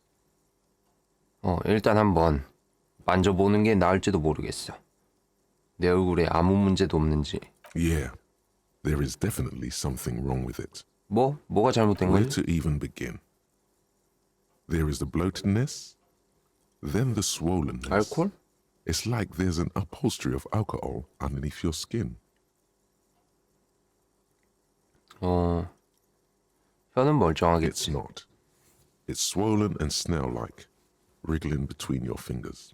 일단 한번 만져보는 게 나을지도 모르겠어. 내 얼굴에 아무 문제도 없는지. Yeah, there is definitely something wrong with it. 뭐가 잘못된 Where 거지? to even begin? There is the bloatedness, Then the swollenness. 알콜? It's like there's an upholstery of alcohol underneath your skin. 혀는 It's 멀쩡하겠지. not. It's swollen and snail-like, wriggling between your fingers.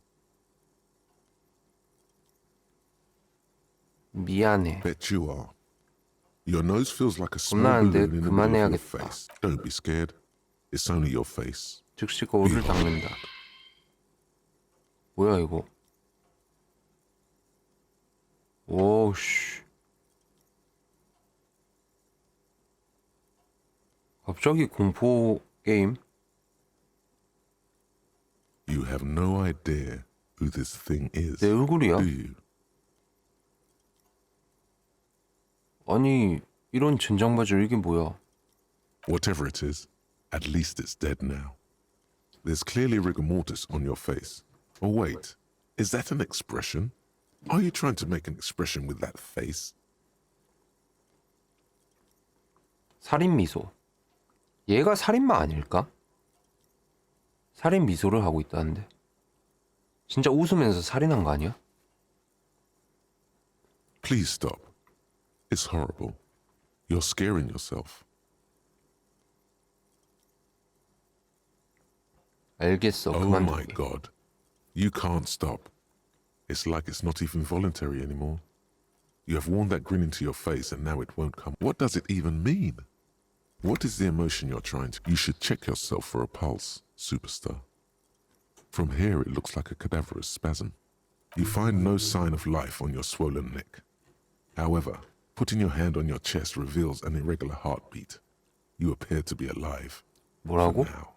미안해. Bet you are. Your nose feels like a small balloon 겁나는데 in the middle of your 그만해야겠다. face. Don't be scared. It's only your face. 즉시 거울을 닦는다. 뭐야 이거? 오씨. 갑자기 공포 게임? You have no idea who this thing is, 내 얼굴이야? do you? 아니 이런 젠장맞을 이게 뭐야? Whatever it is, at least it's dead now. There's clearly rigor mortis on your face. Oh wait, is that an expression? Are you trying to make an expression with that face? 살인 미소. 얘가 살인마 아닐까? 살인 미소를 하고 있다는데. 진짜 웃으면서 살인한 거 아니야? Please stop. It's horrible. You're scaring yourself. 알겠어. Oh my 그만둘게. god. You can't stop. It's like it's not even voluntary anymore. You have worn that grin into your face and now it won't come. What does it even mean? What is the emotion you're trying to... You should check yourself for a pulse, superstar. From here it looks like a cadaverous spasm. You find no sign of life on your swollen neck. However, putting your hand on your chest reveals an irregular heartbeat. You appear to be alive. 뭐라고? For now.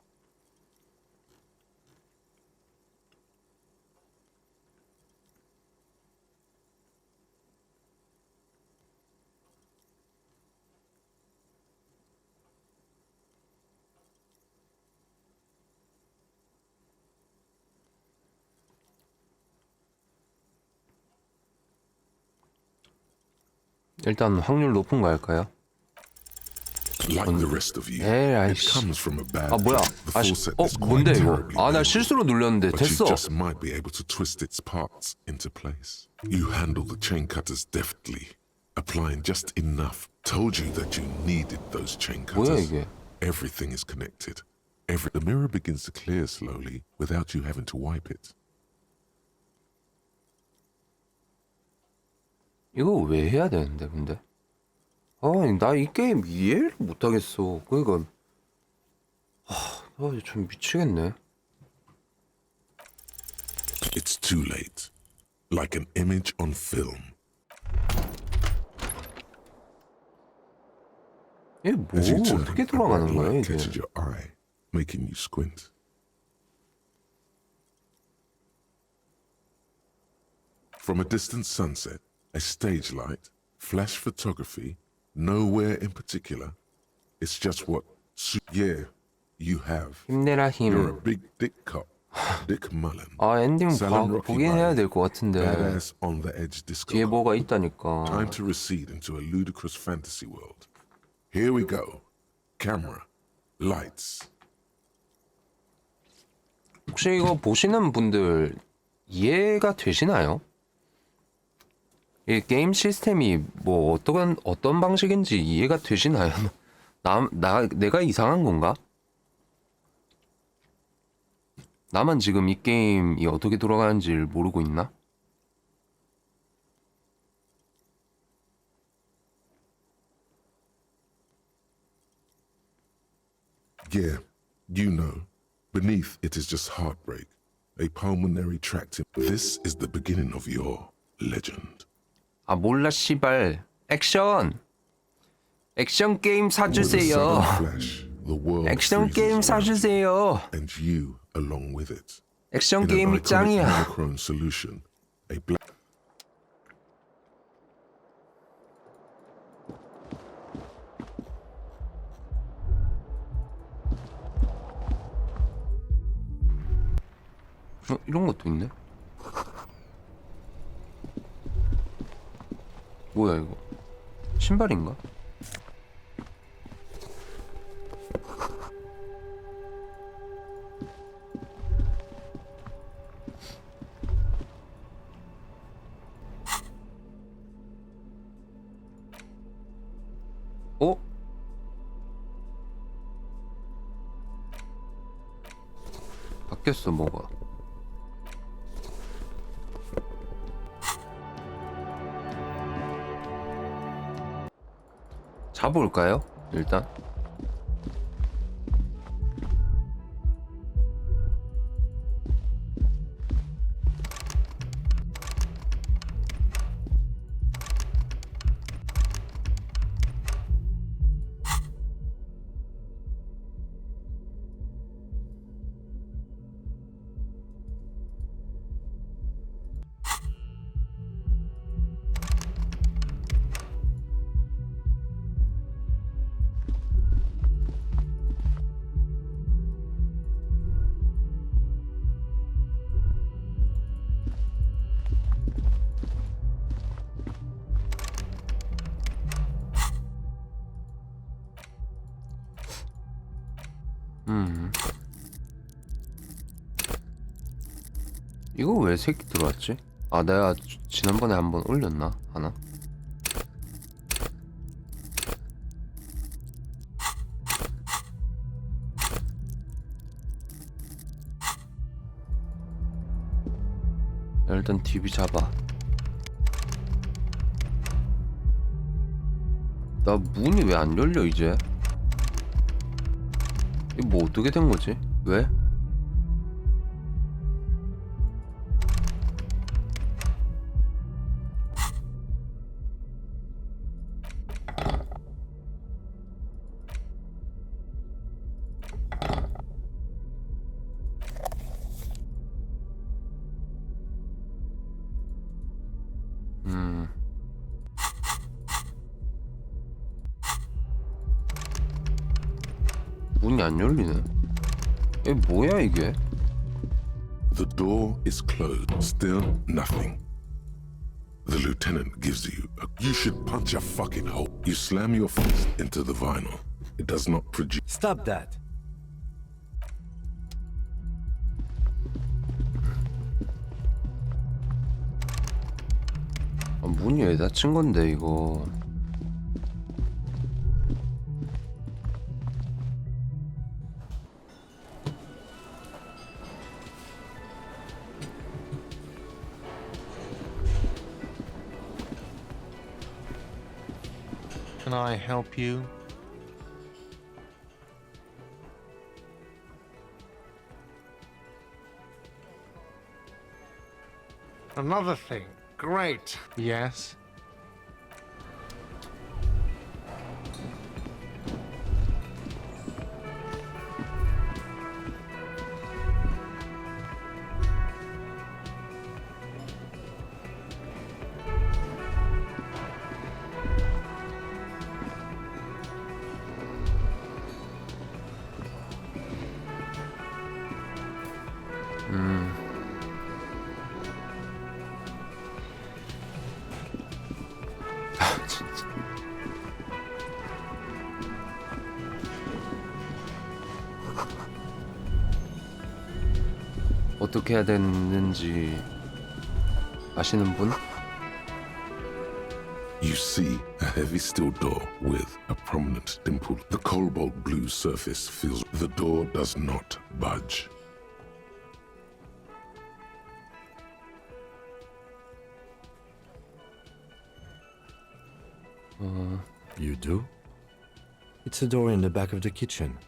일단 확률 높은 거 할까요? Like the rest of you, 에이, it 아이씨. comes from a bad 아 뭐야? place. The 아씨, faucet is quite 뭔데 이거? terribly 아 나 bad. 실수로 눌렸는데 But you 됐어. just might be able to twist its parts into place. You handle the chain cutters deftly, applying just enough. Told you that you needed those chain 뭐야 cutters. 이게? Everything is connected. The mirror begins to clear slowly without you having to wipe it. 이거 왜 해야 되는데 근데? 아니 나 이 게임 이해를 못하겠어. 그러니까 나 좀 미치겠네. It's too late. Like an image on film. 얘 뭐 As you turn, 어떻게 a bright 돌아가는 거야 light 이게? catches your eye, making you squint. From a distant sunset, a stage light, flash photography, nowhere in particular. It's just what, yeah, you have. 힘내라 You're a 힘. big dick cop, Dick Mullen. 아 엔딩 Salon Rocky 보긴 해야 Body, 될 것 같은데 Badass on the edge disco. 뒤에 뭐가 Time 있다니까. to recede into a ludicrous fantasy world. Here we go. Camera, lights. 혹시 이거 보시는 분들 이해가 되시나요? 이 게임 시스템이 뭐 어떤 방식인지 이해가 되시나요? 내가 이상한 건가? 나만 지금 이 게임이 어떻게 돌아가는지를 모르고 있나? Yeah, you know. Beneath it is just heartbreak, a pulmonary tract. This is the beginning of your legend. 아 몰라 씨발. 액션 게임 With a sudden 사주세요. flash, the world 액션 freezes 게임 around 사주세요. you, and you along with it. 액션 In an 게임이 iconic 짱이야. monochrome solution, a black. 이런 것도 있네. 뭐야 이거? 신발인가? 바뀌었어 뭐가. 잡아올까요? 일단. 이거 왜 새끼 들어왔지? 아 내가 지난번에 한번 올렸나? 하나? 일단 TV 잡아. 나 문이 왜 안 열려 이제? 이거 뭐 어떻게 된 거지? 왜? 문이 안 열리네. 이게 뭐야 이게? The door is closed. Still nothing. The lieutenant gives you a... You should punch a fucking hole. You slam your fist into the vinyl. It does not produce... Stop that! 아, 문이 왜 닫힌 건데 이거? Can I help you? Another thing. Great. Yes. 아 진짜. 어떻게 해야 되는지 아시는 분? You see a heavy steel door with a prominent dimple. The cobalt blue surface feels... The door does not budge. You do? It's a door in the back of the kitchen.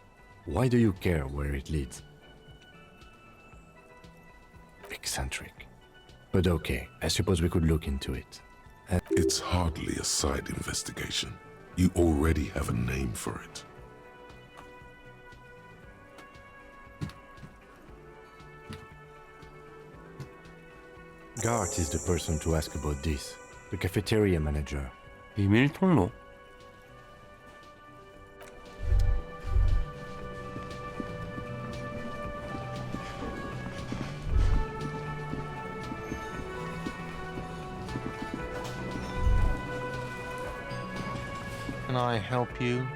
Why do you care where it leads? Eccentric. But okay, I suppose we could look into it. It's hardly a side investigation. You already have a name for it. Gart is the person to ask about this. The cafeteria manager. 비밀 통로? Can I help you?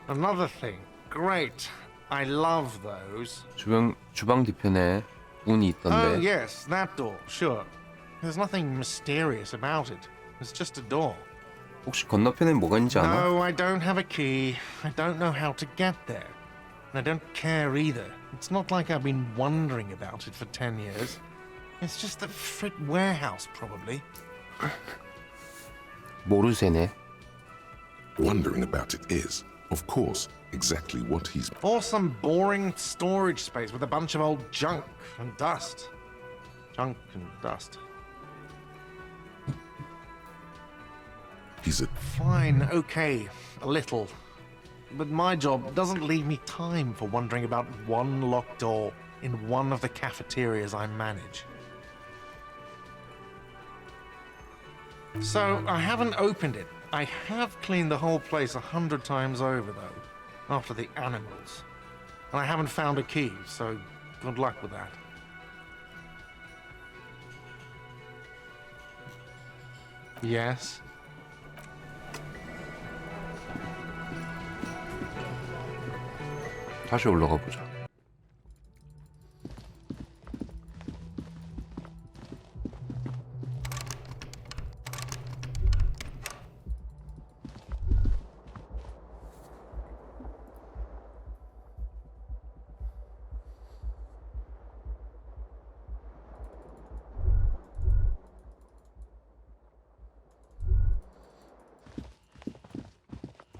Another thing. Great. I love those. 주방 뒤편에 문이 Oh, 있던데. yes, that door, sure. There's nothing mysterious about it. It's just a door. 혹시 건너편에 뭐가 있는지 아나? No, I don't have a key. I don't know how to get there. And I don't care either. It's not like I've been wondering about it for 10 years. It's just that Frit warehouse, probably. 모르세네. Wondering about it is, of course, exactly what he's. Or some boring storage space with a bunch of old junk and dust. Junk and dust. He's a. Fine, okay, a little. But my job doesn't leave me time for wondering about one locked door in one of the cafeterias I manage. So, I haven't opened it. I have cleaned the whole place 100 times over, though, after the animals. And I haven't found a key, so good luck with that. Yes? 다시 올라가 보자.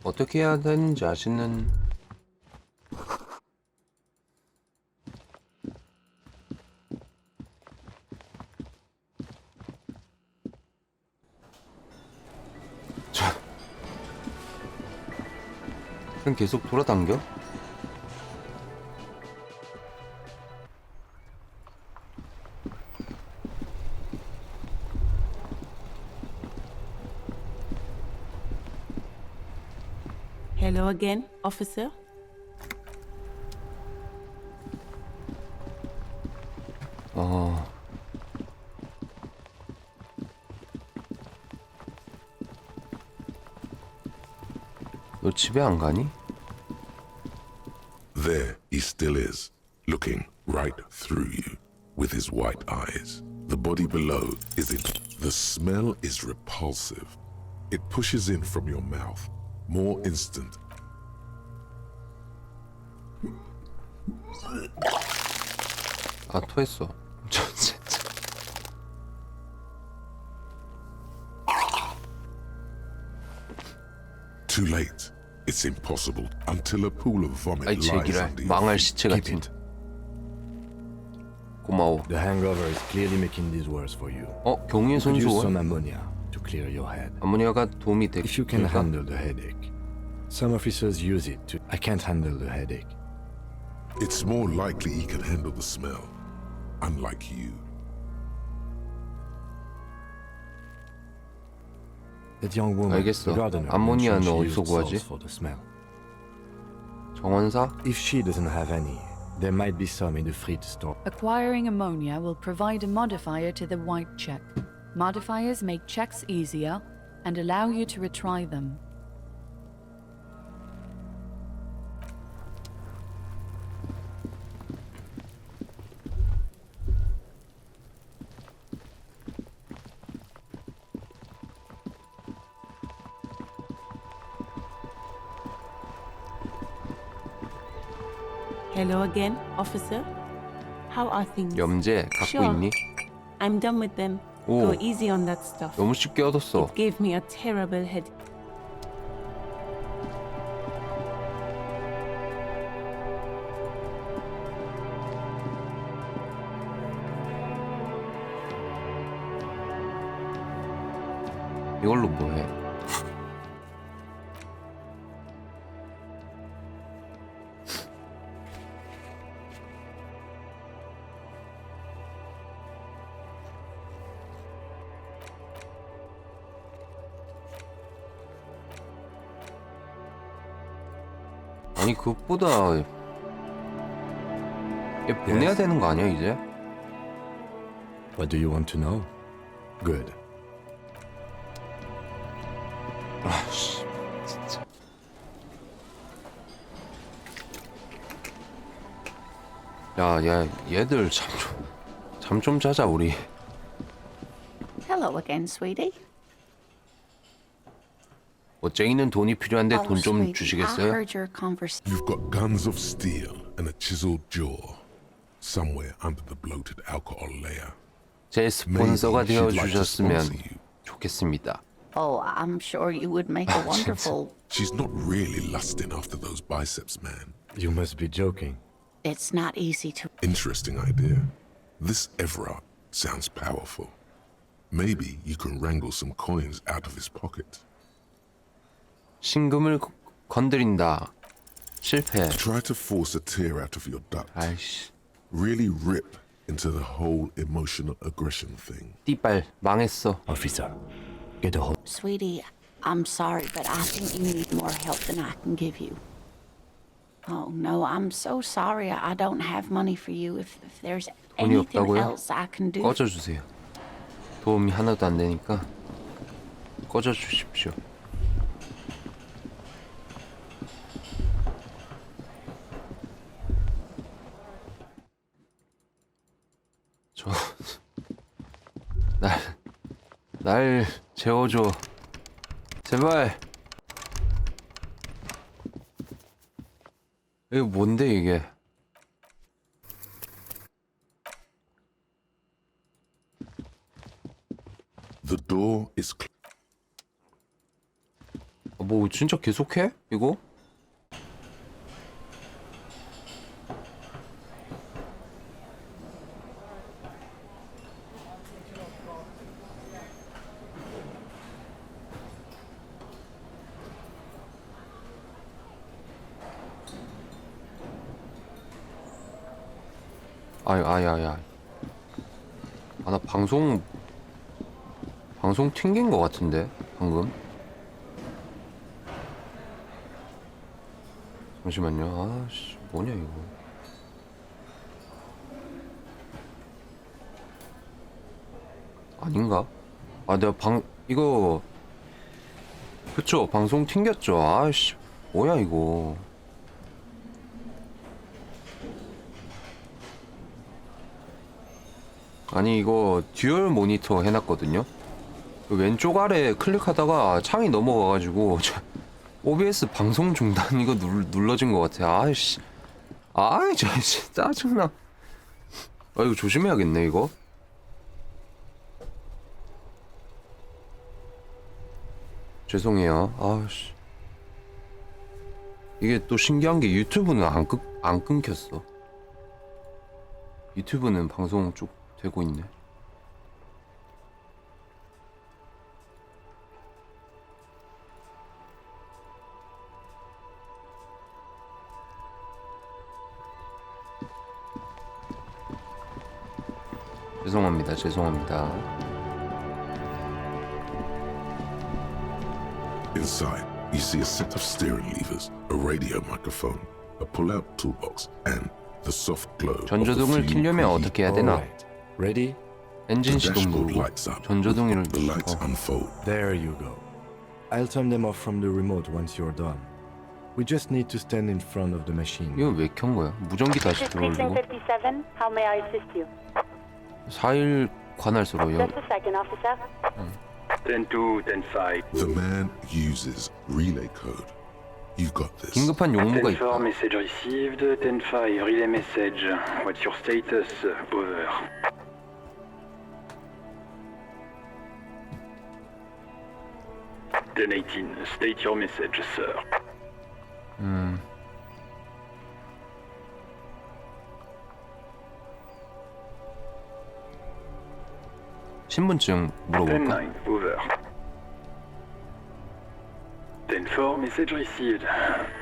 어떻게 해야 되는지 아시는 그럼 계속 돌아당겨? Hello again, officer. 너 집에 안 가니? There he still is, looking right through you with his white eyes. The body below is in. The smell is repulsive. It pushes in from your mouth, more instant. 아, 토했어. 저 진짜. Too late. It's impossible until a pool of vomit 아이 lies 제기랄 under your 망할 feet. 시체 Keep 같은. it. 고마워. The hangover is clearly making these worse for you. 경위의 Could use some 손수원. ammonia to clear your head. 아모니아가 도움이 If you can 될까? handle the headache. Some officers use it to. I can't handle the headache. It's more likely he can handle the smell, unlike you. That young woman, 알겠어. the gardener, 암모니아는 mentioned she 어디서 used 구하지? salts for the smell. 정원사? If she doesn't have any, there might be some in the fridge store. Acquiring ammonia will provide a modifier to the white check. Modifiers make checks easier and allow you to retry them. Hello again, officer. How are things? 염제 갖고 Sure. 있니? I'm done with them. 오. Go easy on that stuff. 너무 쉽게 얻었어. It gave me a terrible head. 이걸로 뭐 해? 아니 그것보다 얘 보내야 되는 거 아니야 이제? What do you want to know? Good. 아씨 진짜. 야 얘들 잠 좀 자자 우리. Hello again, sweetie. 제이는 돈이 필요한데 Oh, 돈 좀 sweetie, I 주시겠어요? heard your conversation. You've got guns of steel and a chiseled jaw somewhere under the bloated alcohol layer. 제 스폰서가 Maybe 되어 she'd like to 주셨으면 sponsor you. 좋겠습니다. Oh, I'm sure you would make a wonderful. She's not really lusting after those biceps, man. You must be joking. It's not easy to. Interesting idea. This Everard sounds powerful. Maybe you can wrangle some coins out of his pocket. 신금을 건드린다. 실패. Try to force a tear out of your duct. 아이씨. Really rip into the whole emotional aggression thing. 띠빨 망했어. Officer, get a hold. Sweetie, I'm sorry, but I think you need more help than I can give you. Oh, no, I'm so sorry. I don't have money for you. If there's 돈이 anything 없다고요? else I can do. 꺼져 주세요. 도움이 하나도 안 되니까 꺼져 주십시오. 날 재워줘. 제발. 이거 뭔데 이게? The door is 뭐 진짜 계속해? 이거? 아야. 아, 나 방송 튕긴 거 같은데 방금. 잠시만요. 아씨 뭐냐 이거. 아닌가? 아 내가 이거 그쵸 방송 튕겼죠. 아씨 뭐야 이거. 아니 이거 듀얼 모니터 해놨거든요. 왼쪽 아래 클릭하다가 창이 넘어가가지고 OBS 방송 중단 이거 눌러진 것 같아. 아이씨, 아이 저 짜증나. 아 이거 조심해야겠네 이거. 죄송해요. 아씨, 이게 또 신기한 게 유튜브는 안 끊겼어. 유튜브는 방송 쭉 되고 있네. 죄송합니다. inside. You see a set of steering levers, a radio microphone, a pull-out toolbox, and the soft glow. of the 전조등을 fuel 켜려면 preheat. 어떻게 해야 되나? Alright. Ready? 엔진 The 시동 dashboard 누르고 lights up. 전조등을 The lights unfold. There you go. I'll turn them off from the remote once you're done. We just need to stand in front of the machine. 이거 왜 켠 거야? 무전기 다시 들어올리고 57, how may I assist you? 4일 관할소로요. Just a second, officer. 10-2, 10-5. The man uses relay code. You got this. 긴급한 용무가 10-4, 있다. message received. 10-5, relay message. What's your status? Over. Then 18, state your message, sir. 신분증 물어볼까? 10-9, over. 10-4, message received.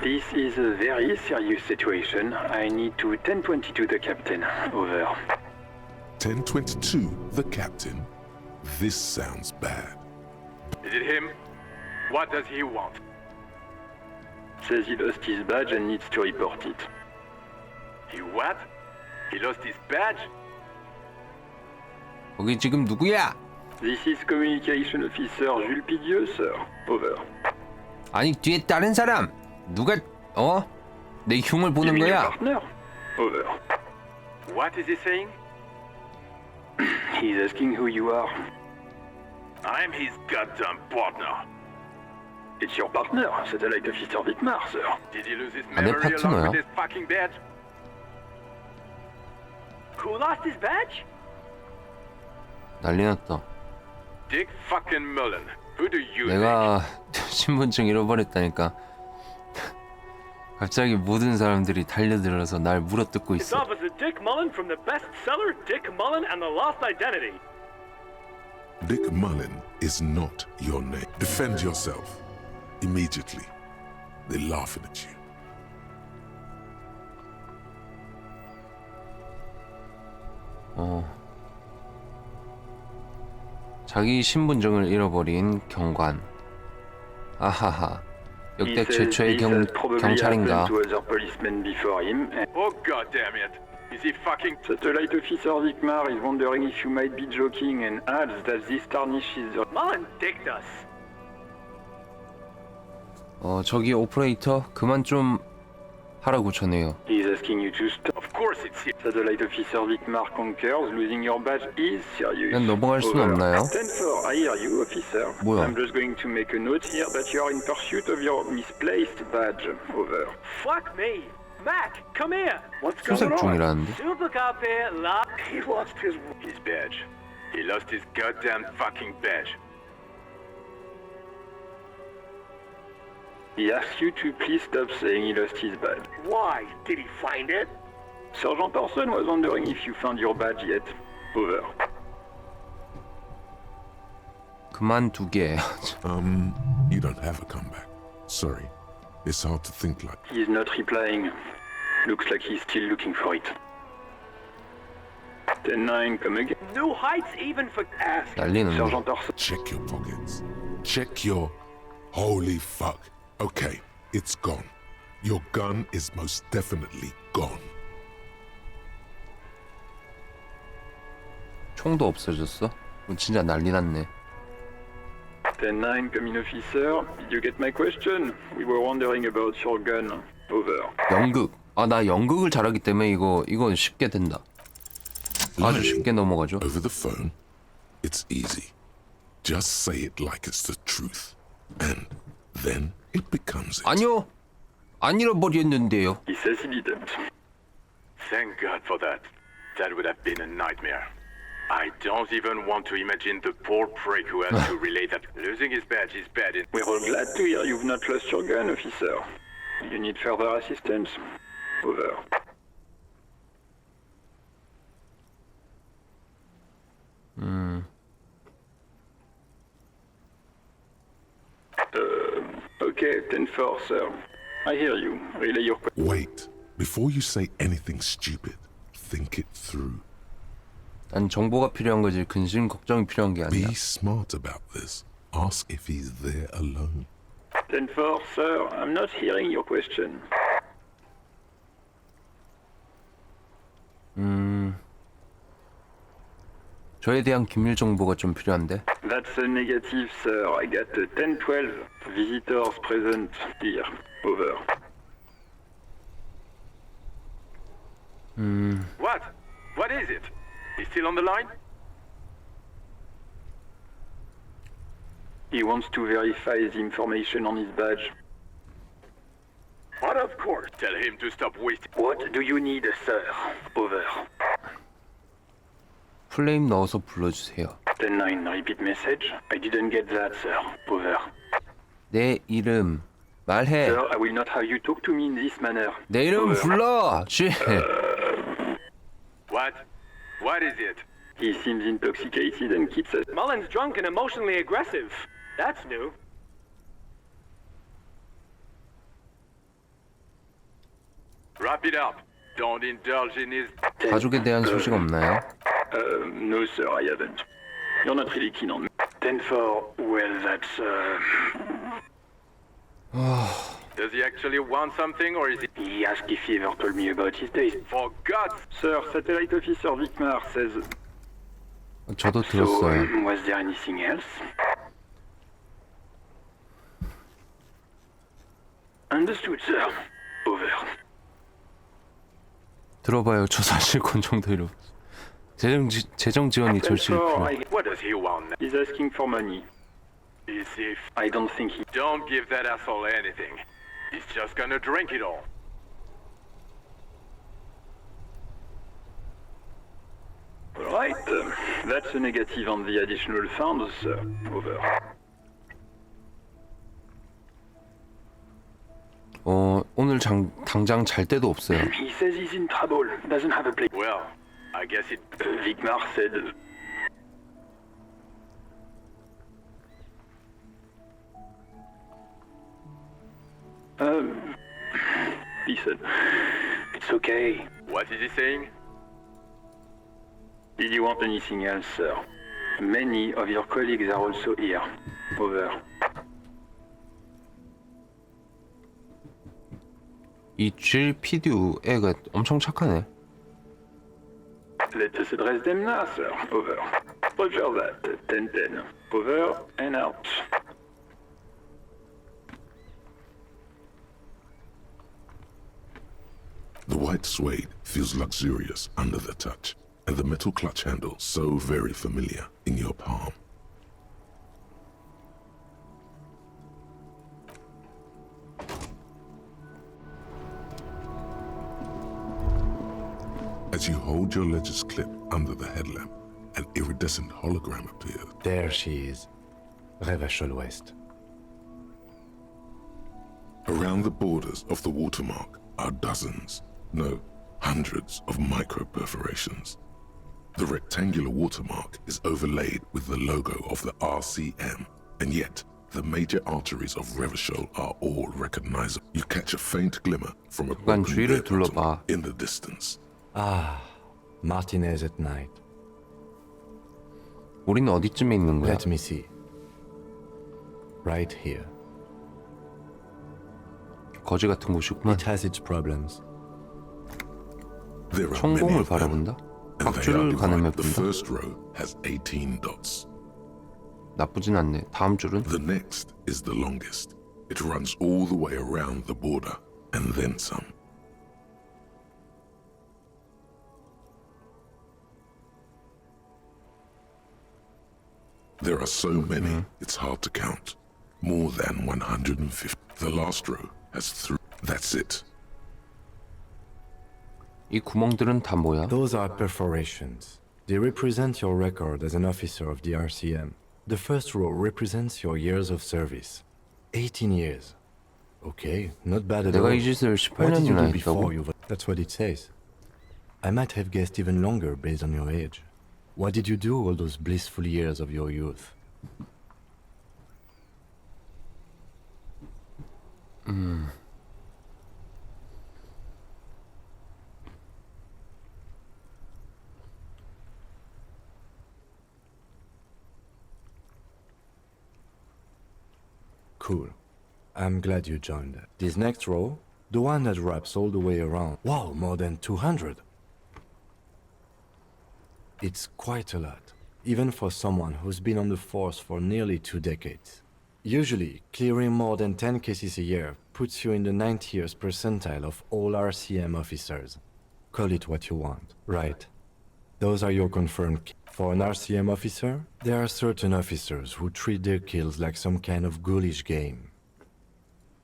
This is a very serious situation. I need to 10-22 the captain. Over. 1022, the captain. This sounds bad. Is it him? What does he want? Says he lost his badge and needs to report it. He what? He lost his badge? 거기 지금 누구야? This is Communication Officer Jules Pidieux, sir. Over. 아니 뒤에 다른 사람 누가 내 흉을 보는 Give me your 거야? partner. Over. What is he saying? He's asking who you are. I'm his goddamn partner. It's your partner, Satellite Officer Vicmar, sir. Did he lose his 내 memory along 파트너야? with his fucking badge? Who lost his badge? 난리 났다. Dick fucking Mullen. Who do you 내가 신분증 잃어버렸다니까. 갑자기 모든 사람들이 달려들어서 날 물어뜯고 think? 있어. Officer Dick Mullen from the bestseller Dick Mullen and the Lost Identity. Dick Mullen is not your name. Defend yourself. Immediately. They're laughing at you. 자기 신분증을 잃어버린 경관. 아하하. 역대 최초의 경찰인가? Oh god damn it. Is he fucking Satellite Officer Vicmar is wondering if you might be joking and adds that this tarnishes your Mullen dicked us. 저기 오퍼레이터 그만 좀 하라고 전해요. He's asking you to stop. Of course it's here. Satellite Officer Vicmar concurs. Losing your badge is serious. 그냥 넘어갈 수는 없나요? 10-4, I hear you, officer. 뭐야? I'm just going to make a note here that you are in pursuit of your misplaced badge. Over. Fuck me. Mac, come here. What's 수색 중이라는데? Supercop here, He lost his badge. He lost his goddamn fucking badge. He asks you to please stop saying he lost his badge. Why? Did he find it? Sergeant Orson was wondering if you found your badge yet. Over. 그만두게. You don't have a comeback. Sorry. It's hard to think like. He's not replying. Looks like he's still looking for it. 10-9, come again. New heights even for ask. 난리났네. Sergeant Orson. Check your pockets. Check your. Holy fuck. Okay, it's gone. Your gun is most definitely gone. 총도 없어졌어? 진짜 난리 났네. 10-9, come in, officer. Did you get my question? We were wondering about your gun. Over. 연극. 나 연극을 잘하기 때문에 이건 쉽게 된다. 아주 쉽게 넘어가죠. Over the phone, it's easy. Just say it like it's the truth. And then it becomes it. 아니요. 안 잃어버렸는데요. He says he didn't. Thank God for that. That would have been a nightmare. I don't even want to imagine the poor prick who has to relay that. Losing his badge is bad. We're all glad to hear you've not lost your gun, officer. You need further assistance? Over. Okay, 10-4, sir. I hear you. Relay your question. Wait. Before you say anything stupid, think it through. 난 정보가 필요한 거지 근심 걱정이 필요한 게 아니야. Be smart about this. Ask if he's there alone. 10-4, sir. I'm not hearing your question. 저에 대한 기밀 정보가 좀 필요한데. That's a negative, sir. I got 10-12 visitors present here. Over. What? What is it? He's still on the line? He wants to verify the information on his badge. But of course. Tell him to stop wasting. What do you need, sir? Over. 플레임 넣어서 불러주세요. 10-9, repeat message. I didn't get that, sir. Over. 내 이름 말해. Sir, I will not have you talk to me in this manner. 내 이름 Over. 불러. 쉿. What? What is it? He seems intoxicated and keeps us. Mullen's drunk and emotionally aggressive. That's new. Wrap it up. Don't indulge in his. 가족에 대한 소식 없나요? No, sir, I haven't. You're not really keen on me. 10-4, well, that's, Does he actually want something, or is it? He asked if he ever told me about his days. For God's... Sir, Satellite Officer Vicmar says... 저도 So, 들었어요. was there anything else? Understood, sir. Over. 들어봐요. 저 사실 권총도 잃어. 재정 지원이 절실히 필요. What does he want? He's asking for money. is if I don't think he... don't give that asshole anything. He's just gonna drink it all. Right. That's a negative on the additional funds, sir. Over. 오늘 당장 잘 데도 없어요. He says he's in trouble. Doesn't have a place. Well, I guess it. Vigmar said... Listen, it's okay. What is he saying? Did you want anything else, sir? Many of your colleagues are also here. Over. 이 GPD 애가 엄청 착하네. Let us address them now, sir. Over. Roger that. 10-10. Over and out. The white suede feels luxurious under the touch, and the metal clutch handle so very familiar in your palm. As you hold your ledger's clip under the headlamp, an iridescent hologram appears. There she is. Revachol West. Around the borders of the watermark are dozens, no, hundreds of micro-perforations. The rectangular watermark is overlaid with the logo of the RCM, and yet the major arteries of Revachol are all recognizable. You catch a faint glimmer from a broken 주위를 beer bottle 둘러봐. in the distance. Ah, Martinez at night. 우리는 어디쯤에 있는 거야? Let me see. Right here. 거지 같은 곳이구만. It has its problems. There are many 성공을 of them, 바라본다? and they are 앞줄을 divided. 가늠해 The 본다? first row has 18 dots. 나쁘진 않네. 다음 줄은? The next is the longest. It runs all the way around the border, and then some. There are so many, it's hard to count. More than 150. The last row has 3. That's it. 이 구멍들은 다 뭐야? Those are perforations. They represent your record as an officer of the RCM. The first row represents your years of service. 18 years. Okay, not bad at all. 내가 이 짓을 What did you18년이나 do before 했다고? you... That's what it says. I might have guessed even longer based on your age. What did you do all those blissful years of your youth? Cool. I'm glad you joined. This next row, the one that wraps all the way around. Wow, more than 200. It's quite a lot, even for someone who's been on the force for nearly 2 decades. Usually, clearing more than 10 cases a year puts you in the 90th percentile of all RCM officers. Call it what you want. Right. Those are your confirmed. For an RCM officer, there are certain officers who treat their kills like some kind of ghoulish game.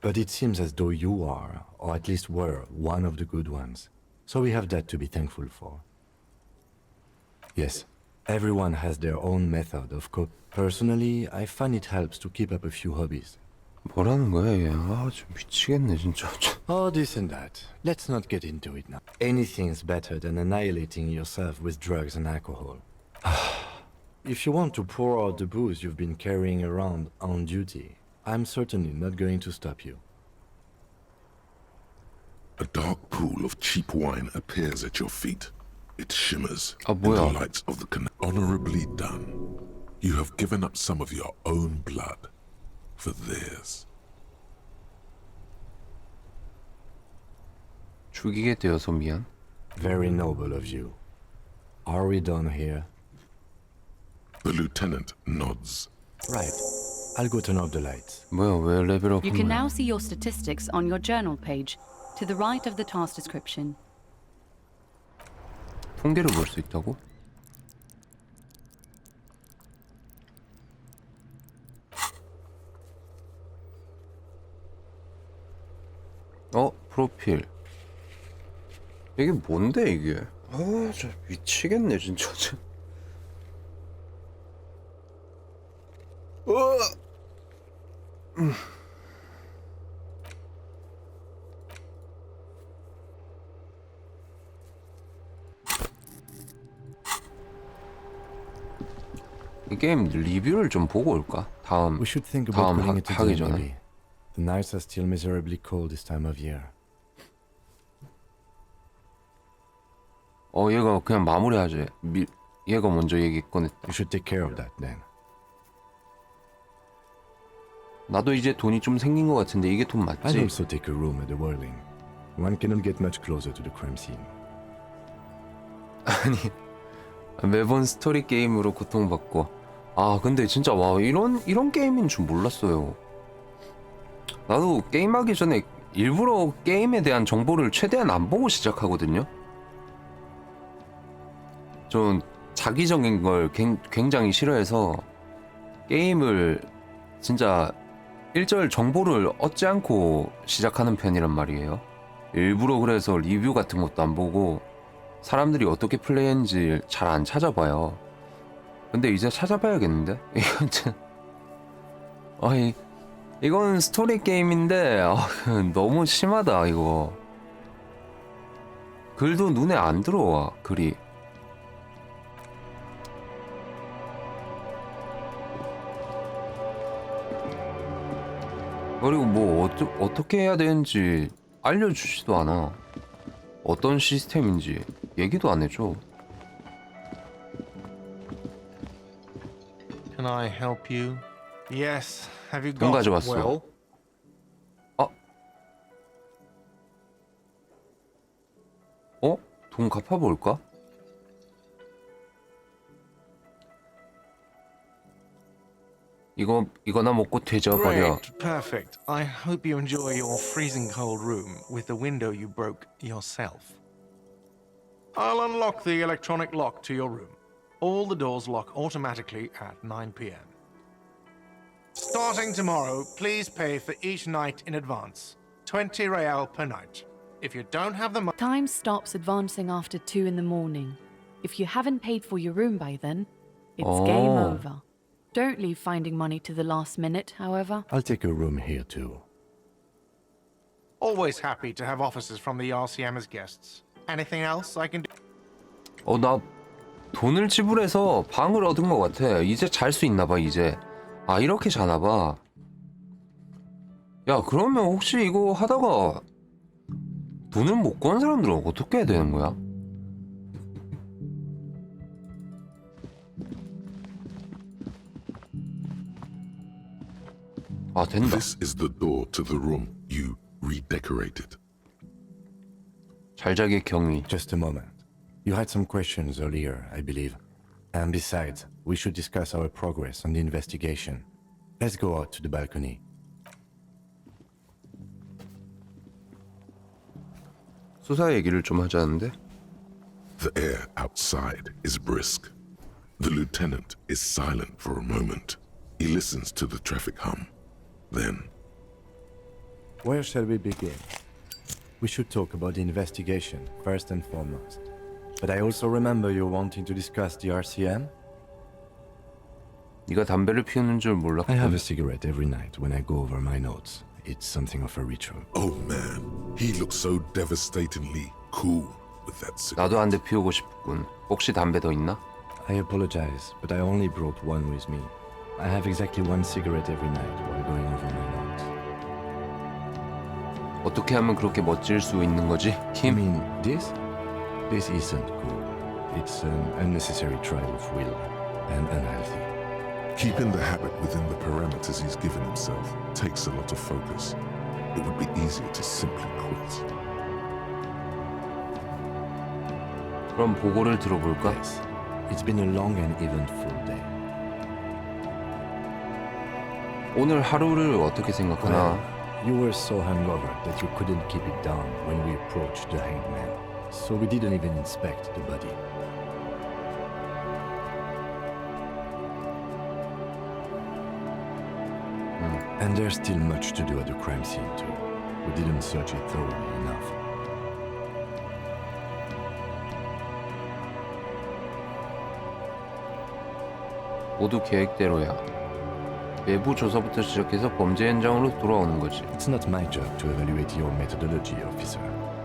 But it seems as though you are, or at least were, one of the good ones. So we have that to be thankful for. Yes, everyone has their own method of Personally, I find it helps to keep up a few hobbies. 뭐라는 거야 얘? 아, 좀 미치겠네 진짜. Oh, this and that. Let's not get into it now. Anything's better than annihilating yourself with drugs and alcohol. If you want to pour out the booze you've been carrying around on duty, I'm certainly not going to stop you. A dark pool of cheap wine appears at your feet. It shimmers 아, in the 뭐야? lights of the canal. Honorably done. You have given up some of your own blood for theirs. 죽이게 되어서 미안. Very noble of you. Are we done here? The lieutenant nods. Right. I'll go turn off the lights. 뭐야 왜 레벨업 You 한 can 거야? now see your statistics on your journal page, to the right of the task description. 통계를 볼 수 있다고? 프로필. 이게 뭔데 이게? 아, 저 미치겠네 진짜. 이 게임 리뷰를 좀 보고 올까? 다음 We should think about 다음 putting it to 하기 them, 전에. maybe. The nights are still miserably cold this time of year. 얘가 그냥 마무리하지. 얘가 먼저 얘기 꺼냈다. You should take care of that then. 나도 이제 돈이 좀 생긴 것 같은데 이게 돈 I'll 맞지? also take a room at the Whirling. One cannot get much closer to the crime scene. 매번 스토리 게임으로 고통받고. 아 근데 진짜 와 이런 게임인 줄 몰랐어요. 나도 게임하기 전에 일부러 게임에 대한 정보를 최대한 안 보고 시작하거든요. 좀 자기적인 걸 굉장히 싫어해서 게임을 진짜 일절 정보를 얻지 않고 시작하는 편이란 말이에요. 일부러 그래서 리뷰 같은 것도 안 보고 사람들이 어떻게 플레이했는지 잘 안 찾아봐요. 근데 이제 찾아봐야겠는데? 이건 참... 이건 스토리 게임인데 너무 심하다 이거. 글도 눈에 안 들어와 글이. 그리고 뭐 어떻게 해야 되는지 알려주지도 않아. 어떤 시스템인지 얘기도 안 해줘. Can I help you? Yes. Have you 돈 got 가져왔어. well? 돈 갚아볼까? 이거나 먹고 되져버려. Great. Perfect. I hope you enjoy your freezing cold room with the window you broke yourself. I'll unlock the electronic lock to your room. All the doors lock automatically at 9 p.m. Starting tomorrow, please pay for each night in advance. 20 real per night. If you don't have the money... Time stops advancing after 2 in the morning. If you haven't paid for your room by then, it's game over. Don't leave finding money to the last minute, however. I'll take a room here too. Always happy to have officers from the RCM as guests. Anything else I can do? 나 돈을 지불해서 방을 얻은 것 같아. 이제 잘 수 있나 봐 이제. 아 이렇게 자나 봐. 야 그러면 혹시 이거 하다가 돈을 못 구한 사람들은 어떻게 해야 되는 거야? 아 된다. This is the door to the room you redecorated. 잘 자기 경위. Just a moment. You had some questions earlier, I believe. And besides, we should discuss our progress on the investigation. Let's go out to the balcony. 수사 얘기를 좀 하자는데. The air outside is brisk. The lieutenant is silent for a moment. He listens to the traffic hum. Then, Where shall we begin? We should talk about the investigation, first and foremost. But I also remember you wanting to discuss the RCM? 네가 담배를 피우는 줄 몰랐고. I have a cigarette every night when I go over my notes. It's something of a ritual. oh man, he looks so devastatingly cool with that cigarette. 나도 한 대 피우고 싶군. 혹시 담배 더 있나? I apologize, but I only brought one with me. I have exactly one cigarette every night while going over my notes. 어떻게 하면 그렇게 멋질 수 있는 거지? I 킴? mean, this isn't cool. It's an unnecessary trial of will and unhealthy. Keeping the habit within the parameters he's given himself takes a lot of focus. It would be easier to simply quit. 그럼 보고를 들어볼까? Yes, it's been a long and eventful day. 오늘 하루를 어떻게 생각하나? You were so hungover that you couldn't keep it down when we approached the hanged man. So we didn't even inspect the body. And there's still much to do at the crime scene too. We didn't search it thoroughly enough. 모두 계획대로야. 내부 조사부터 시작해서 범죄 현장으로 돌아오는 거지. It's not my job to evaluate your methodology, officer.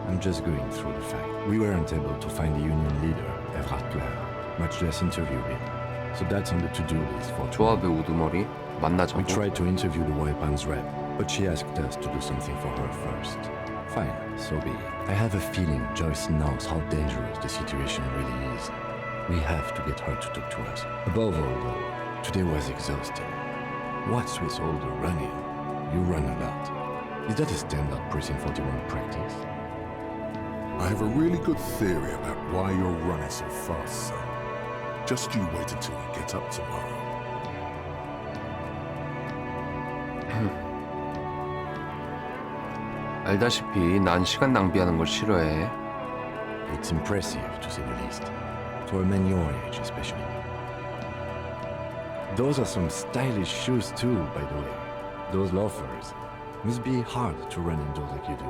I'm just going through the facts. We weren't able to find the union leader, Everard Clare, much less interview him. So that's on the to-do list for tomorrow. 조합의 우두머리 만나자고. We tried to interview the Weapons rep, but she asked us to do something for her first. Fine, so be it. I have a feeling Joyce knows how dangerous the situation really is. We have to get her to talk to us. Above all, though, today was exhausting. What's with all the running? You run a lot. Is that a standard Precinct 41 practice? I have a really good theory about why you're running so fast, son. Just you wait until we get up tomorrow. 알다시피 난 시간 낭비하는 걸 싫어해. It's impressive, to say the least. For a man your age, especially. Those are some stylish shoes too, by the way. Those loafers. Must be hard to run indoors like you do.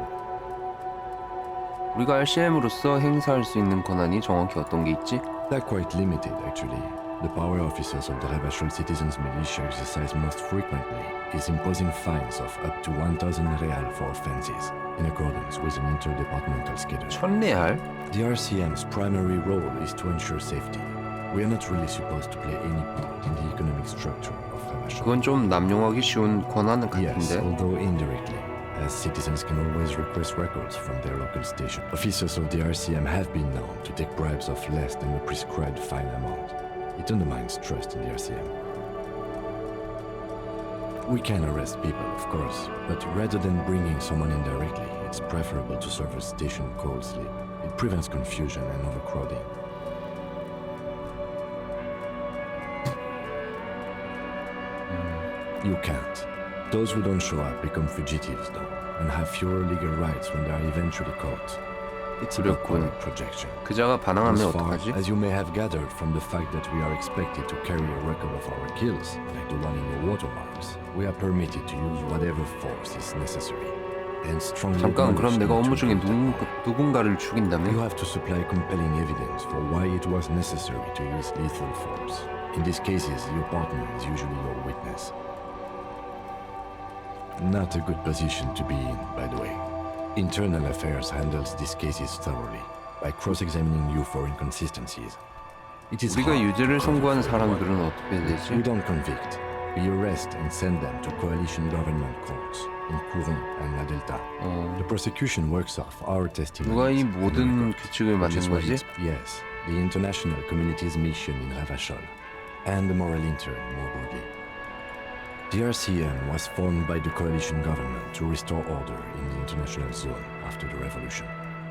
우리가 RCM으로서 행사할 수 있는 권한이 정확히 어떤 게 있지? They're quite limited, actually. The power officers of the Revachol Citizens Militia exercise most frequently is imposing fines of up to 1,000 real for offenses, in accordance with an interdepartmental schedule. 1000레알? The RCM's primary role is to ensure safety. We are not really supposed to play any part in the economic structure of Revachol. 그건 좀 남용하기 쉬운 권한 Yes, 같은데. although indirectly, as citizens can always request records from their local station. Officers of the RCM have been known to take bribes of less than the prescribed fine amount. It undermines trust in the RCM. We can arrest people, of course, but rather than bringing someone in directly, it's preferable to serve a station cold sleep. It prevents confusion and overcrowding. You can't. Those who don't show up become fugitives, though, and have fewer legal rights when they are eventually caught. It's a 그렇군. backward projection. 그자가 반항하면 As far 어떡하지? as you may have gathered from the fact that we are expected to carry a record of our kills, like the one in your watermarks, we are permitted to use whatever force is necessary. And strongly 잠깐, admonish 그럼 내가 you 업무 to 중에 do that. 누군가를 You 죽인다면? have to supply compelling evidence for why it was necessary to use lethal force. In these cases, your partner is usually your witness. Not a good position to be in, by the way. Internal Affairs handles these cases thoroughly by cross-examining you for inconsistencies. It is 우리가 hard 유죄를 to cover 선고한 for everyone. 사람들은 어떻게 We 되지? don't convict. We arrest and send them to coalition government courts in Courant and La Delta. The prosecution works off our testimony. 누가 이 모든 규칙을 만든 거지? Yes, the international community's mission in Revachol, and the moral intern more broadly. The RCM was formed by the coalition government to restore order in the international zone after the revolution.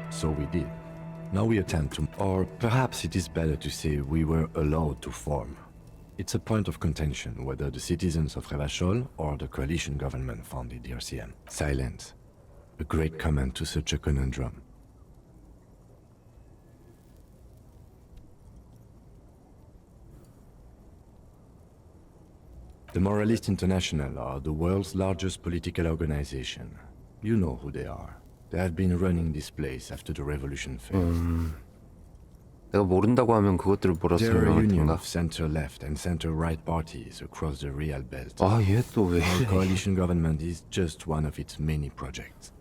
So we did. Now we attempt to, or perhaps it is better to say we were allowed to form. It's a point of contention whether the citizens of Revachol or the coalition government founded the RCM. Silence. A great comment to such a conundrum. The Moralist International are the world's largest political organization. You know who they are. They have been running this place after the revolution failed. 내가 모른다고 하면 그것들을 뭐라 There are a union 설명할 텐가? of center-left and center-right parties across the Real Belt. 아, 얘 또 왜 Our 이래? coalition government is just one of its many projects.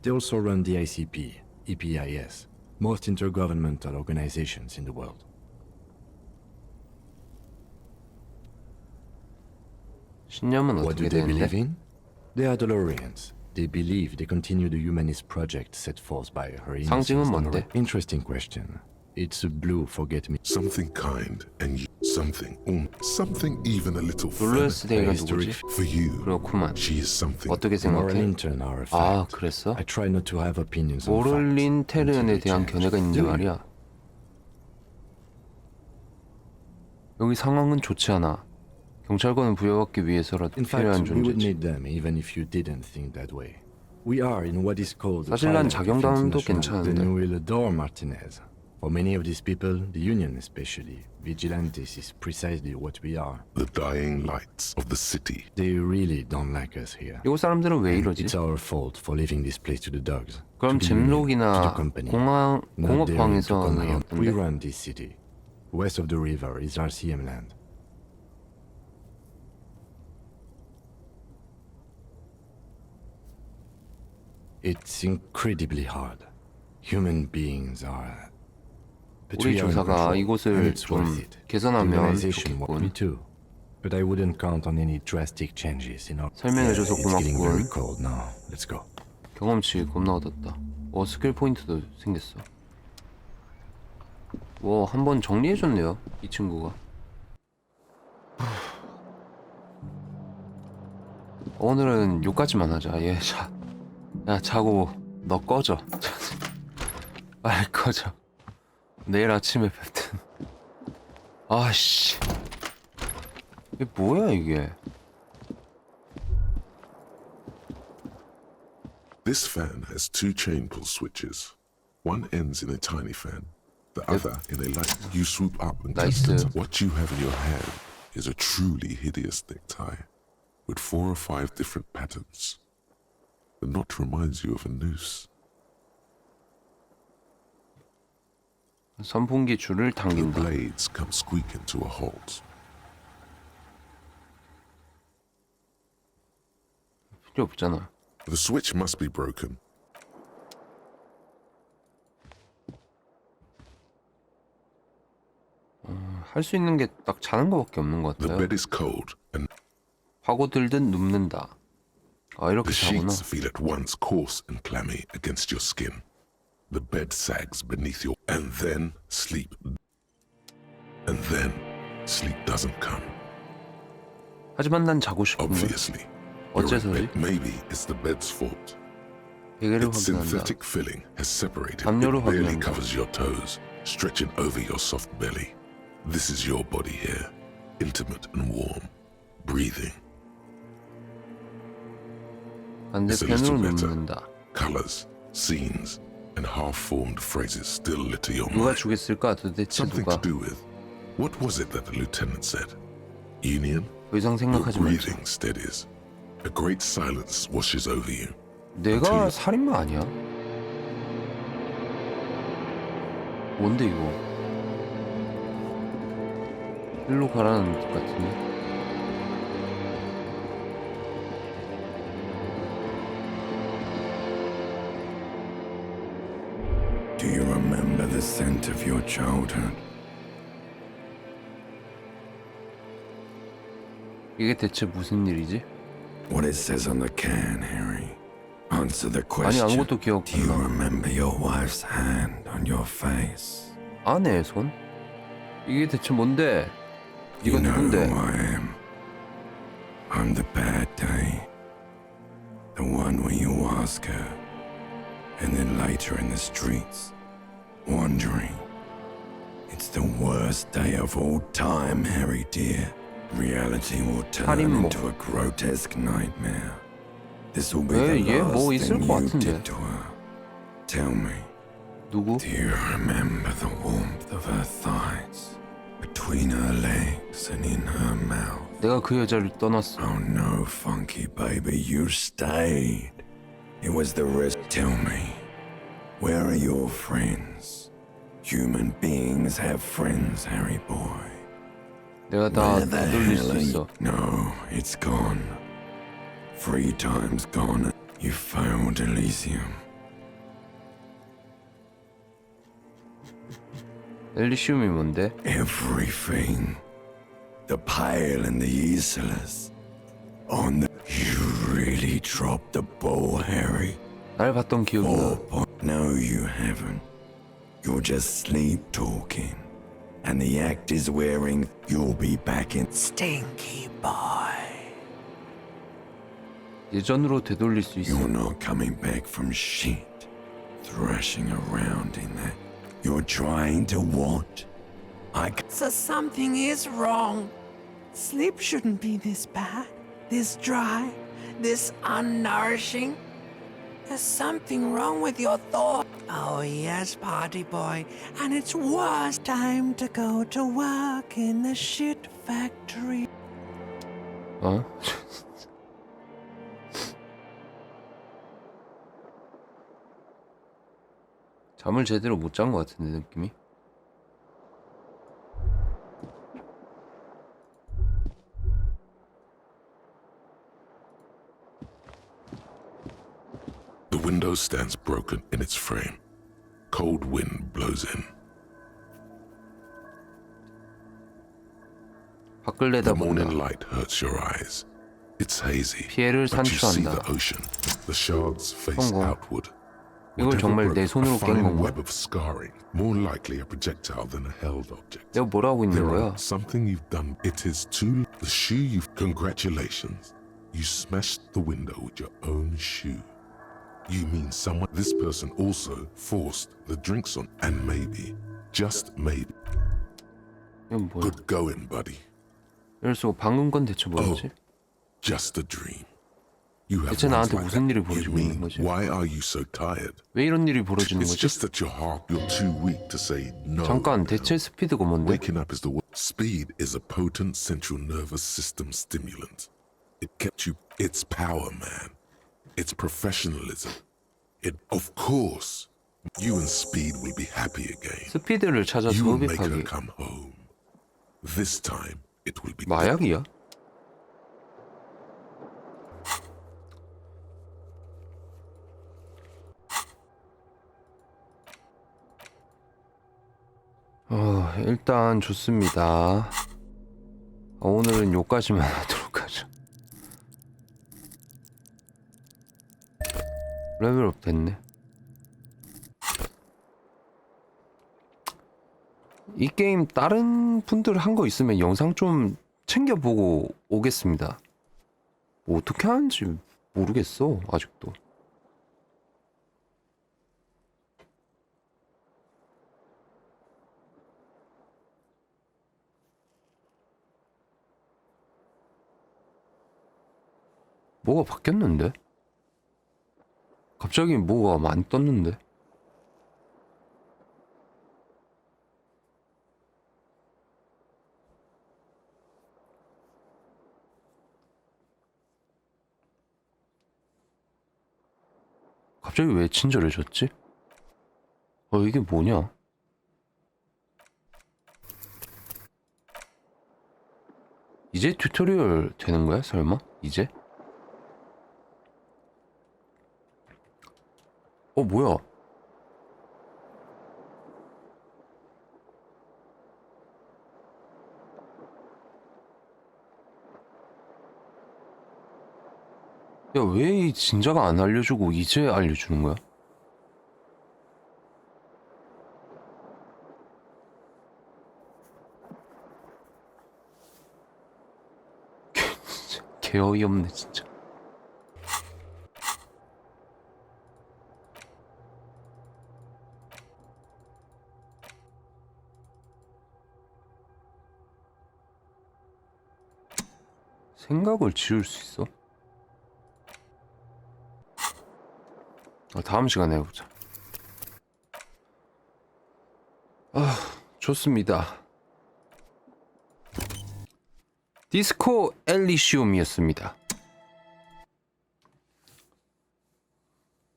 They also run the ICP, EPIS, most intergovernmental organizations in the world. 신념은 What do 어떻게 they believe 되는데? in? They are Dolorians. They believe they continue the humanist project set forth by her 상징은 innocence. 뭔데? Interesting question. It's a blue forget-me. Something kind and you, something even a little 롤러스데이가 Historic 누구지? For you, 그렇구만. she is something. 어떻게 Moral 생각해? intern are a 아, fact. 그랬어? I try not to have opinions on 모럴린 facts until 테르연에 they 대한 change. 견해가 있는데 Do you? 말이야. 여기 상황은 좋지 않아. 경찰관을 부여받기 위해서라도 In fact, 필요한 we would 존재지. need them even if you didn't think that way. We are in what is called the 사실 난 Triangle of 자경단도 International. 괜찮은데. Then you will adore Martinez. For many of these people, the Union especially, vigilantes is precisely what we are. The dying lights of the city. They really don't like us here. 이곳 사람들은 왜 이러지? It's our fault for leaving this place to the dogs. 그럼 to the Union, to the 잼록이나 company. Not daring to 공업황에서는 come here. We 어떤데? run this city. West of the river is RCM land. It's incredibly hard. Human beings are. But 우리 we are in 조사가 control, and 이곳을 it's 좀 worth it. The 개선하면 organization wants me 좋겠군. too. But I wouldn't count on any drastic changes in our. 설명해줘서 It's getting very 고맙군. cold now. Let's go. 경험치 겁나 얻었다. 스킬 포인트도 생겼어. 한번 정리해줬네요, 이 친구가. 오늘은 요까지만 하자. 야, 자고 너 꺼져. 빨리 꺼져. 내일 아침에 뵙든. 아씨. 이게 뭐야 이게? This fan has two chain pull switches. One ends in a tiny fan, the other in a light. You swoop up and Nice. test it. What you have in your hand is a truly hideous necktie with 4 or 5 different patterns. The knot reminds you of a noose. 선풍기 줄을 The 당긴다. blades come squeaking to a halt. 필요 없잖아. The switch must be broken. 할 수 있는 게 딱 자는 거밖에 없는 것 The 같아요. bed is cold and 파고들듯 눕는다. 이렇게 the 자구나. sheets feel at once coarse and clammy against your skin. The bed sags beneath your... And then sleep. And then sleep doesn't come. 하지만 난 자고 싶은 거야. Obviously. You're in 어째서지? bed. Maybe it's the bed's fault. 베개를 Its 확인한다. synthetic filling has separated. 담요를 It barely 확인한다. covers your toes, stretching over your soft belly. This is your body here, intimate and warm, breathing. 반대편으로 better. 눕는다. Colors, scenes, and half-formed phrases still litter your 누가 mind. 죽였을까 도대체 Something 누가? to do with. What was it that the lieutenant said? Union? 더 이상 Your 생각하지 말자. breathing steadies. A great silence washes over you. 내가 살인마 아니야? 뭔데 이거? 일로 가라는 뜻 같은데? Do you remember the scent of your childhood? 이게 대체 무슨 일이지? What it says on the can, Harry. Answer the 아니 question. 아무것도 기억 Do you 안 나. remember your wife's hand on your face? 아내의 손? 이게 대체 뭔데? You 이건 know 누군데? who I am. I'm the bad day. The one where you ask her, and then later in the streets, wandering. It's the worst day of all time, Harry dear. Reality will turn 살인모. into a grotesque nightmare. This will be 에이, the 얘 last 뭐 있을 thing 것 you 같은데. did to her. Tell me, 누구? do you remember the warmth of her thighs, between her legs and in her mouth? 내가 그 여자를 떠났어. Oh no, funky baby, you stayed. It was the rest. Tell me, where are your friends? Human beings have friends, Harry boy. 내가 다 Where the 되돌릴 hell 수 are 있어. you? No, it's gone. 3 times gone. You failed Elysium. 엘리시움이 뭔데? Everything. The Pale and the Useless. On the... You really dropped the ball, Harry. 날 봤던 기억이 나. No, you haven't. You're just sleep talking. And the act is wearing. You'll be back in Stinky Boy. 예전으로 되돌릴 수 있어. You're not coming back from shit. Thrashing around in that. You're trying to what? So something is wrong. Sleep shouldn't be this bad, this dry, this unnourishing. There's something wrong with your thought. Oh, yes, party boy. And it's worst time to go to work in the shit factory. 어? 잠을 제대로 못 잔 것 같은데 느낌이. The window stands broken in its frame. Cold wind blows in. 밖을 The 내다본다. morning light hurts your eyes. It's hazy, 피해를 but you see 산출한다. the ocean. The shards face 성공. outward. 이걸 Whatever 정말 내 broke, 손으로 a 깬 fine 건가? web of scarring, more likely a projectile than a held object. 내가 뭘 하고 있는 There 거야? are something you've done. It is too. The shoe you've. Congratulations. You smashed the window with your own shoe. You mean someone. This person also forced the drinks on. And maybe, just maybe. 이건 뭐야? Good going, buddy. 이럴 수가 방금 건 대체 뭐였지? Just a dream. You have 대체 ones 나한테 like 무슨 that. 일이 You 벌어지고 있는 mean, 거지? why are you so tired? 왜 이런 일이 벌어지는 It's 거지? just that your heart. You're too weak to say no. 잠깐, now. 대체 스피드가 뭔데? Waking up is the speed is a potent central nervous system stimulant. It kept you. It's power, man. It's professionalism. Of course, you and Speed will be happy again. 스피드를 찾아서 You will make her 흡입하기. come home. This time, it will be. 마약이야? 일단 좋습니다. 오늘은 요까지만 하도록 하죠. 레벨업 됐네. 이 게임 다른 분들 한 거 있으면 영상 좀 챙겨보고 오겠습니다. 뭐 어떻게 하는지 모르겠어 아직도. 뭐가 바뀌었는데? 갑자기 뭐가 많이 떴는데? 갑자기 왜 친절해졌지? 이게 뭐냐? 이제 튜토리얼 되는 거야, 설마? 이제? 뭐야? 야, 왜 이 진작 안 알려주고 이제 알려주는 거야? 개 어이없네 진짜. 생각을 지울 수 있어? 다음 시간에 해보자. 좋습니다. 디스코 엘리시움이었습니다.